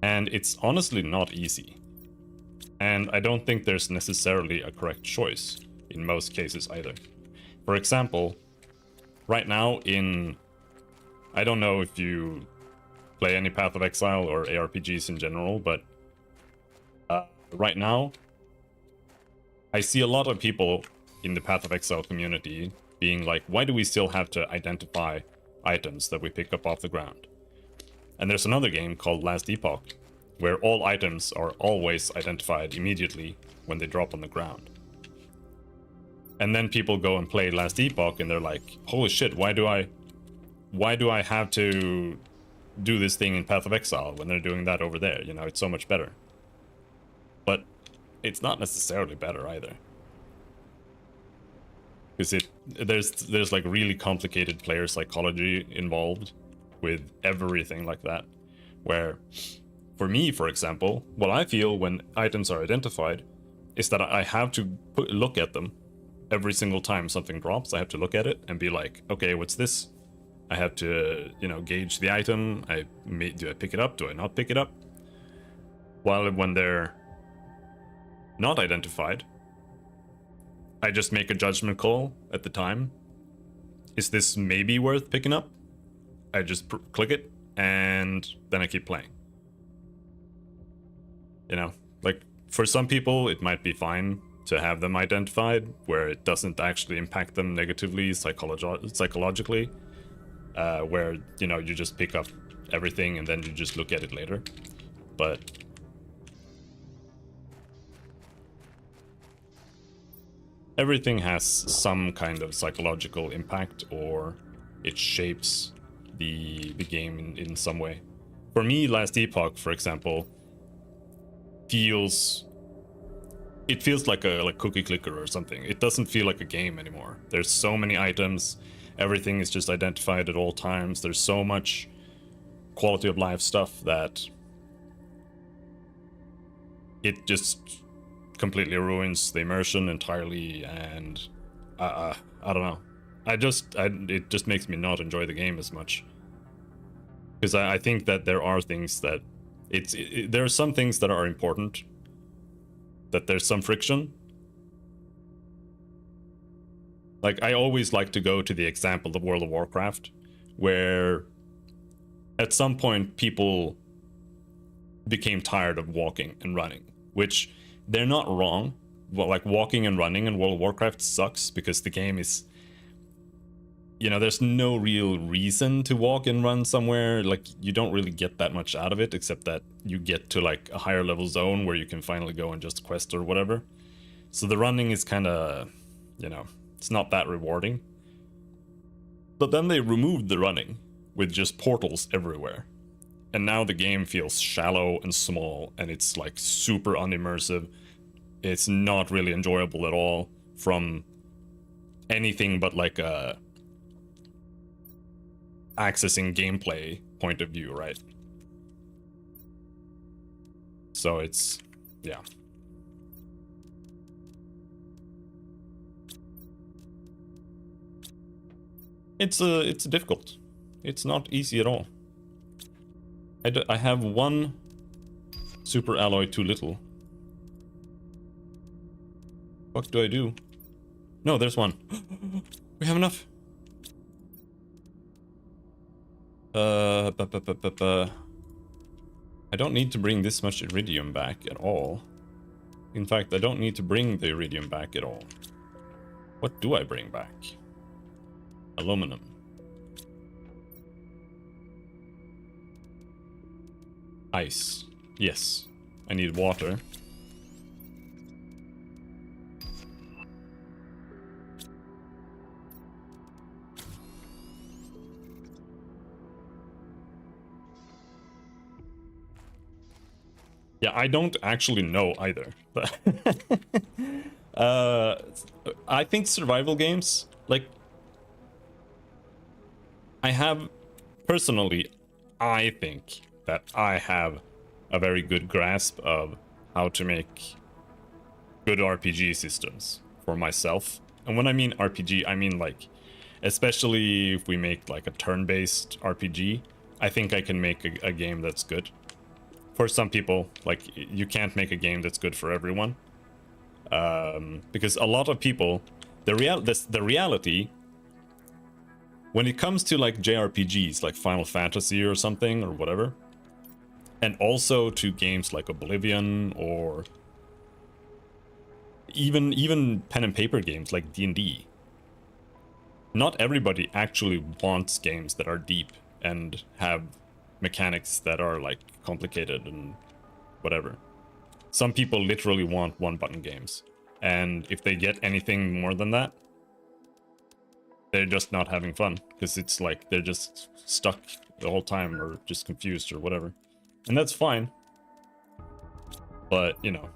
And it's honestly not easy. And I don't think there's necessarily a correct choice in most cases either. For example, right now I don't know if you play any Path of Exile or ARPGs in general, but right now, I see a lot of people in the Path of Exile community being like, why do we still have to identify items that we pick up off the ground? And there's another game called Last Epoch, where all items are always identified immediately when they drop on the ground. And then people go and play Last Epoch and they're like, holy shit, why do I have to do this thing in Path of Exile when they're doing that over there? You know, it's so much better. But it's not necessarily better either. Because there's like really complicated player psychology involved with everything like that. Where, for me, for example, what I feel when items are identified is that I have to look at them every single time something drops. I have to look at it and be like, okay, what's this? I have to, you know, gauge the item. Do I pick it up? Do I not pick it up? While when they're not identified, I just make a judgment call at the time. Is this maybe worth picking up? I just click it and then I keep playing. You know, like for some people it might be fine to have them identified where it doesn't actually impact them negatively psychologically, where, you know, you just pick up everything and then you just look at it later. But everything has some kind of psychological impact, or it shapes the game in some way. For me, Last Epoch, for example, feels like a cookie clicker or something. It doesn't feel like a game anymore. There's so many items, everything is just identified at all times. There's so much quality of life stuff that it just completely ruins the immersion entirely, and I don't know. It just makes me not enjoy the game as much. Because I think that there are things that there are some things that are important, that there's some friction. Like, I always like to go to the example of World of Warcraft, where at some point people became tired of walking and running, which they're not wrong. Well, like, walking and running in World of Warcraft sucks because the game is, you know, there's no real reason to walk and run somewhere. Like, you don't really get that much out of it, except that you get to like a higher level zone where you can finally go and just quest or whatever. So the running is kind of, you know, it's not that rewarding. But then they removed the running with just portals everywhere. And now the game feels shallow and small, and it's like super unimmersive. It's not really enjoyable at all from anything but like a accessing gameplay point of view, right? So it's, yeah. It's difficult. It's not easy at all. I have one super alloy too little. What do I do? No, there's one. We have enough. I don't need to bring this much iridium back at all. In fact, I don't need to bring the iridium back at all. What do I bring back? Aluminum. Ice. Yes. I need water. Yeah, I don't actually know either. I think survival games, like, I think that I have a very good grasp of how to make good RPG systems for myself. And when I mean RPG, I mean like, especially if we make like a turn-based RPG, I think I can make a game that's good. course, some people, like, you can't make a game that's good for everyone. Because a lot of people, the reality, when it comes to like JRPGs, like Final Fantasy or something, or whatever, and also to games like Oblivion, or even pen and paper games like D&D, not everybody actually wants games that are deep and have mechanics that are like complicated and whatever. Some people literally want one-button games, and if they get anything more than that, they're just not having fun, because it's like they're just stuck the whole time, or just confused, or whatever. And that's fine. But, you know,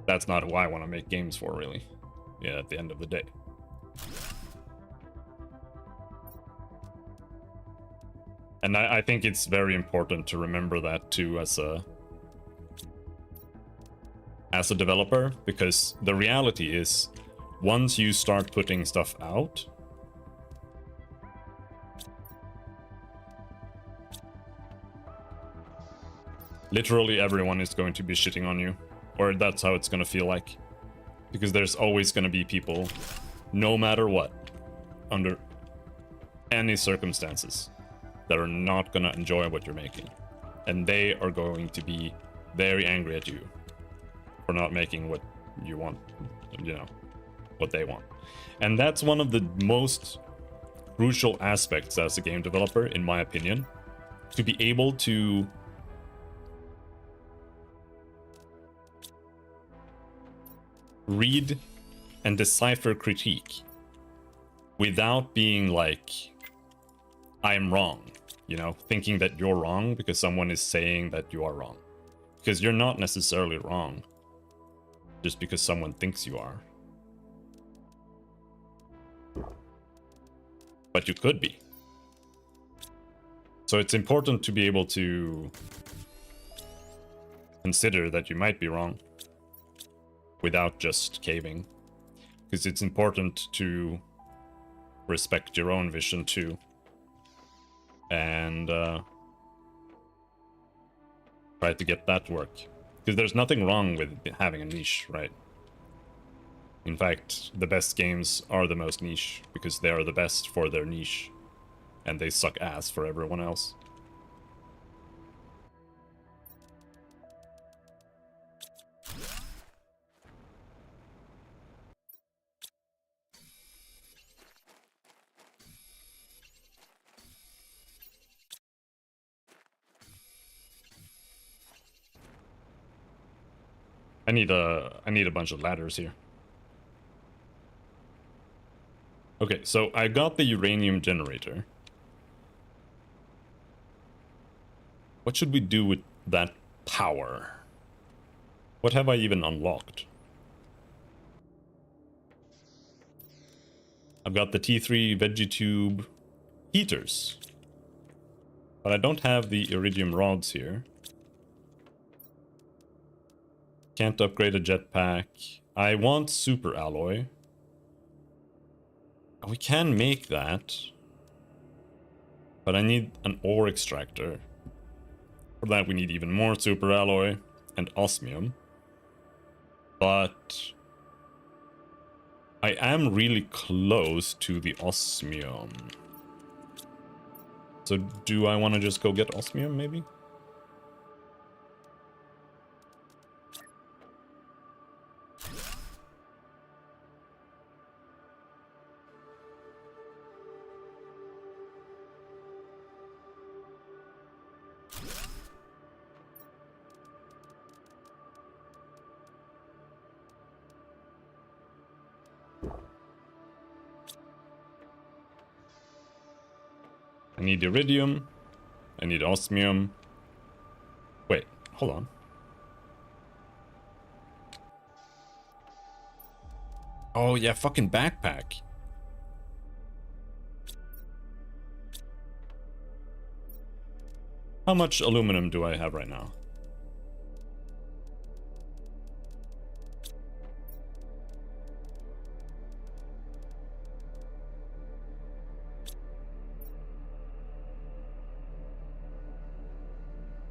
that's not why I want to make games for, really. Yeah, at the end of the day. And I think it's very important to remember that too as a developer, because the reality is, once you start putting stuff out, literally everyone is going to be shitting on you, or that's how it's going to feel like, because there's always going to be people, no matter what, under any circumstances, that are not going to enjoy what you're making, and they are going to be very angry at you for not making what you want, you know, what they want. And that's one of the most crucial aspects as a game developer, in my opinion, to be able to read and decipher critique without being like, I'm wrong, you know, thinking that you're wrong because someone is saying that you are wrong. Because you're not necessarily wrong just because someone thinks you are. But you could be. So it's important to be able to consider that you might be wrong without just caving. Because it's important to respect your own vision too. And try to get that to work. Because there's nothing wrong with having a niche, right? In fact, the best games are the most niche, because they are the best for their niche. And they suck ass for everyone else. I need a bunch of ladders here. Okay, so I got the uranium generator. What should we do with that power? What have I even unlocked? I've got the T3 Vegetube heaters. But I don't have the iridium rods here. Can't upgrade a jetpack. I want super alloy. We can make that. But I need an ore extractor. For that we need even more super alloy and osmium. But I am really close to the osmium. So do I want to just go get osmium, maybe? I need iridium. I need osmium. Wait, hold on. Oh yeah, fucking backpack. How much aluminum do I have right now?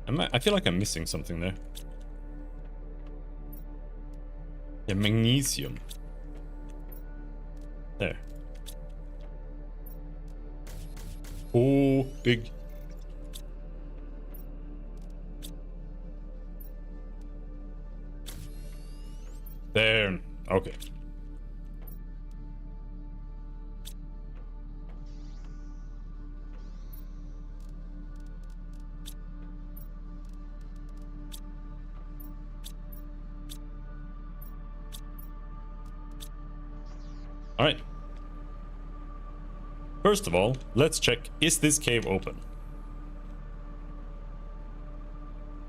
I feel like I'm missing something there. Yeah, magnesium. There. Oh, big. There. Okay. All right. First of all, let's check, is this cave open?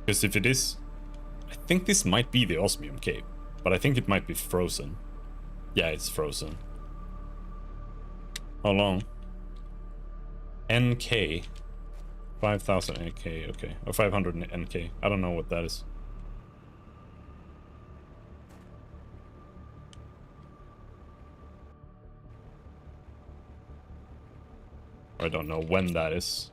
Because if it is, I think this might be the osmium cave, but I think it might be frozen. Yeah, it's frozen. How long? NK. 5,000 NK, okay. Or 500 NK. I don't know what that is. I don't know when that is.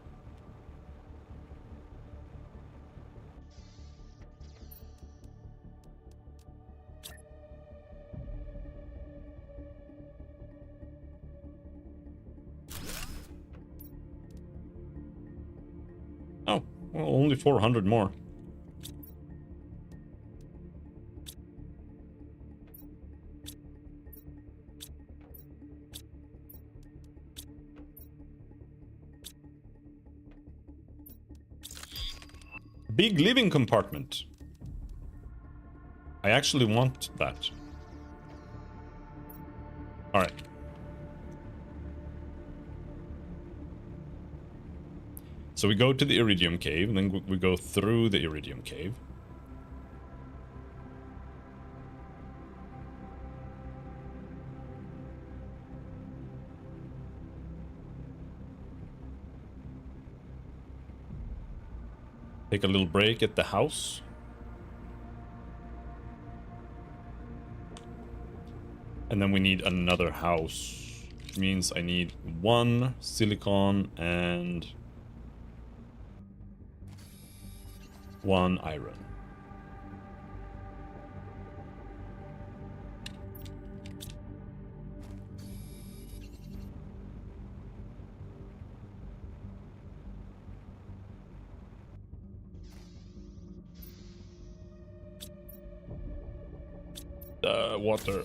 Oh, well, only 400 more. Big living compartment. I actually want that. All right. So we go to the Iridium Cave, and then we go through the Iridium Cave. Take a little break at the house. And then we need another house, which means I need 1 silicon and 1 iron. Water.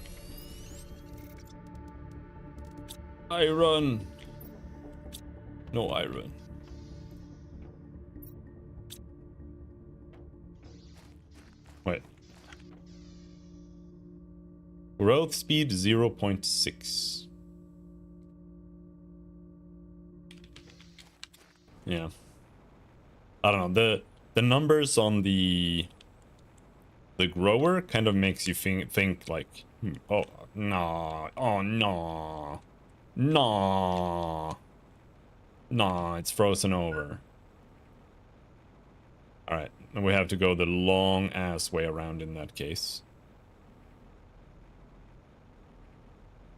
Iron. No iron. Wait. Growth speed 0.6. Yeah. I don't know. The numbers on the grower kind of makes you think like, oh no, oh no, no, no, it's frozen over. All right, and we have to go the long ass way around in that case.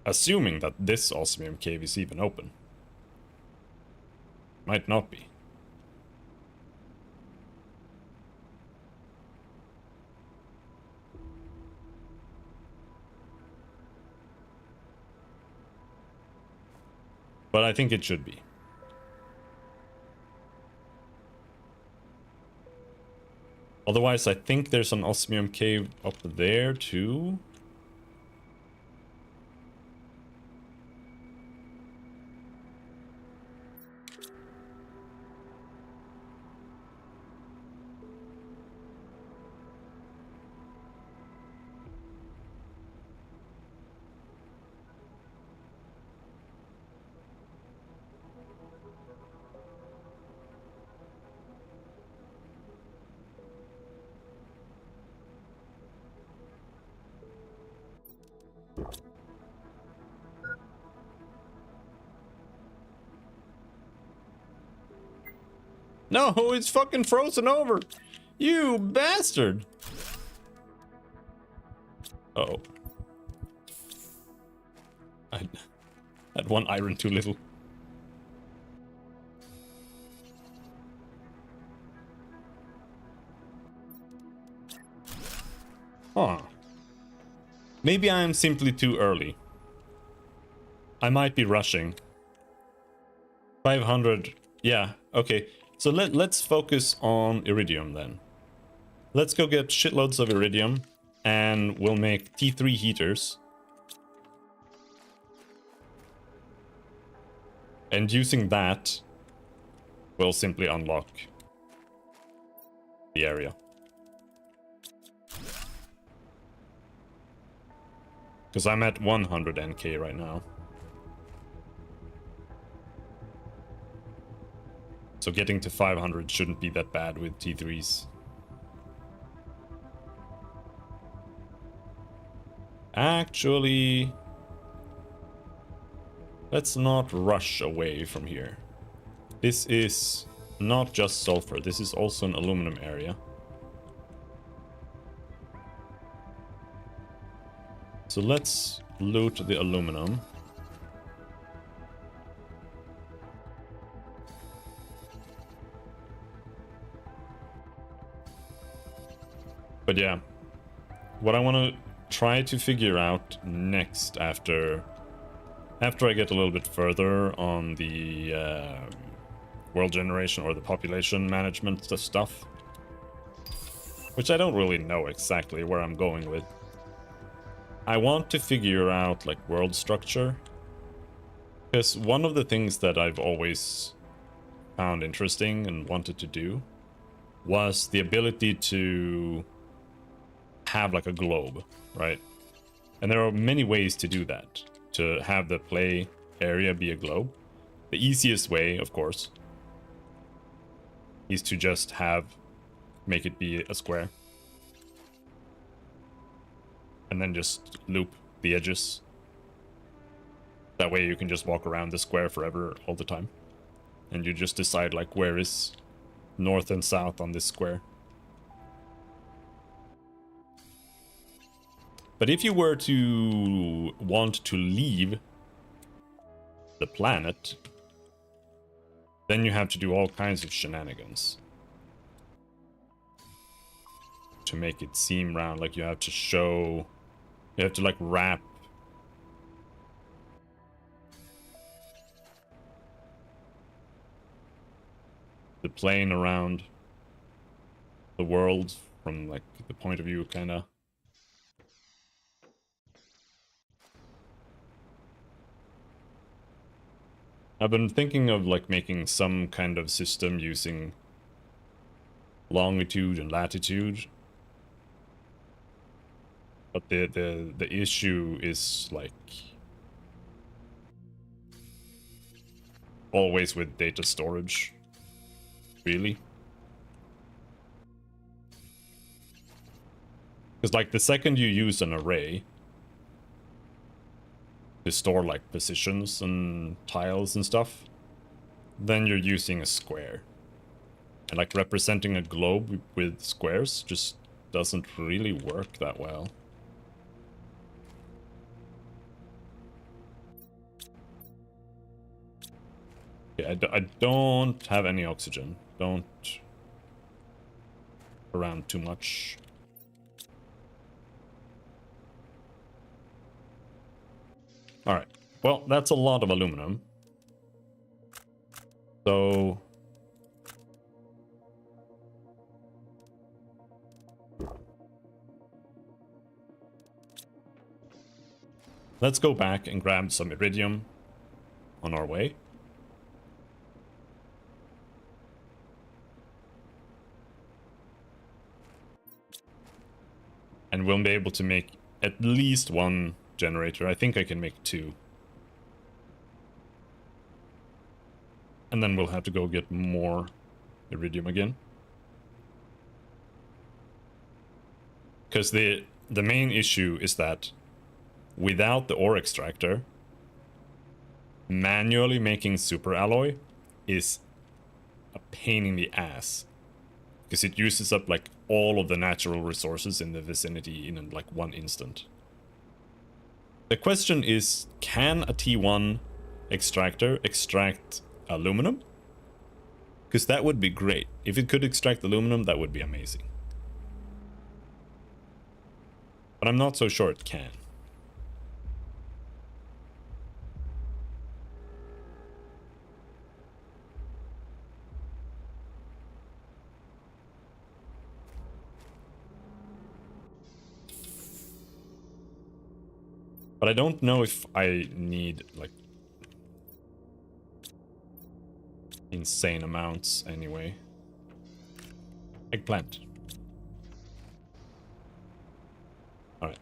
Assuming that this osmium cave is even open. Might not be. But I think it should be. Otherwise, I think there's an osmium cave up there too. No, it's fucking frozen over. You bastard. Uh-oh. I had 1 iron too little. Huh. Maybe I am simply too early. I might be rushing. 500. Yeah, okay. So let's focus on iridium then. Let's go get shitloads of iridium and we'll make T3 heaters. And using that, we'll simply unlock the area. Because I'm at 100 NK right now. So getting to 500 shouldn't be that bad with T3s. Actually, let's not rush away from here. This is not just sulfur, this is also an aluminum area. So let's loot the aluminum. But yeah, what I want to try to figure out next after I get a little bit further on the world generation or the population management stuff, which I don't really know exactly where I'm going with. I want to figure out like world structure, because one of the things that I've always found interesting and wanted to do was the ability to have like a globe, right? And there are many ways to do that, to have the play area be a globe. The easiest way, of course, is to just make it be a square. And then just loop the edges. That way you can just walk around the square forever all the time. And you just decide like where is north and south on this square. But if you were to want to leave the planet, then you have to do all kinds of shenanigans to make it seem round. Like you have to like wrap the plane around the world from like the point of view kind of. I've been thinking of like making some kind of system using longitude and latitude. But the issue is like always with data storage. Really? Because like the second you use an array to store like positions and tiles and stuff, then you're using a square. And like representing a globe with squares just doesn't really work that well. Yeah, I don't have any oxygen. Don't around too much. Alright, well, that's a lot of aluminum. So let's go back and grab some iridium on our way. And we'll be able to make at least one generator. I think I can make 2. And then we'll have to go get more iridium again. Because the main issue is that without the ore extractor, manually making super alloy is a pain in the ass. Because it uses up like all of the natural resources in the vicinity in like one instant. The question is, can a T1 extractor extract aluminum? Because that would be great. If it could extract aluminum, that would be amazing. But I'm not so sure it can. But I don't know if I need, like, insane amounts anyway. Eggplant. Alright.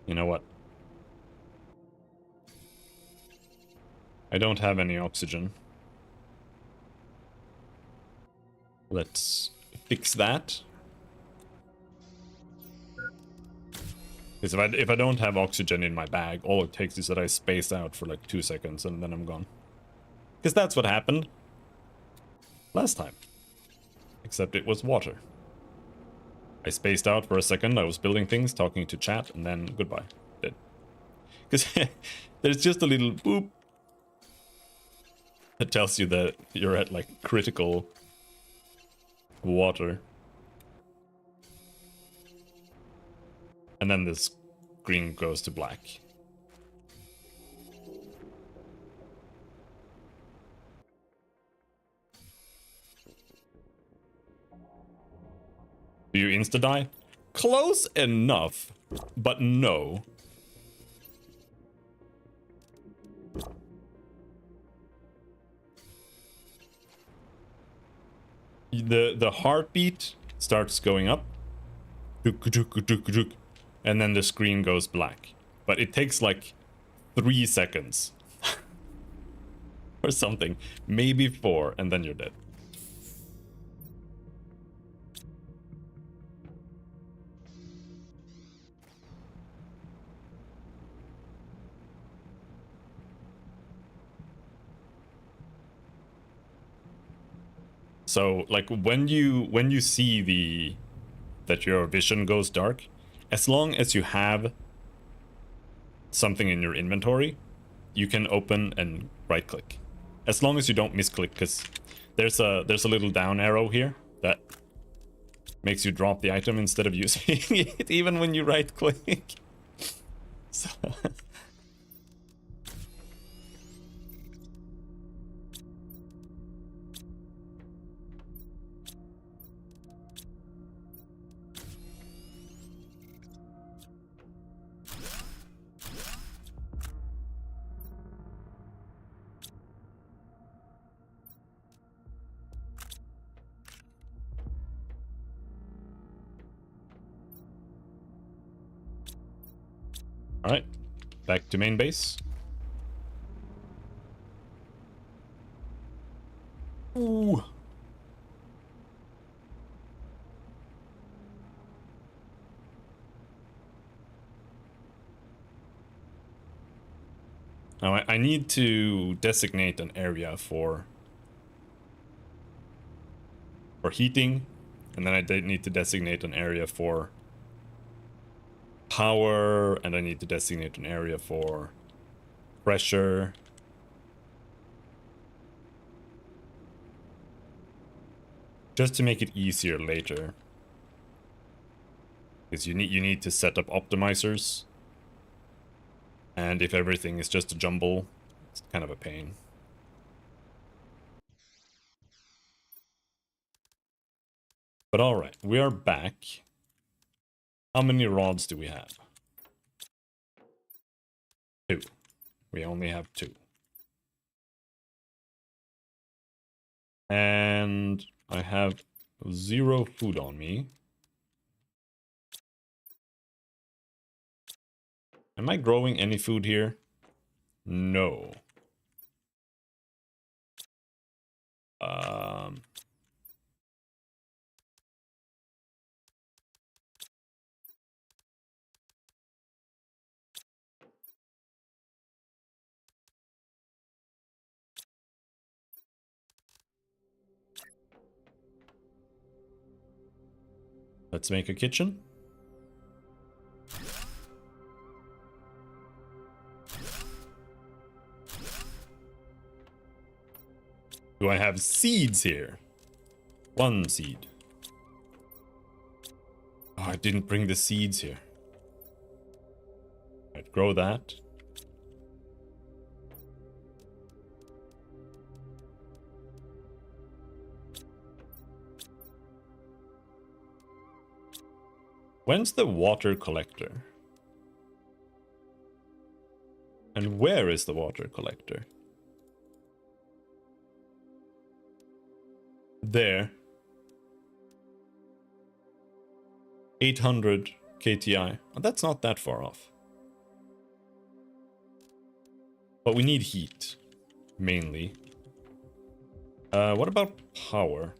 You know what? I don't have any oxygen. Let's fix that. Because if I don't have oxygen in my bag, all it takes is that I space out for like 2 seconds and then I'm gone. Because that's what happened last time. Except it was water. I spaced out for a second, I was building things, talking to chat, and then goodbye. Dead. Because there's just a little boop that tells you that you're at like critical water. And then this green goes to black. Do you insta-die? Close enough, but no. The heartbeat starts going up. And then the screen goes black. But it takes like 3 seconds. Or something. Maybe 4, and then you're dead. So like when you see that your vision goes dark, as long as you have something in your inventory, you can open and right click. As long as you don't misclick, because there's a little down arrow here that makes you drop the item instead of using it, even when you right click. So all right, back to main base. Ooh. Now I need to designate an area for heating, and then I need to designate an area for power, and I need to designate an area for pressure. Just to make it easier later. Because you need to set up optimizers. And if everything is just a jumble, it's kind of a pain. But alright, we are back. How many rods do we have? 2. We only have 2. And I have 0 food on me. Am I growing any food here? No. Let's make a kitchen. Do I have seeds here? 1 seed. Oh, I didn't bring the seeds here. I'd grow that. When's the water collector? And where is the water collector? There. 800 KTI. Oh, that's not that far off. But we need heat, mainly. What about power?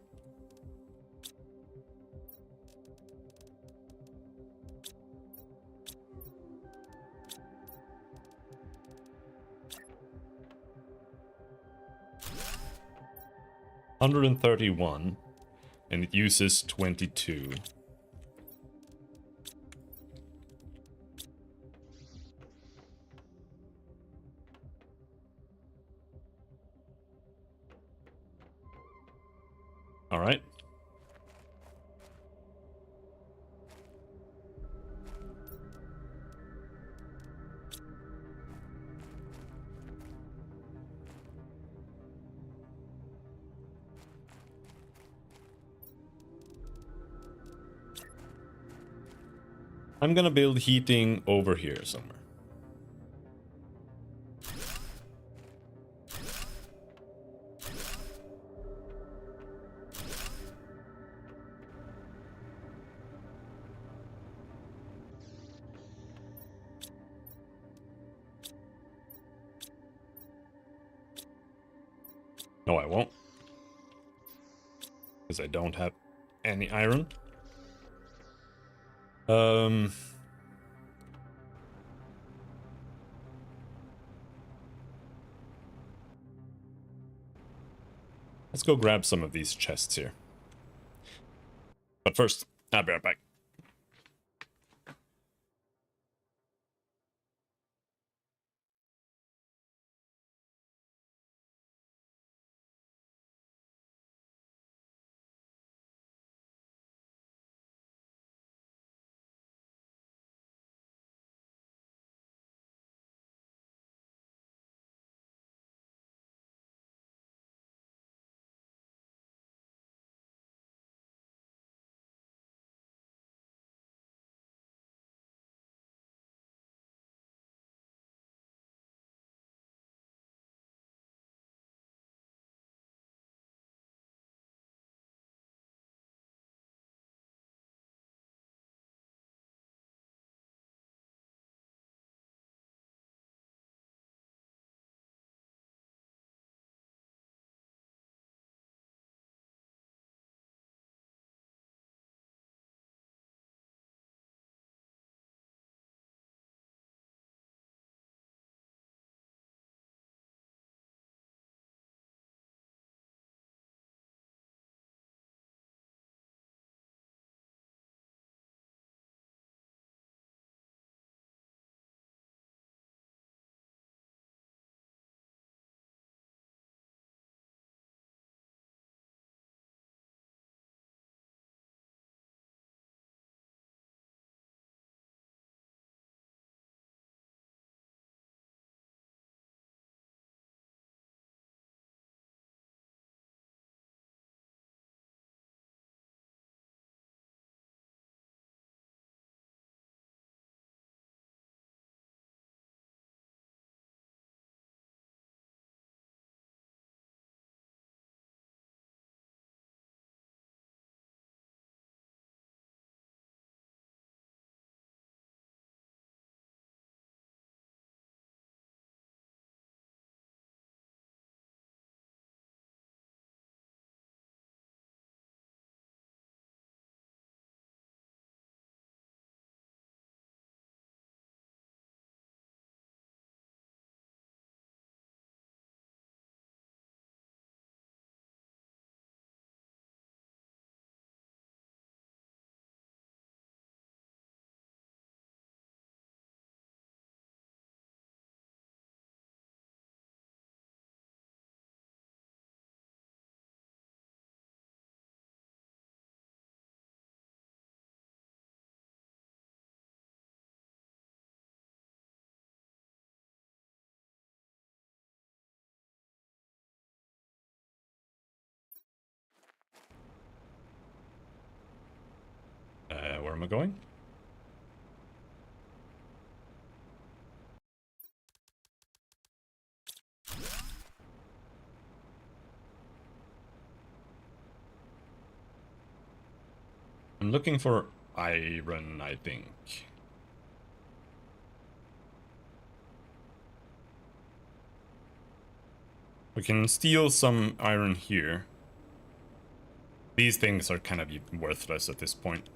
$131, and it uses 22. All right. I'm gonna build heating over here somewhere. No, I won't. Because I don't have any iron. Let's go grab some of these chests here. But first, I'll be right back. where am I going? I'm looking for iron, I think. We can steal some iron here. These things are kind of worthless at this point.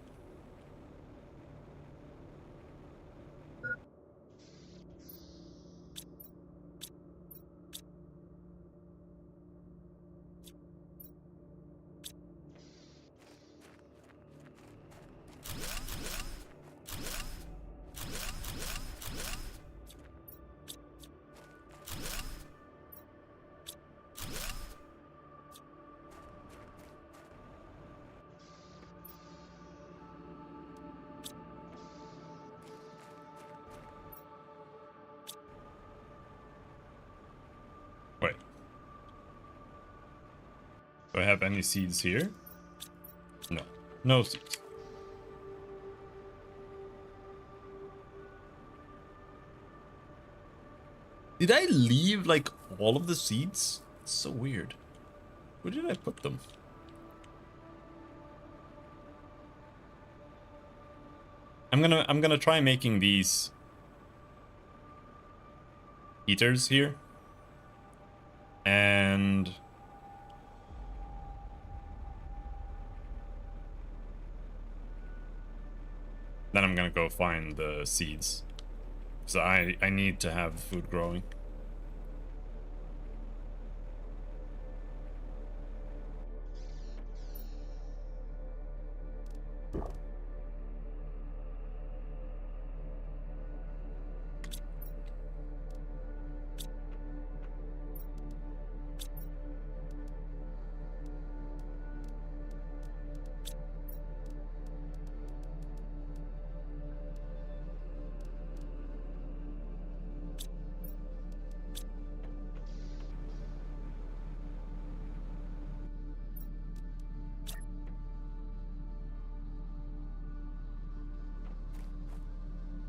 Wait. Do I have any seeds here? No. No seeds. Did I leave, like, all of the seeds? It's so weird. Where did I put them? I'm gonna try making these heaters here. And then I'm gonna go find the seeds. So I need to have food growing.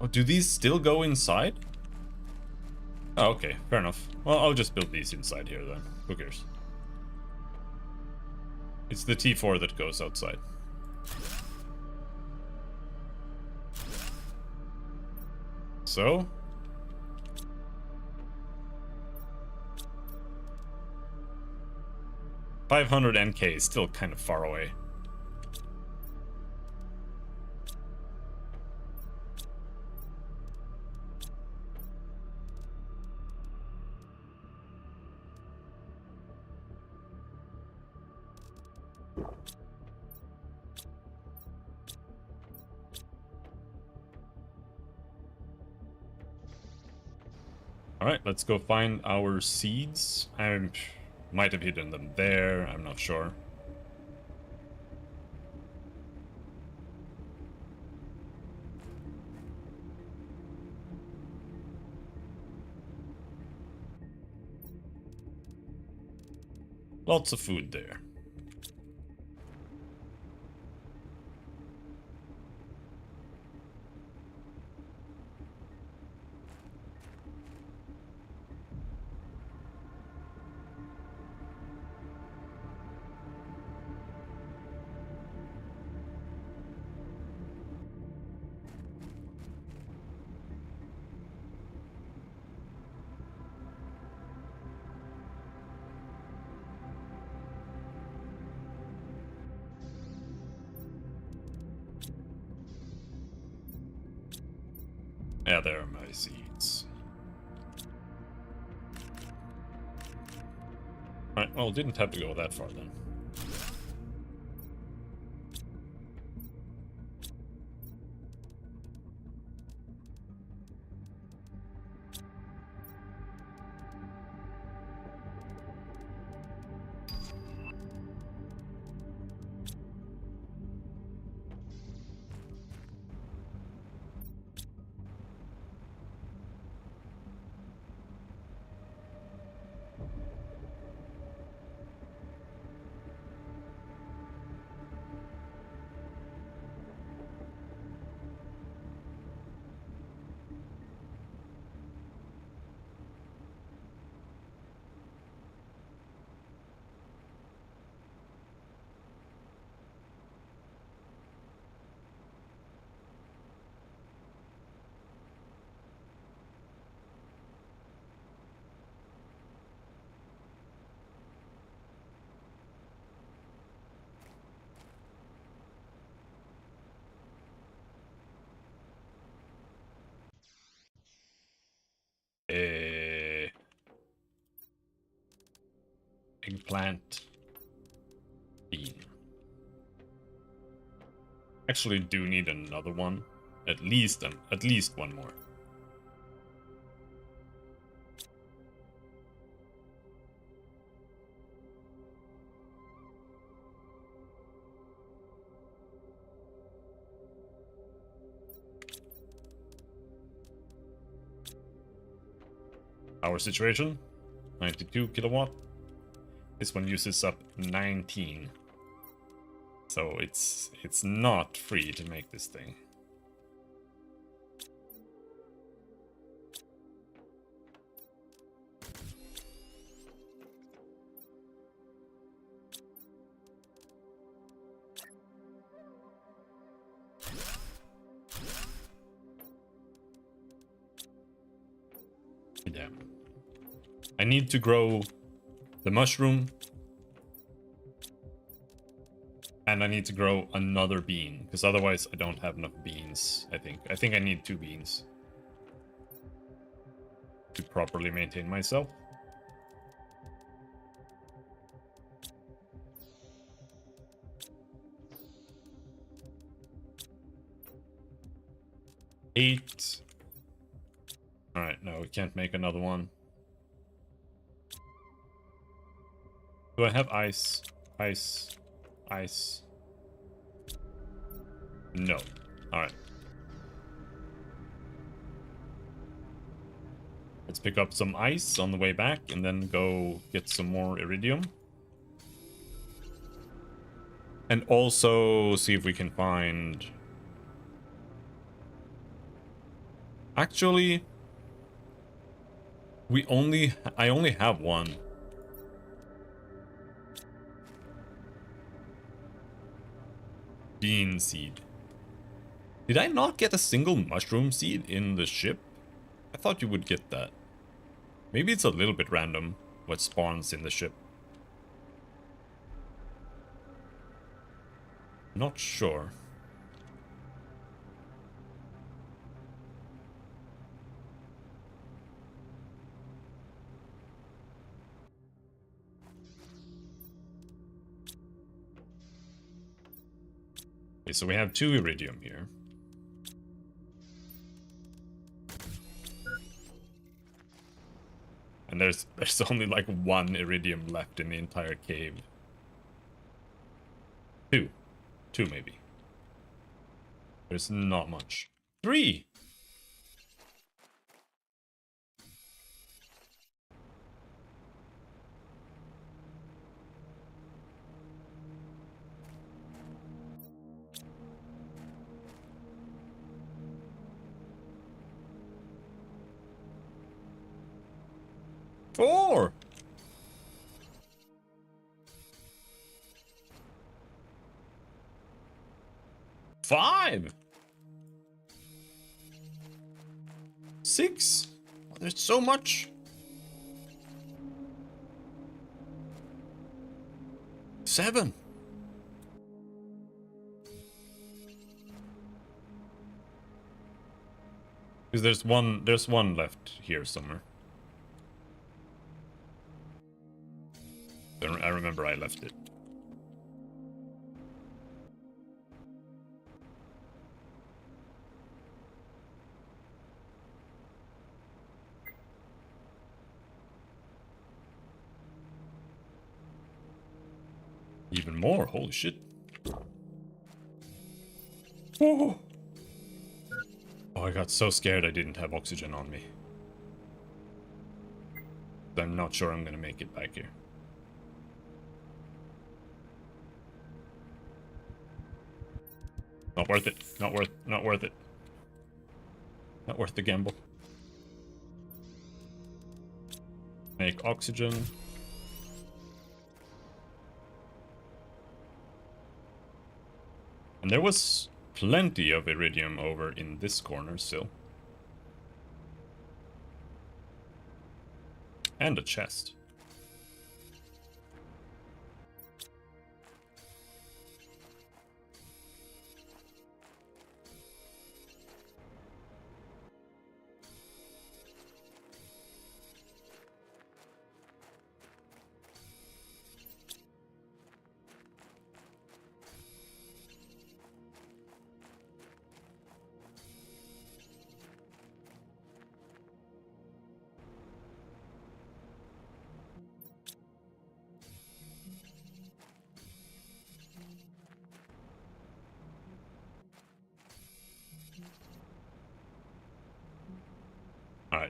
Oh, do these still go inside? Oh, okay, fair enough. Well, I'll just build these inside here then. Who cares? It's the T4 that goes outside. So? $500 NK is still kind of far away. Alright, let's go find our seeds. I might have hidden them there, I'm not sure. Lots of food there. Yeah, there are my seeds. Alright, well, didn't have to go that far then. Eggplant. Bean. Actually do need another one. At least one more. Power situation, 92 kilowatt. This one uses up 19. So it's not free to make this thing. Yeah. I need to grow the mushroom. And I need to grow another bean, because otherwise I don't have enough beans, I think. I think I need 2 beans to properly maintain myself. Eight. Alright, no, we can't make another one. Do I have ice? Ice. Ice. No. Alright. Let's pick up some ice on the way back and then go get some more iridium. And also see if we can find... Actually... I only have one. Bean seed. Did I not get a single mushroom seed in the ship? I thought you would get that. Maybe it's a little bit random what spawns in the ship. Not sure. Okay, so we have 2 iridium here. And there's only like 1 iridium left in the entire cave. 2 maybe. There's not much. 3! Four! Five! 6! Oh, there's so much! 7! Because there's one left here somewhere. I remember I left it. Even more, holy shit. Oh! Oh, I got so scared I didn't have oxygen on me. I'm not sure I'm gonna make it back here. Not worth it. Not worth it. Not worth the gamble. Make oxygen. And there was plenty of iridium over in this corner still. And a chest.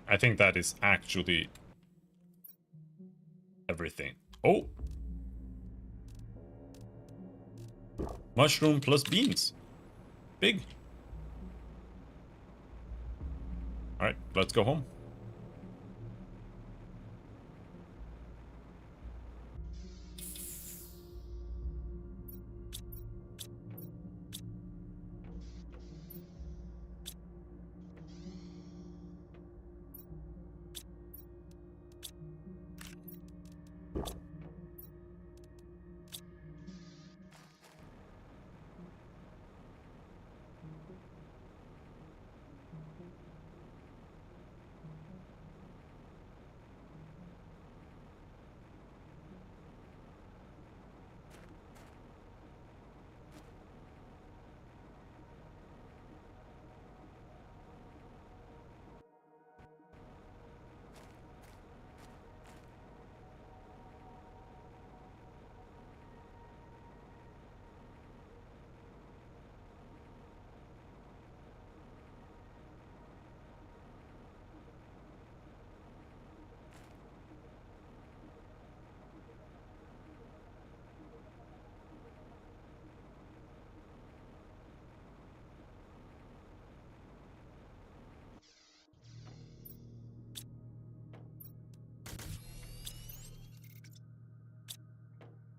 Alright, I think that is actually everything. Oh! Mushroom plus beans. Big. Alright, let's go home.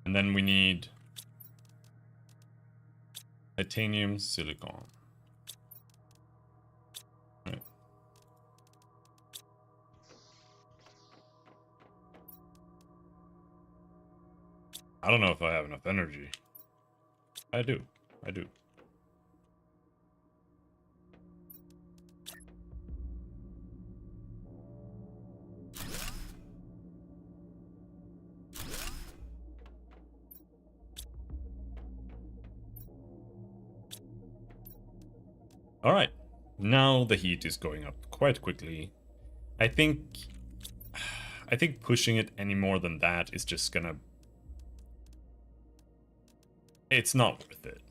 And then we need titanium silicon. Right. I don't know if I have enough energy. I do. I do. Alright, now the heat is going up quite quickly. I think pushing it any more than that is just gonna... It's not worth it.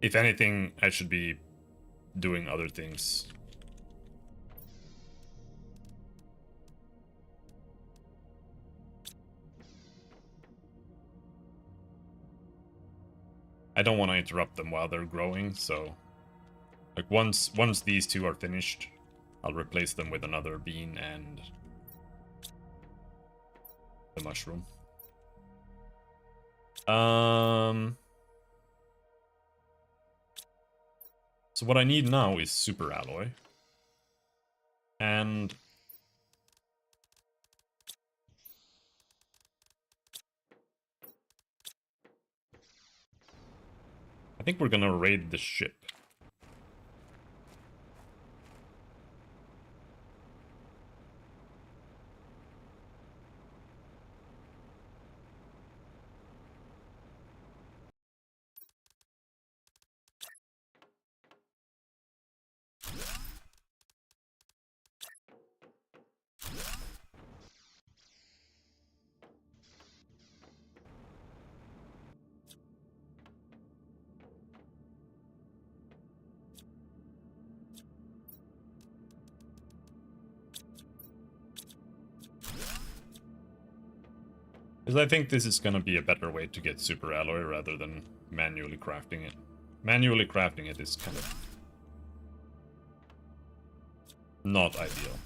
If anything, I should be doing other things. I don't want to interrupt them while they're growing, so like once these two are finished, I'll replace them with another bean and the mushroom. So what I need now is super alloy. And I think we're gonna raid the ship. Because I think this is gonna be a better way to get super alloy rather than manually crafting it. Manually crafting it is kind of not ideal.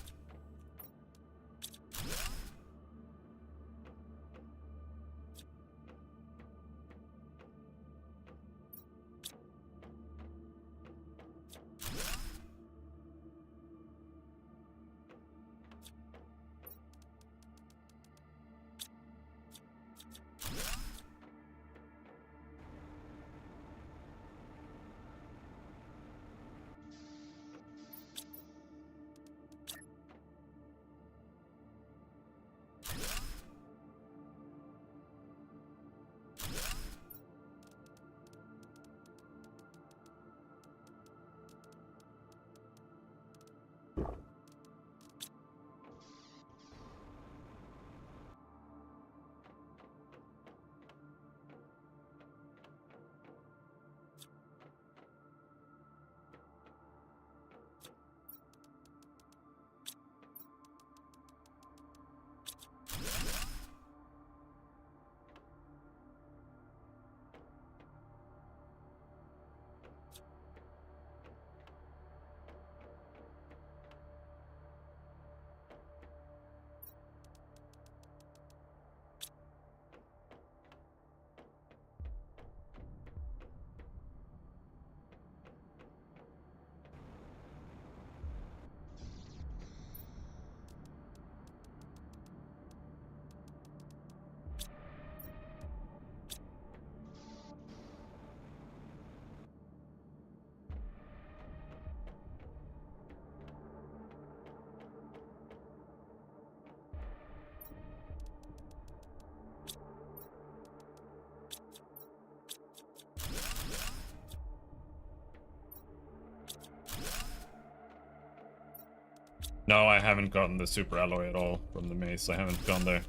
No, I haven't gotten the super alloy at all from the mace. I haven't gone there.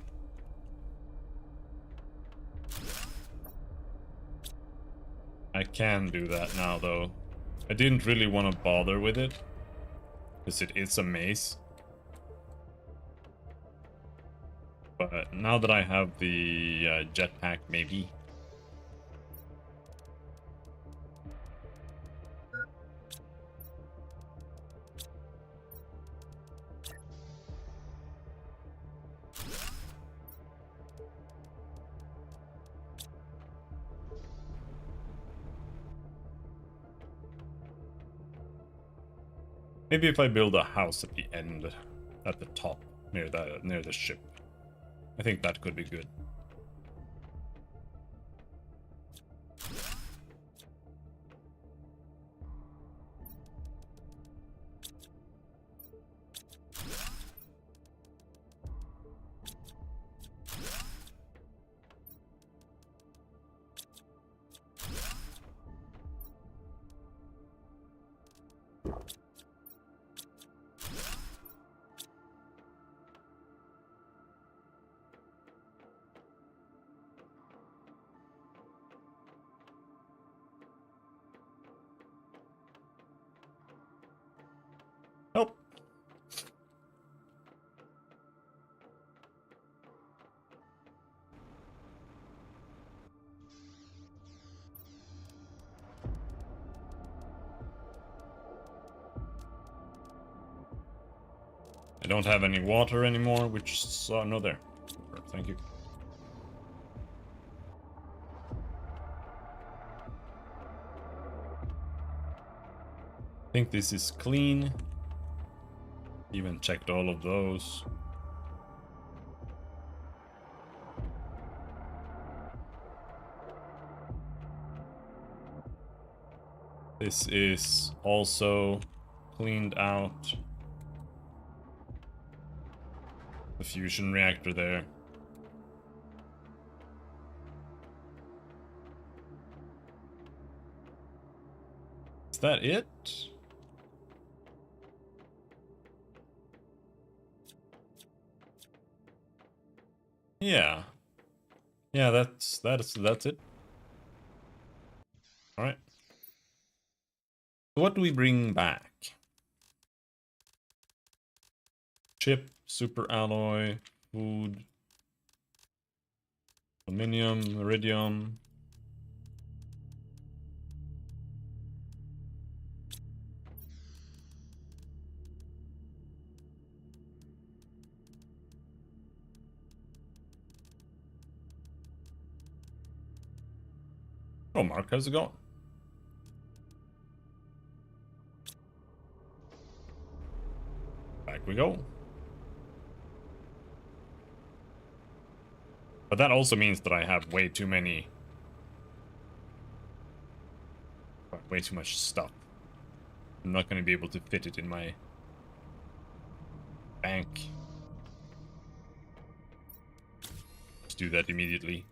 I can do that now, though. I didn't really want to bother with it, because it is a mace. But now that I have the jetpack, maybe. Maybe if I build a house at the end, at the top, near the ship. I think that could be good. Nope. I don't have any water anymore, which no there. Thank you. I think this is clean. Even checked all of those. This is also cleaned out. The fusion reactor there. Is that it? Yeah. Yeah, that's it. All right. What do we bring back? Chip, super alloy, food, aluminium, iridium. Oh, Mark, how's it going? Back we go. But that also means that I have way too many... way too much stuff. I'm not going to be able to fit it in my bank. Let's do that immediately.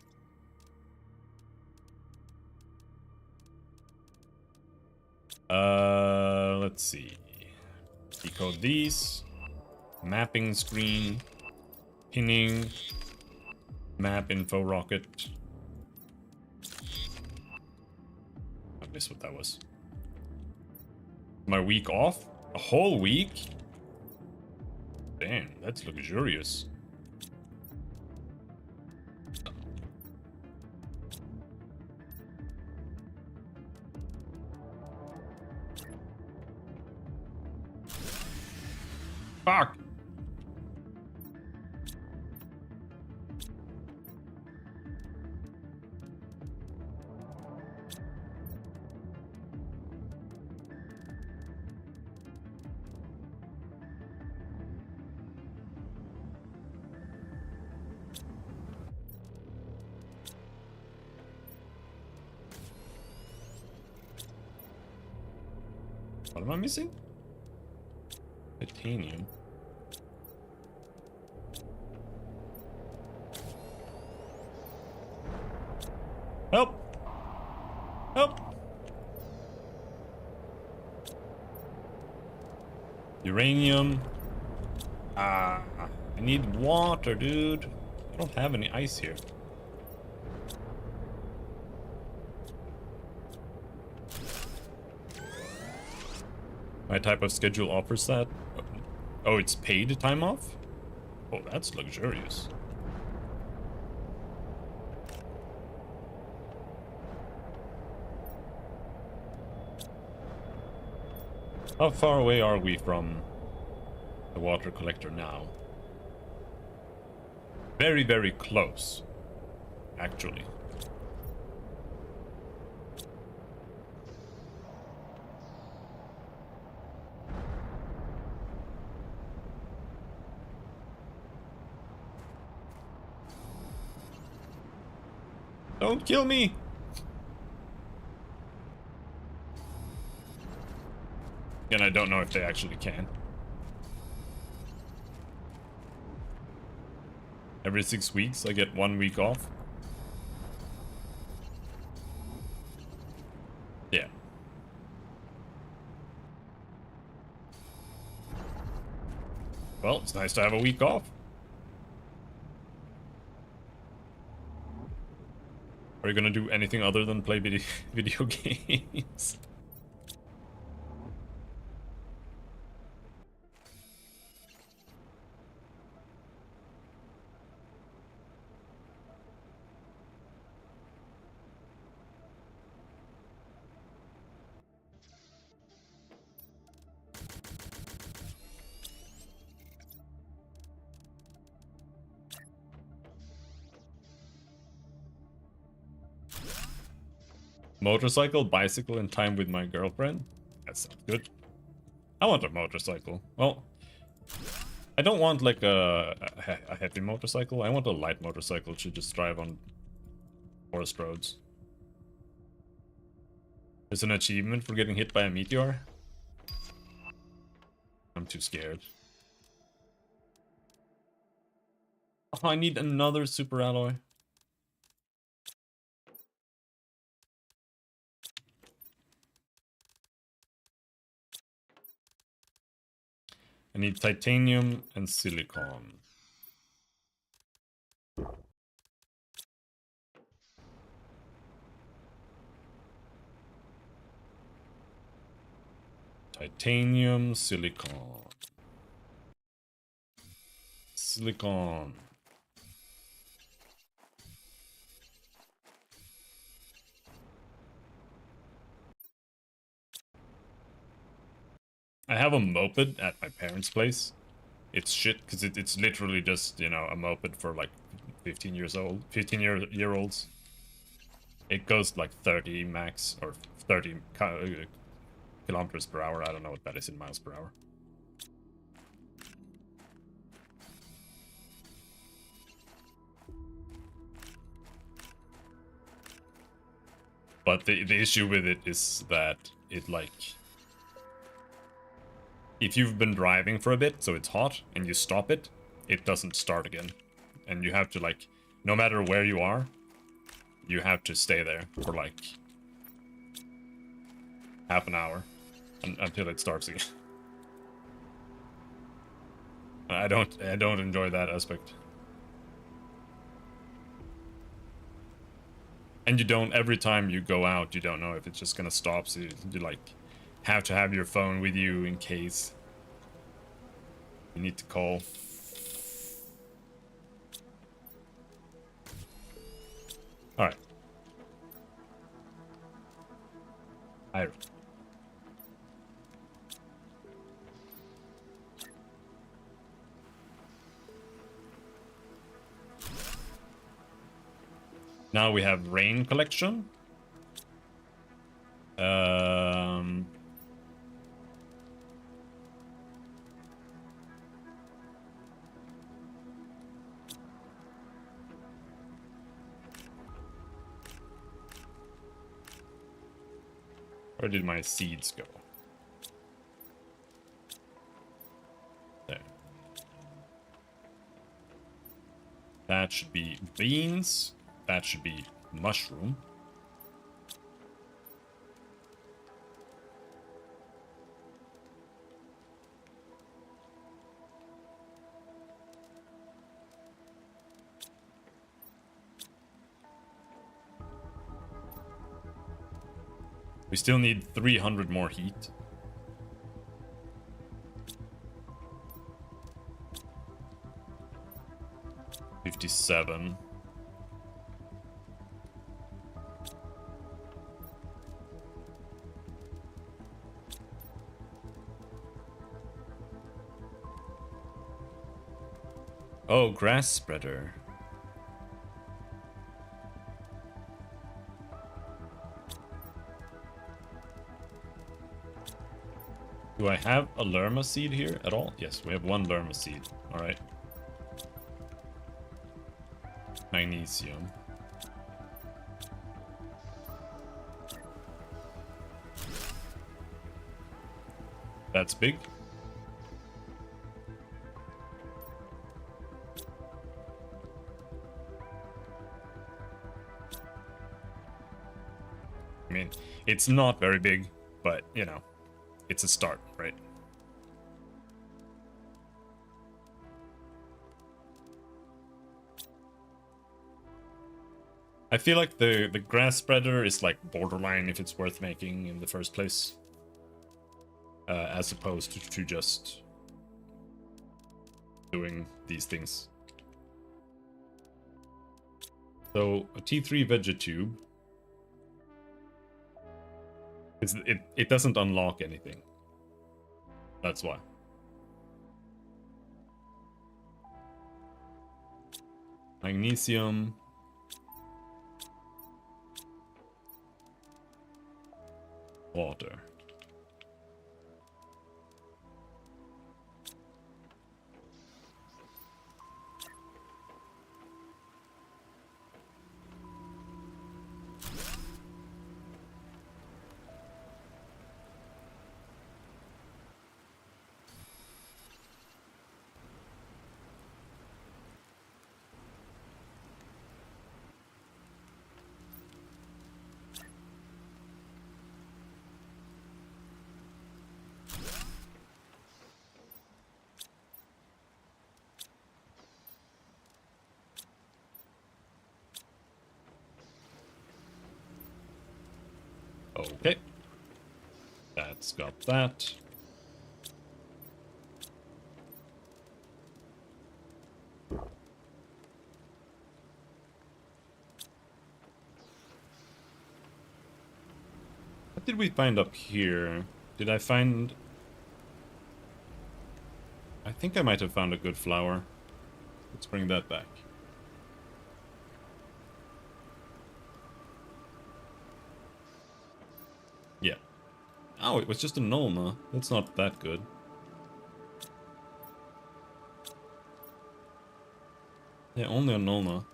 Let's see. Decode these. Mapping screen. Pinning. Map info rocket. I missed what that was. My week off? A whole week? Damn, that's luxurious. Fuck! What am I missing? Titanium. Help! Help! Uranium. Ah, I need water, dude. I don't have any ice here. My type of schedule offers that. Oh, it's paid time off? Oh, that's luxurious. How far away are we from the water collector now? Very, very close, actually. Don't kill me! And I don't know if they actually can. Every 6 weeks, I get 1 week off. Yeah. Well, it's nice to have a week off. Are you gonna do anything other than play video games? Motorcycle, bicycle, and time with my girlfriend? That sounds good. I want a motorcycle. Well, I don't want like a heavy motorcycle. I want a light motorcycle to just drive on forest roads. There's an achievement for getting hit by a meteor. I'm too scared. Oh, I need another super alloy. I need titanium and silicon. Titanium, silicon. Silicon. I have a moped at my parents' place. It's shit because it's literally just, you know, a moped for like 15 years old, 15 year olds. It goes like 30 max or 30 kilometers per hour. I don't know what that is in miles per hour. But the issue with it is that it like, if you've been driving for a bit, so it's hot, and you stop it, it doesn't start again. And you have to like, no matter where you are, you have to stay there for like half an hour until it starts again. I don't enjoy that aspect. And you don't, every time you go out, you don't know if it's just gonna stop, so you like have to have your phone with you in case you need to call. Alright. Iron. Now we have rain collection. Where did my seeds go? There. That should be beans. That should be mushroom. We still need 300 more heat. $57. Oh, grass spreader. Do I have a Lerma seed here at all? Yes, we have one Lerma seed. All right. Magnesium. That's big. I mean, it's not very big, but, you know, it's a start, right? I feel like the grass spreader is like borderline if it's worth making in the first place. As opposed to just doing these things. So, a T3 Vegetube. It doesn't unlock anything. That's why. Magnesium. Water. Okay. That's got that. What did we find up here? Did I find... I think I might have found a good flower. Let's bring that back. Yeah. Oh, it was just a Nulma. That's not that good. Yeah, only a Nulma.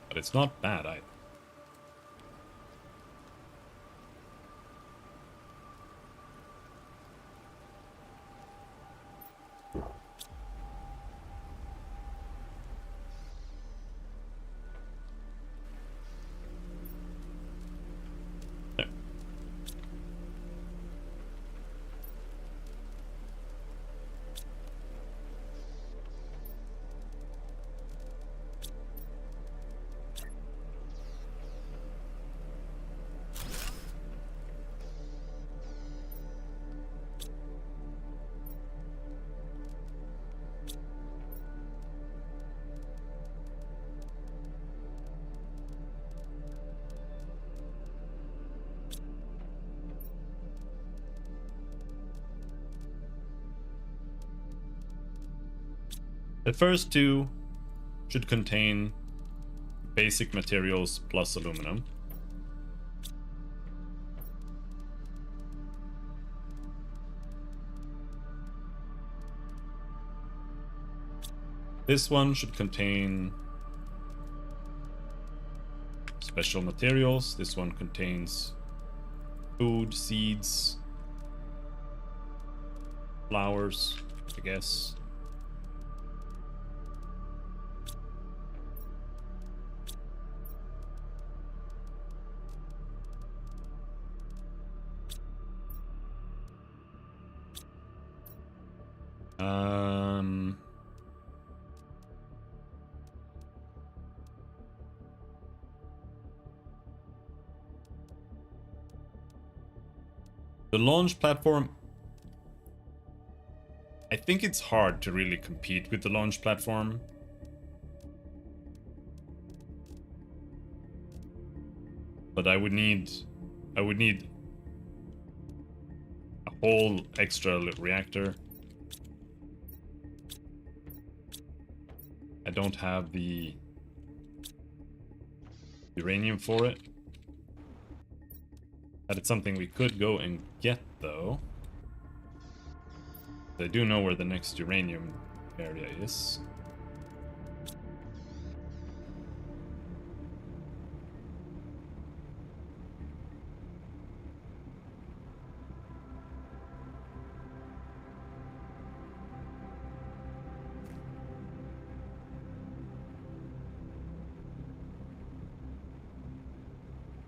But it's not bad either. There. The first two should contain basic materials plus aluminum. This one should contain special materials. This one contains food, seeds, flowers, I guess. Um. The launch platform. I think it's hard to really compete with the launch platform. But I would need a whole extra reactor. I don't have the uranium for it. That is something we could go and get, though. I do know where the next uranium area is.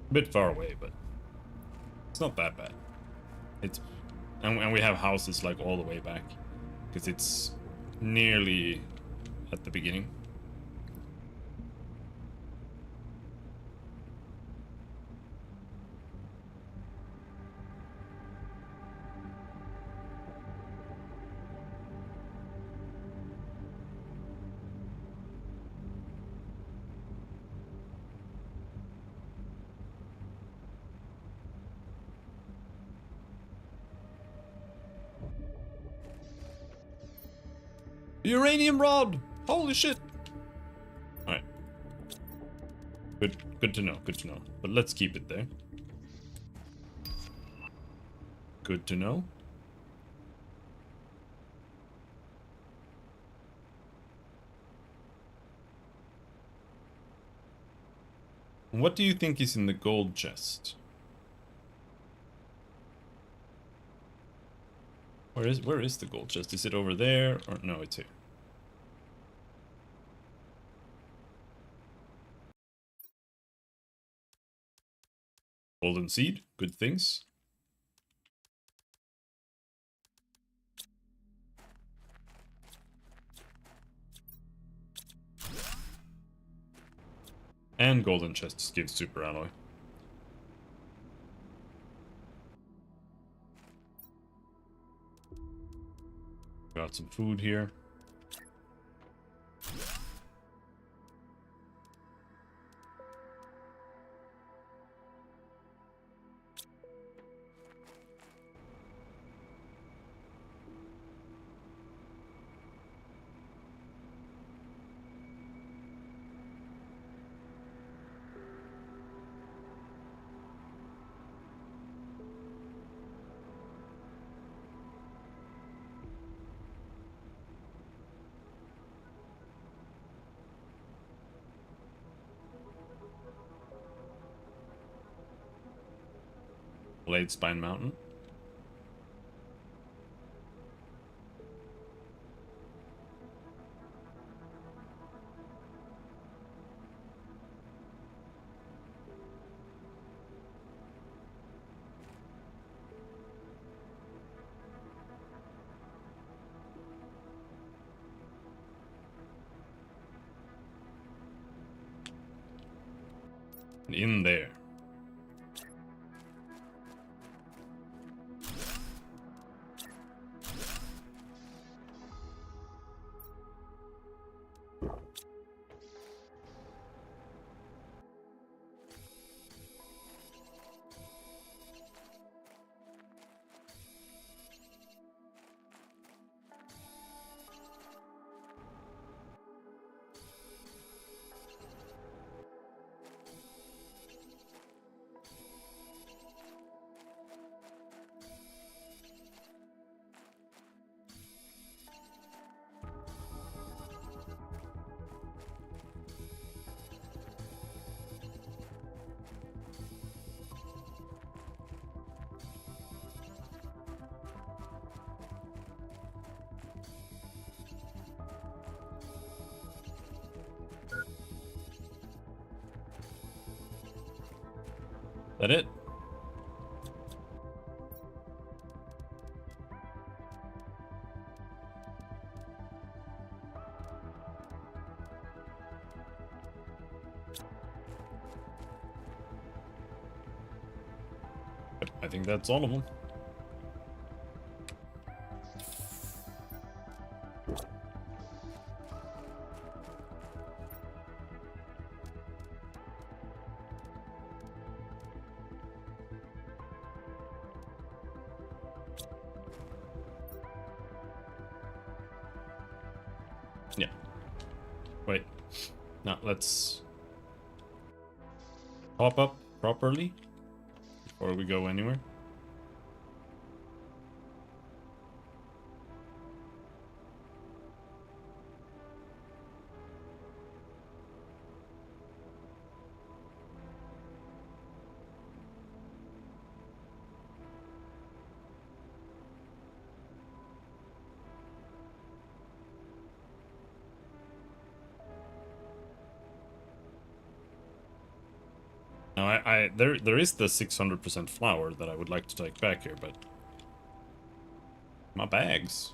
A bit far away, but it's not that bad. And we have houses like all the way back, because it's nearly at the beginning. Uranium rod! Holy shit! Alright. Good to know, good to know. But let's keep it there. Good to know. What do you think is in the gold chest? Where is the gold chest? Is it over there? Or no, it's here. Golden seed, good things. And golden chests give super alloy. Got some food here. Blade Spine Mountain. In there. That it? I think that's all of them. Yeah. Wait. Now let's pop up properly before we go anywhere. Now there is the 600% flour that I would like to take back here, but my bags.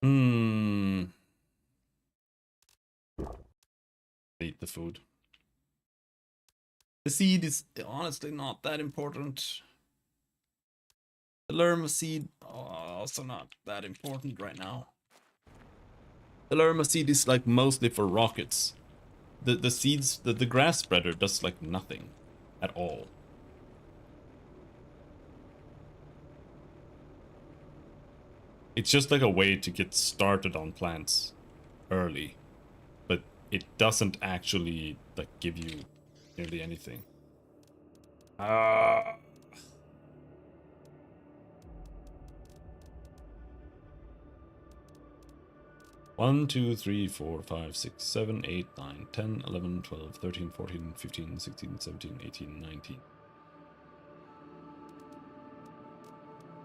Hmm. Eat the food. The seed is honestly not that important. The Lerma seed, also not that important right now. The Lerma seed is like mostly for rockets. The seeds, the grass spreader does like nothing at all. It's just like a way to get started on plants early, but it doesn't actually like give you nearly anything. 1, 2, 3, 4, 5, 6, 7, 8, 9, 10, 11, 12, 13, 14, 15, 16, 17, 18, 19.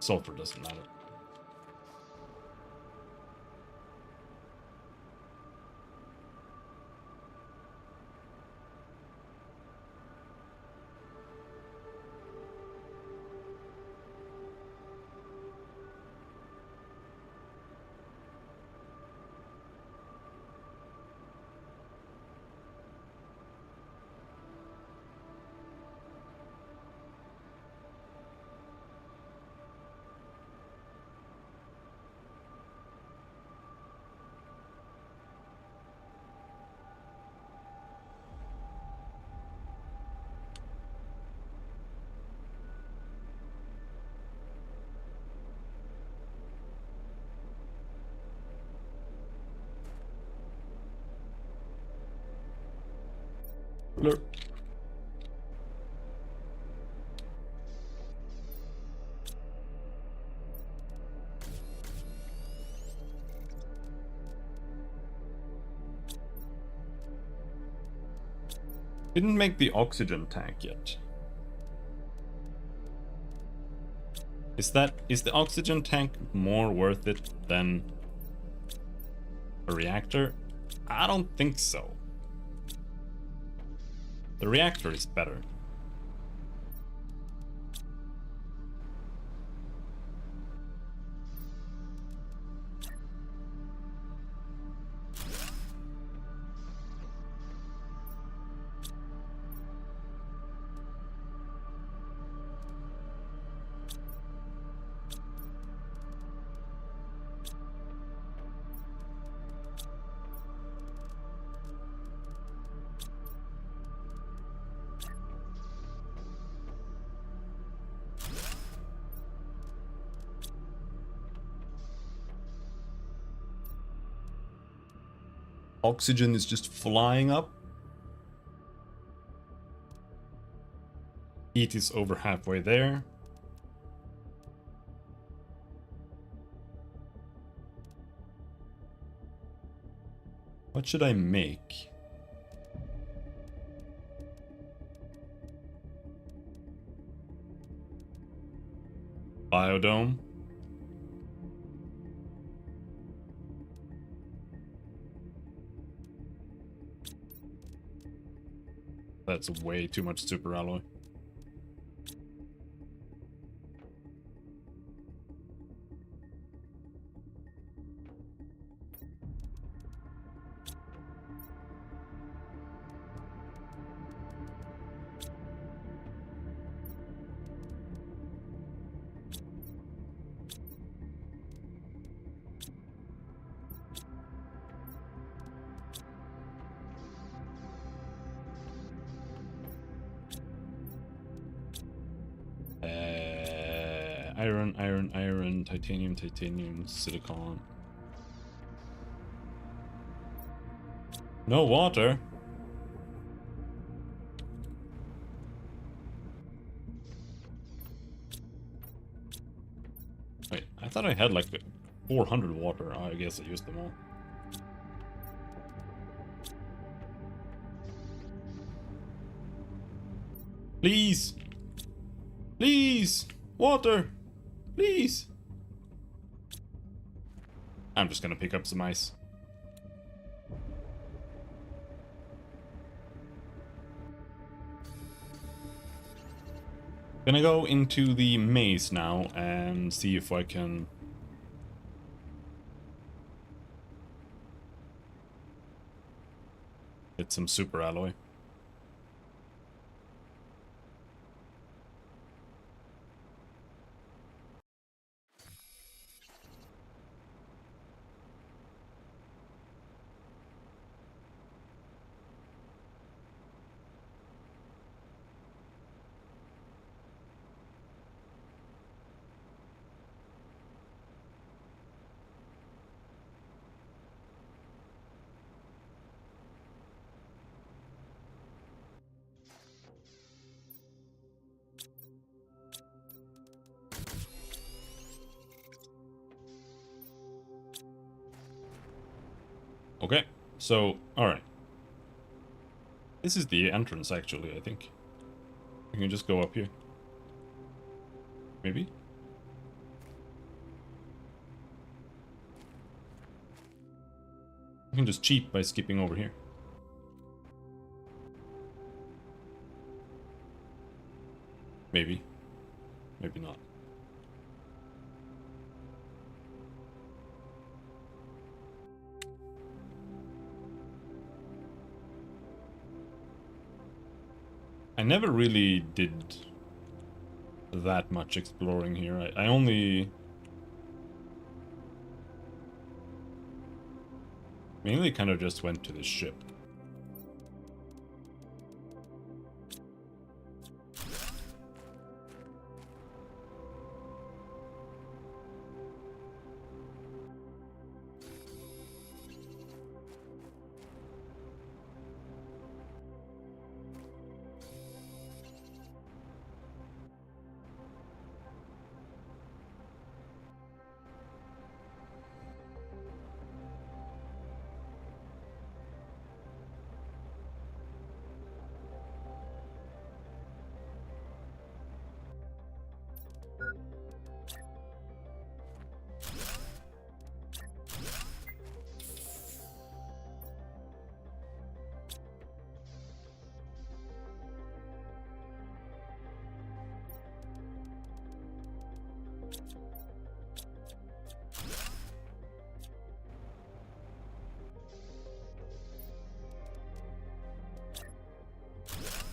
Sulfur doesn't matter. Blur. Didn't make the oxygen tank yet. Is the oxygen tank more worth it than a reactor? I don't think so. The reactor is better. Oxygen is just flying up. Heat is over halfway there. What should I make? Biodome. That's way too much super alloy. Iron, titanium, silicon. No water? Wait, I thought I had like 400 water. Oh, I guess I used them all. Please! Please! Water! Please! I'm just gonna pick up some ice. Gonna go into the maze now and see if I can get some super alloy. Okay, so, alright. This is the entrance, actually, I think. We can just go up here. Maybe? We can just cheat by skipping over here. Maybe. Maybe not. I never really did that much exploring here. I only mainly kind of just went to the ship.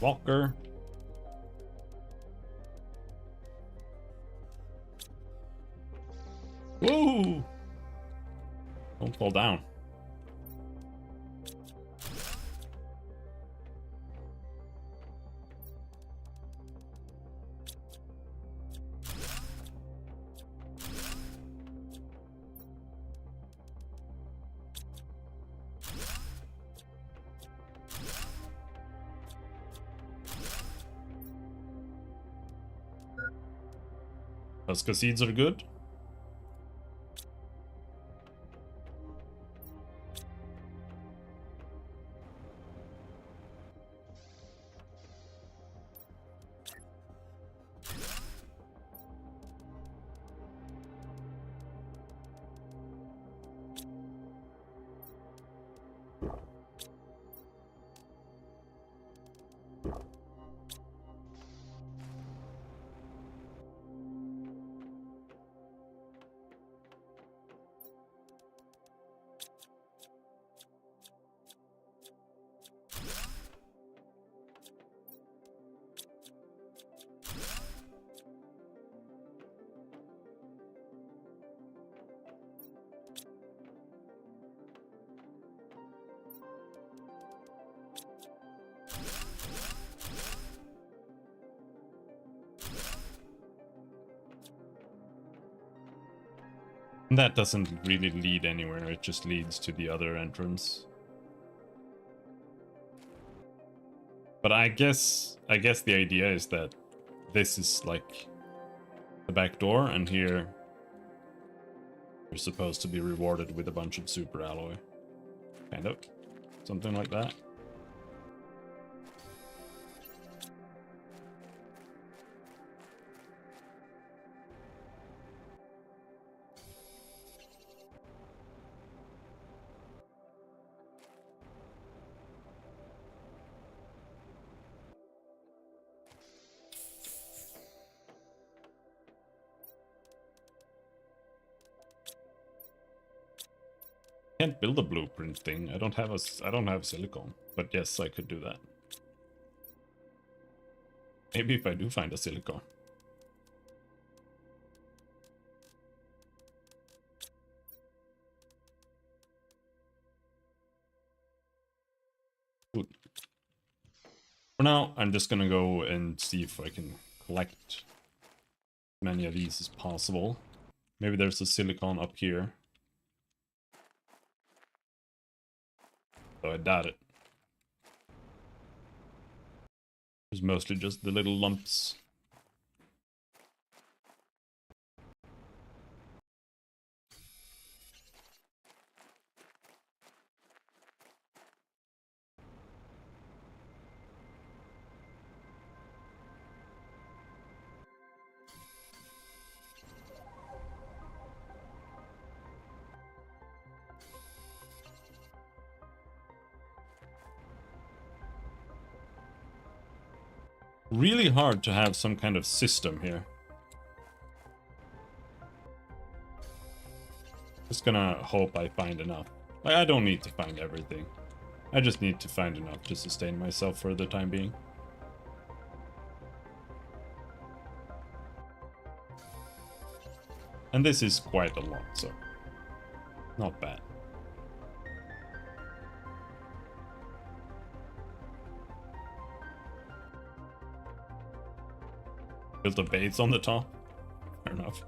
Walker. Whoa! Don't fall down. Huska seeds are good. That doesn't really lead anywhere, it just leads to the other entrance. But I guess the idea is that this is like the back door, and here you're supposed to be rewarded with a bunch of super alloy. Kind of. Something like that. Can't build a blueprint thing. I don't have silicone, but yes, I could do that. Maybe if I do find a silicone. Good. For now, I'm just gonna go and see if I can collect as many of these as possible. Maybe there's a silicone up here. So I doubt it. It's mostly just the little lumps. Really hard to have some kind of system here. Just gonna hope I find enough. Like, I don't need to find everything. I just need to find enough to sustain myself for the time being. And this is quite a lot, so not bad. Built a base on the top. Fair enough.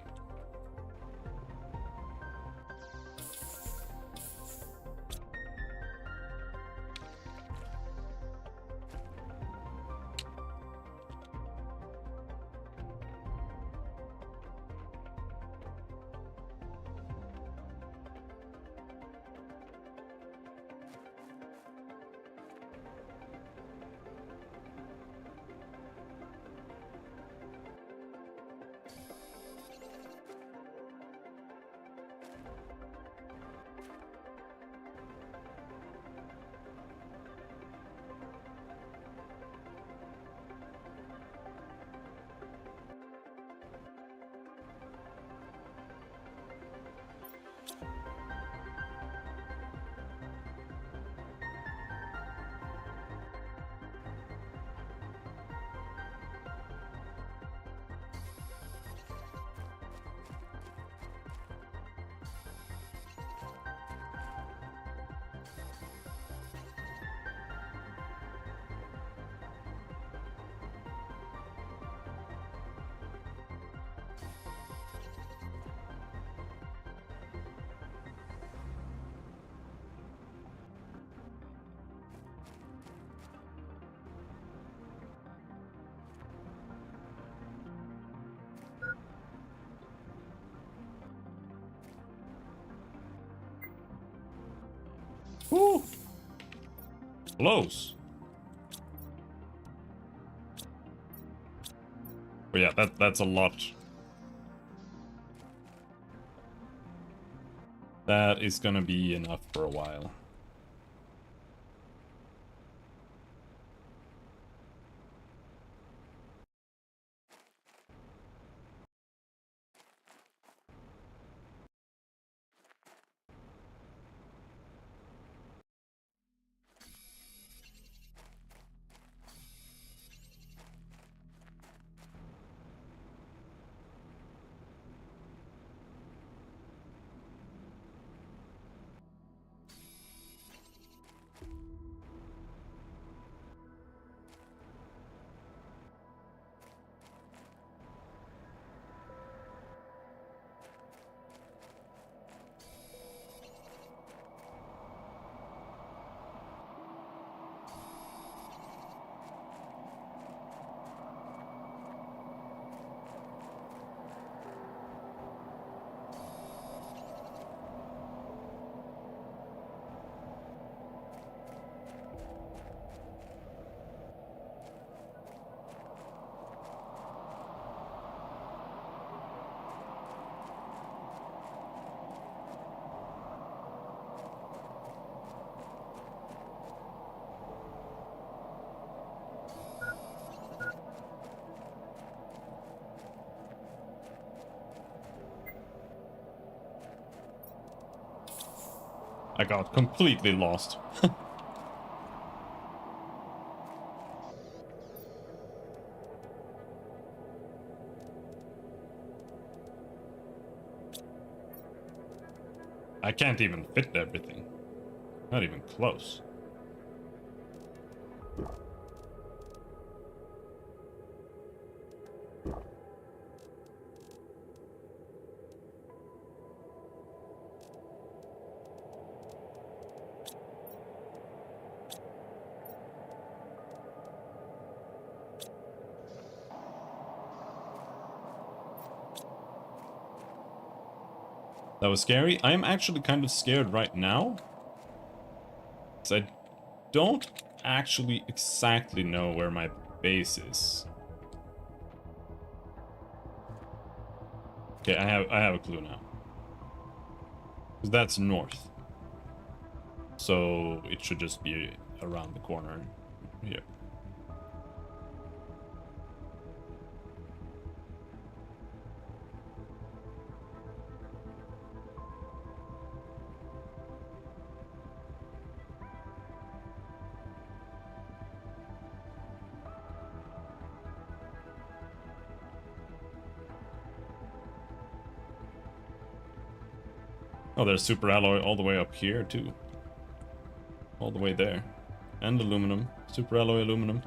Woo! Close. But yeah, that's a lot. That is gonna be enough for a while. I got completely lost. I can't even fit everything. Not even close. That was scary. I'm actually kind of scared right now. So I don't actually exactly know where my base is. Okay, I have a clue now. 'Cause that's north. So it should just be around the corner here. Oh, there's super alloy all the way up here too. All the way there. And aluminum. Super alloy aluminum.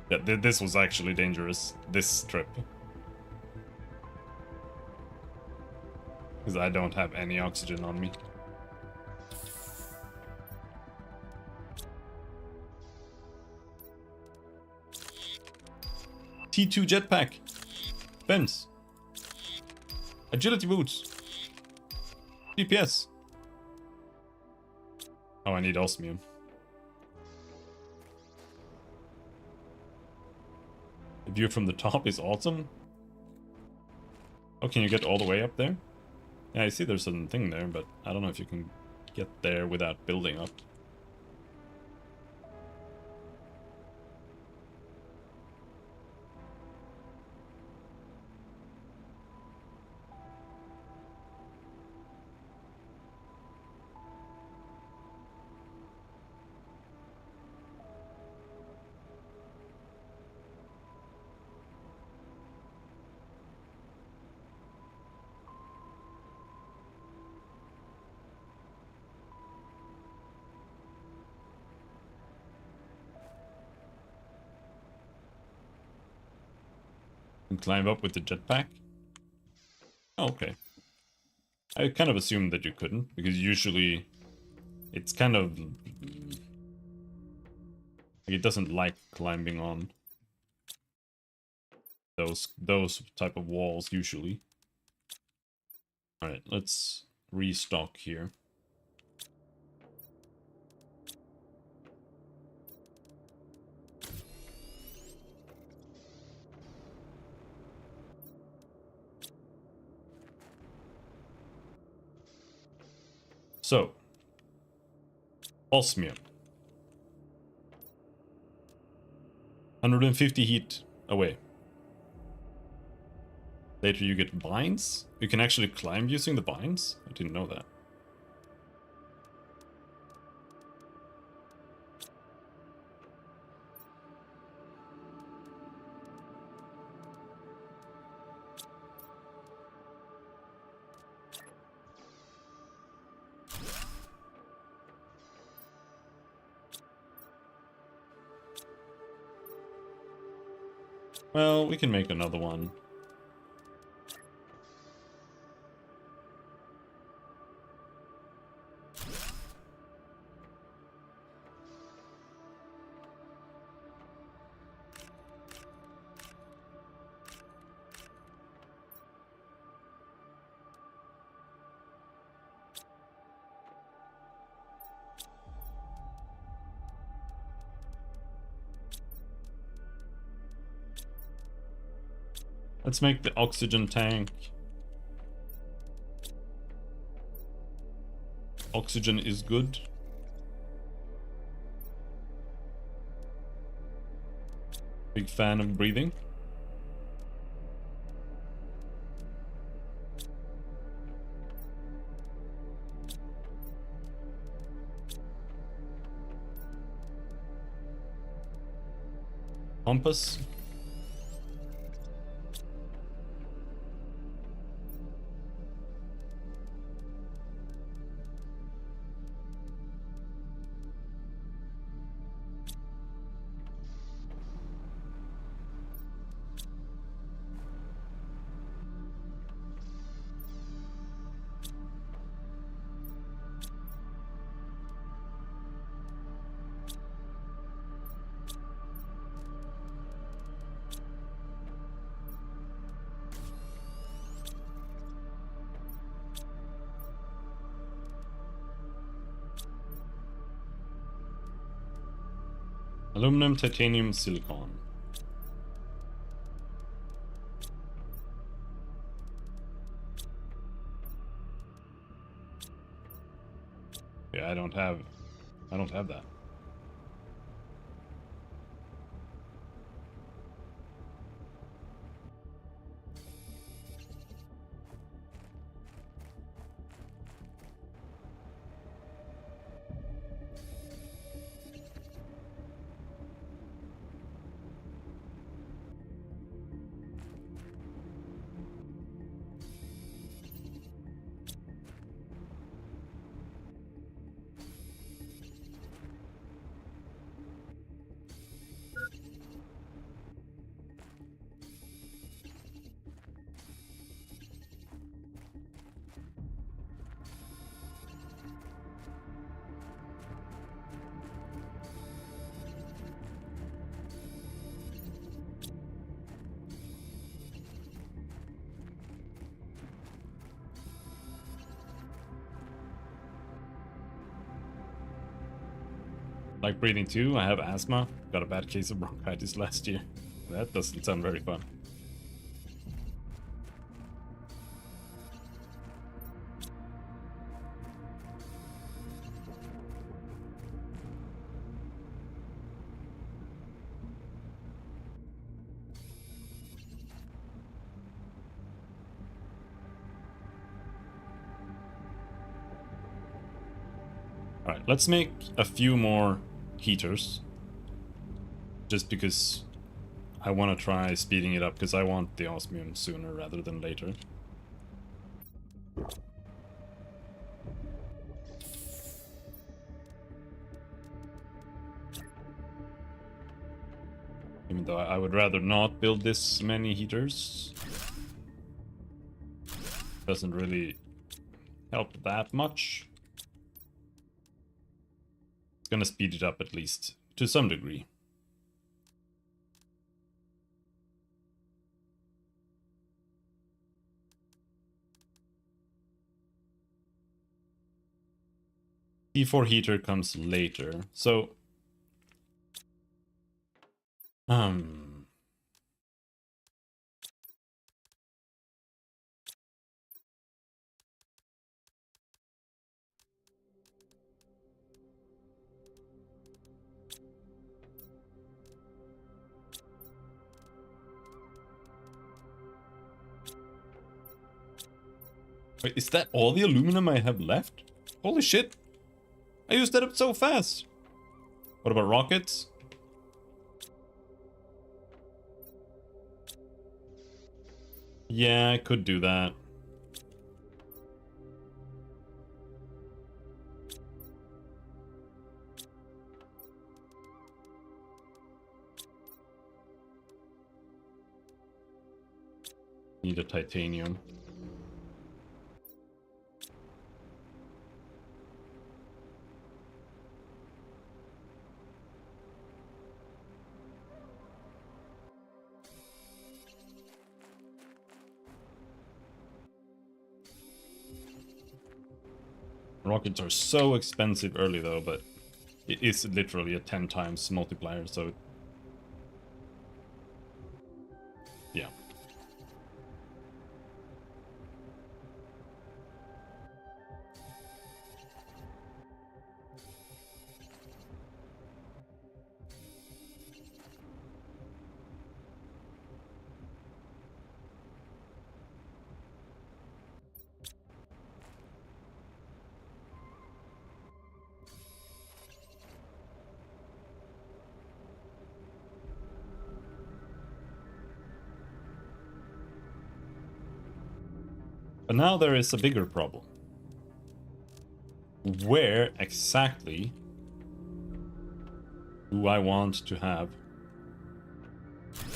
Yeah, this was actually dangerous, this trip. Because I don't have any oxygen on me. T2 jetpack. Fence. Agility boots. DPS. Oh, I need osmium. The view from the top is awesome. Oh, can you get all the way up there? Yeah, I see there's a thing there, but I don't know if you can get there without building up. And climb up with the jetpack? Oh, okay. I kind of assumed that you couldn't, because usually it's kind of... it doesn't like climbing on those type of walls, usually. Alright, let's restock here. So, osmium. 150 heat away. Later you get vines? You can actually climb using the vines? I didn't know that. Well, we can make another one. Let's make the oxygen tank. Oxygen is good. Big fan of breathing. Compass. Aluminum, titanium, silicon. Yeah, I don't have that. Like breathing too, I have asthma. Got a bad case of bronchitis last year. That doesn't sound very fun. Alright, let's make a few more heaters. Just because I want to try speeding it up, because I want the osmium sooner rather than later. Even though I would rather not build this many heaters. Doesn't really help that much. It's gonna speed it up at least, to some degree. T4 heater comes later, so... Wait, is that all the aluminum I have left? Holy shit! I used that up so fast! What about rockets? Yeah, I could do that. Need a titanium. Rockets are so expensive early though, but it is literally a 10 times multiplier, so... Yeah. But now there is a bigger problem. Where exactly do I want to have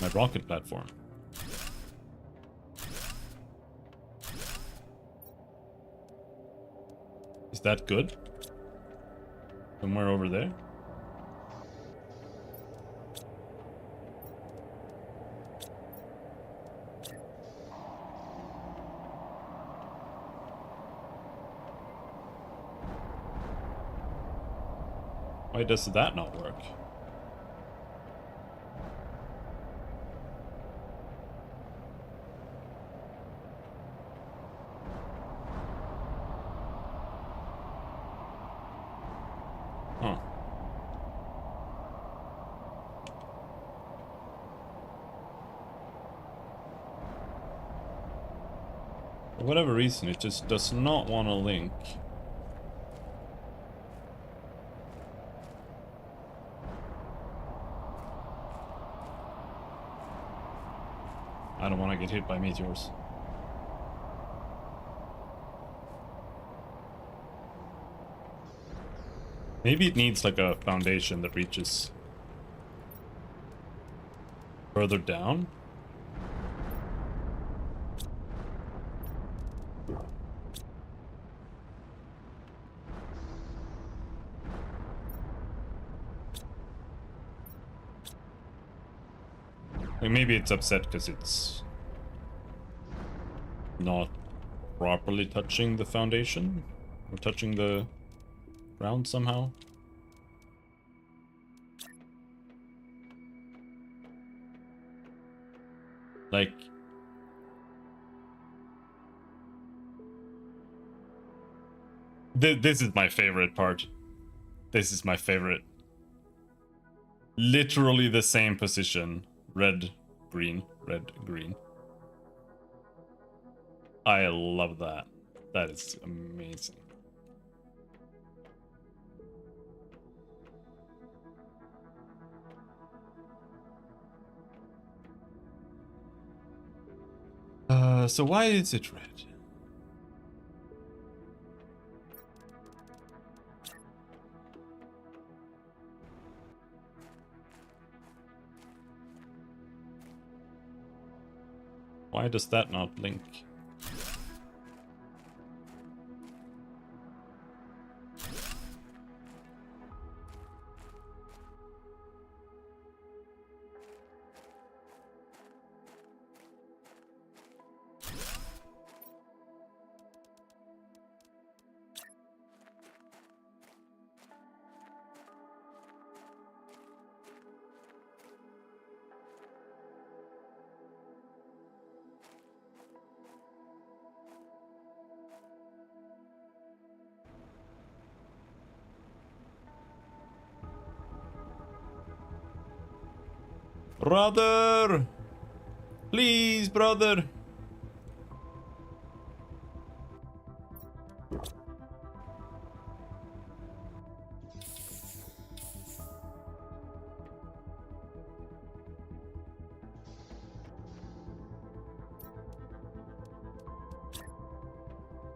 my rocket platform? Is that good? Somewhere over there? Why does that not work? Huh. For whatever reason, it just does not want to link. I don't want to get hit by meteors. Maybe it needs like a foundation that reaches further down. Like maybe it's upset because it's not properly touching the foundation or touching the ground somehow. Like this is my favorite part. This is my favorite. Literally the same position. Red, green, red, green. I love that. That is amazing. So why is it red? Why does that not link? Brother! Please, brother!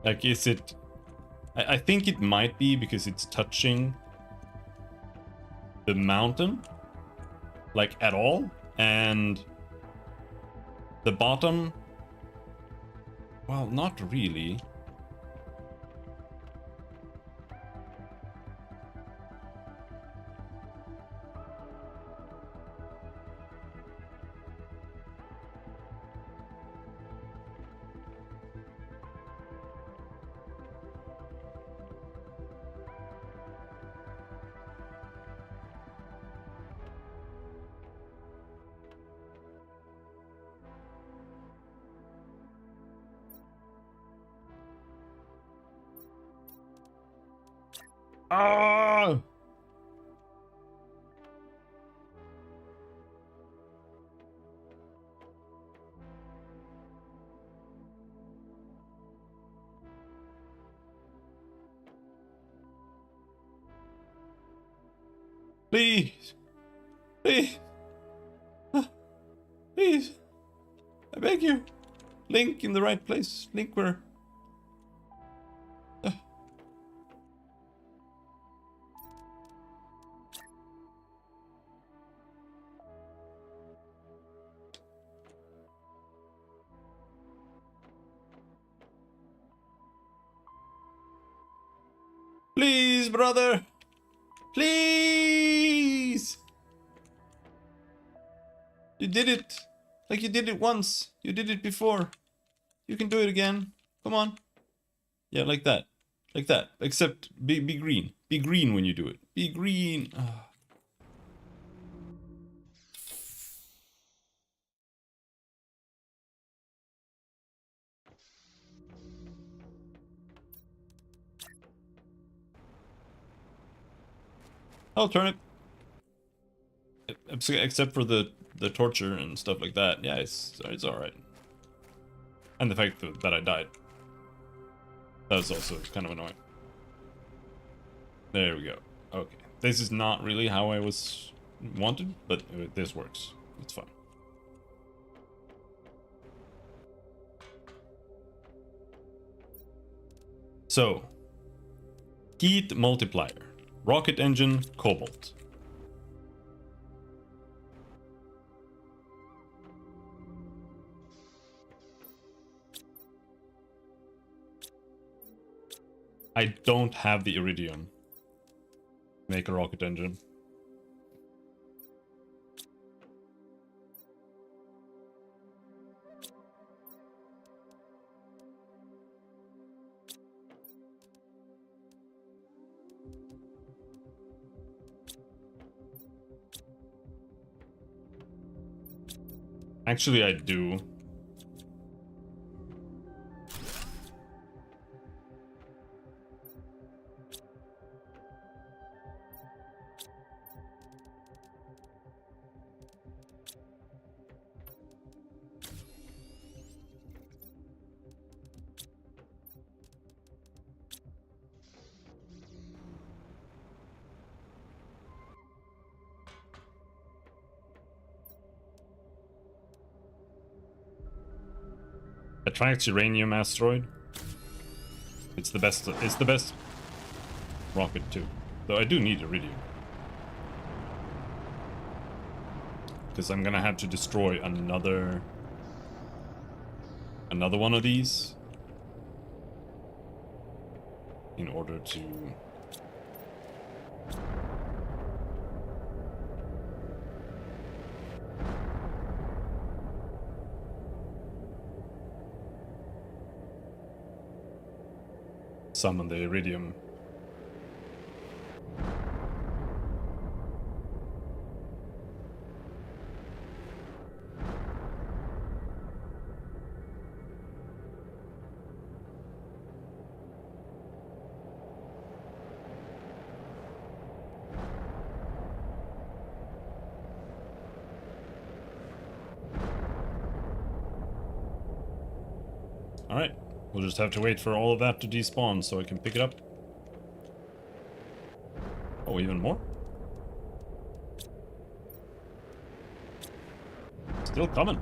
Like, is it... I think it might be because it's touching the mountain. Like, at all. And the bottom... Well, not really. Ah! Please! Please! Please! I beg you! Link in the right place. Link where Please, brother! Please! You did it! Like you did it once. You did it before. You can do it again. Come on. Yeah, like that. Like that. Except be green. Be green when you do it. Be green. Ah. I'll turn it. Except for the torture and stuff like that. Yeah, it's alright. And the fact that I died. That was also kind of annoying. There we go. Okay. This is not really how I was wanted, but this works. It's fine. So, heat multiplier, rocket engine, cobalt. I don't have the iridium. Make a rocket engine. Actually, I do. Attracts uranium asteroid. It's the best. It's the best rocket too. Though I do need iridium, because I'm gonna have to destroy another one of these in order to summon the iridium. Alright, we'll just have to wait for all of that to despawn so I can pick it up. Oh, even more? Still coming.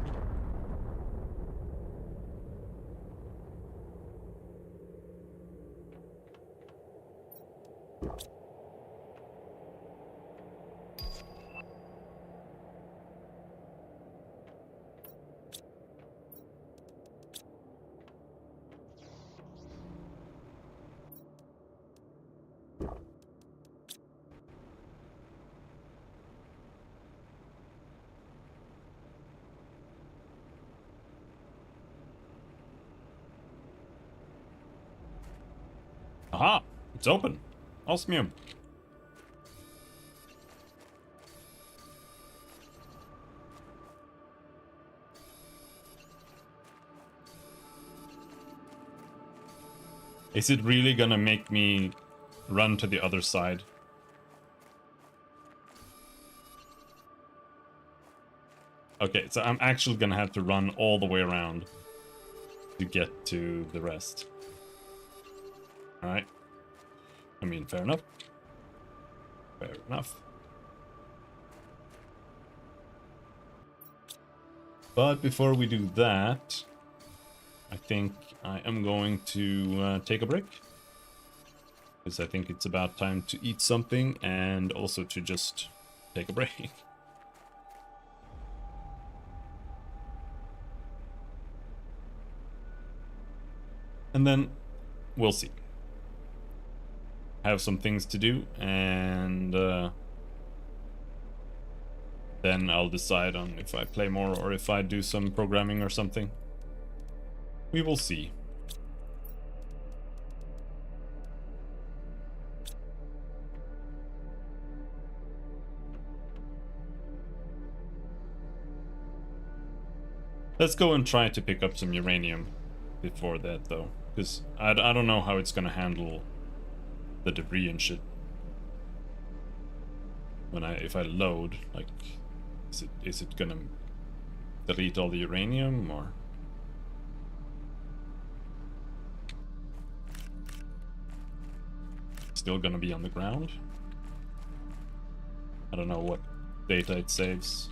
Aha! It's open. Osmium. Is it really gonna make me run to the other side? Okay, so I'm actually gonna have to run all the way around to get to the rest. Alright. I mean, fair enough. Fair enough. But before we do that, I think I am going to take a break. Because I think it's about time to eat something and also to just take a break. And then we'll see. have some things to do, and then I'll decide on if I play more or if I do some programming or something. We will see. Let's go and try to pick up some uranium before that, though, because I don't know how it's gonna handle the debris and shit. When if I load, like, is it gonna delete all the uranium, or still gonna be on the ground? I don't know what data it saves.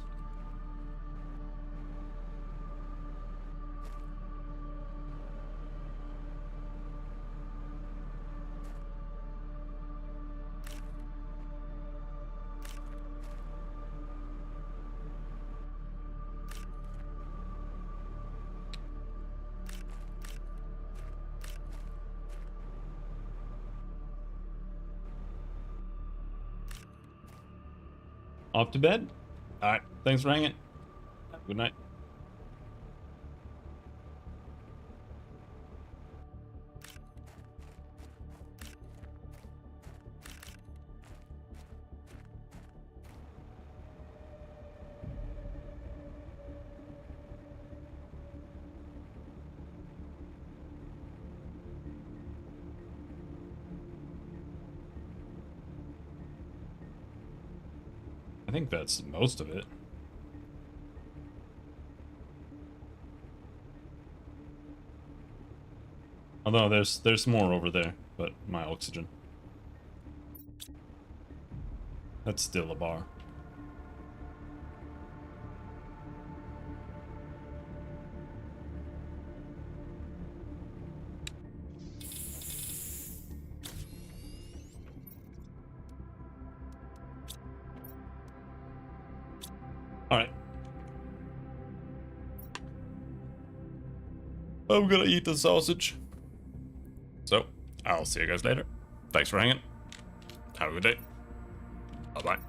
Off to bed? Alright, thanks for hanging. Good night. I think that's most of it. Although there's more over there, but my oxygen. That's still a bar. Alright. I'm gonna eat the sausage. So, I'll see you guys later. Thanks for hanging. Have a good day. Bye-bye.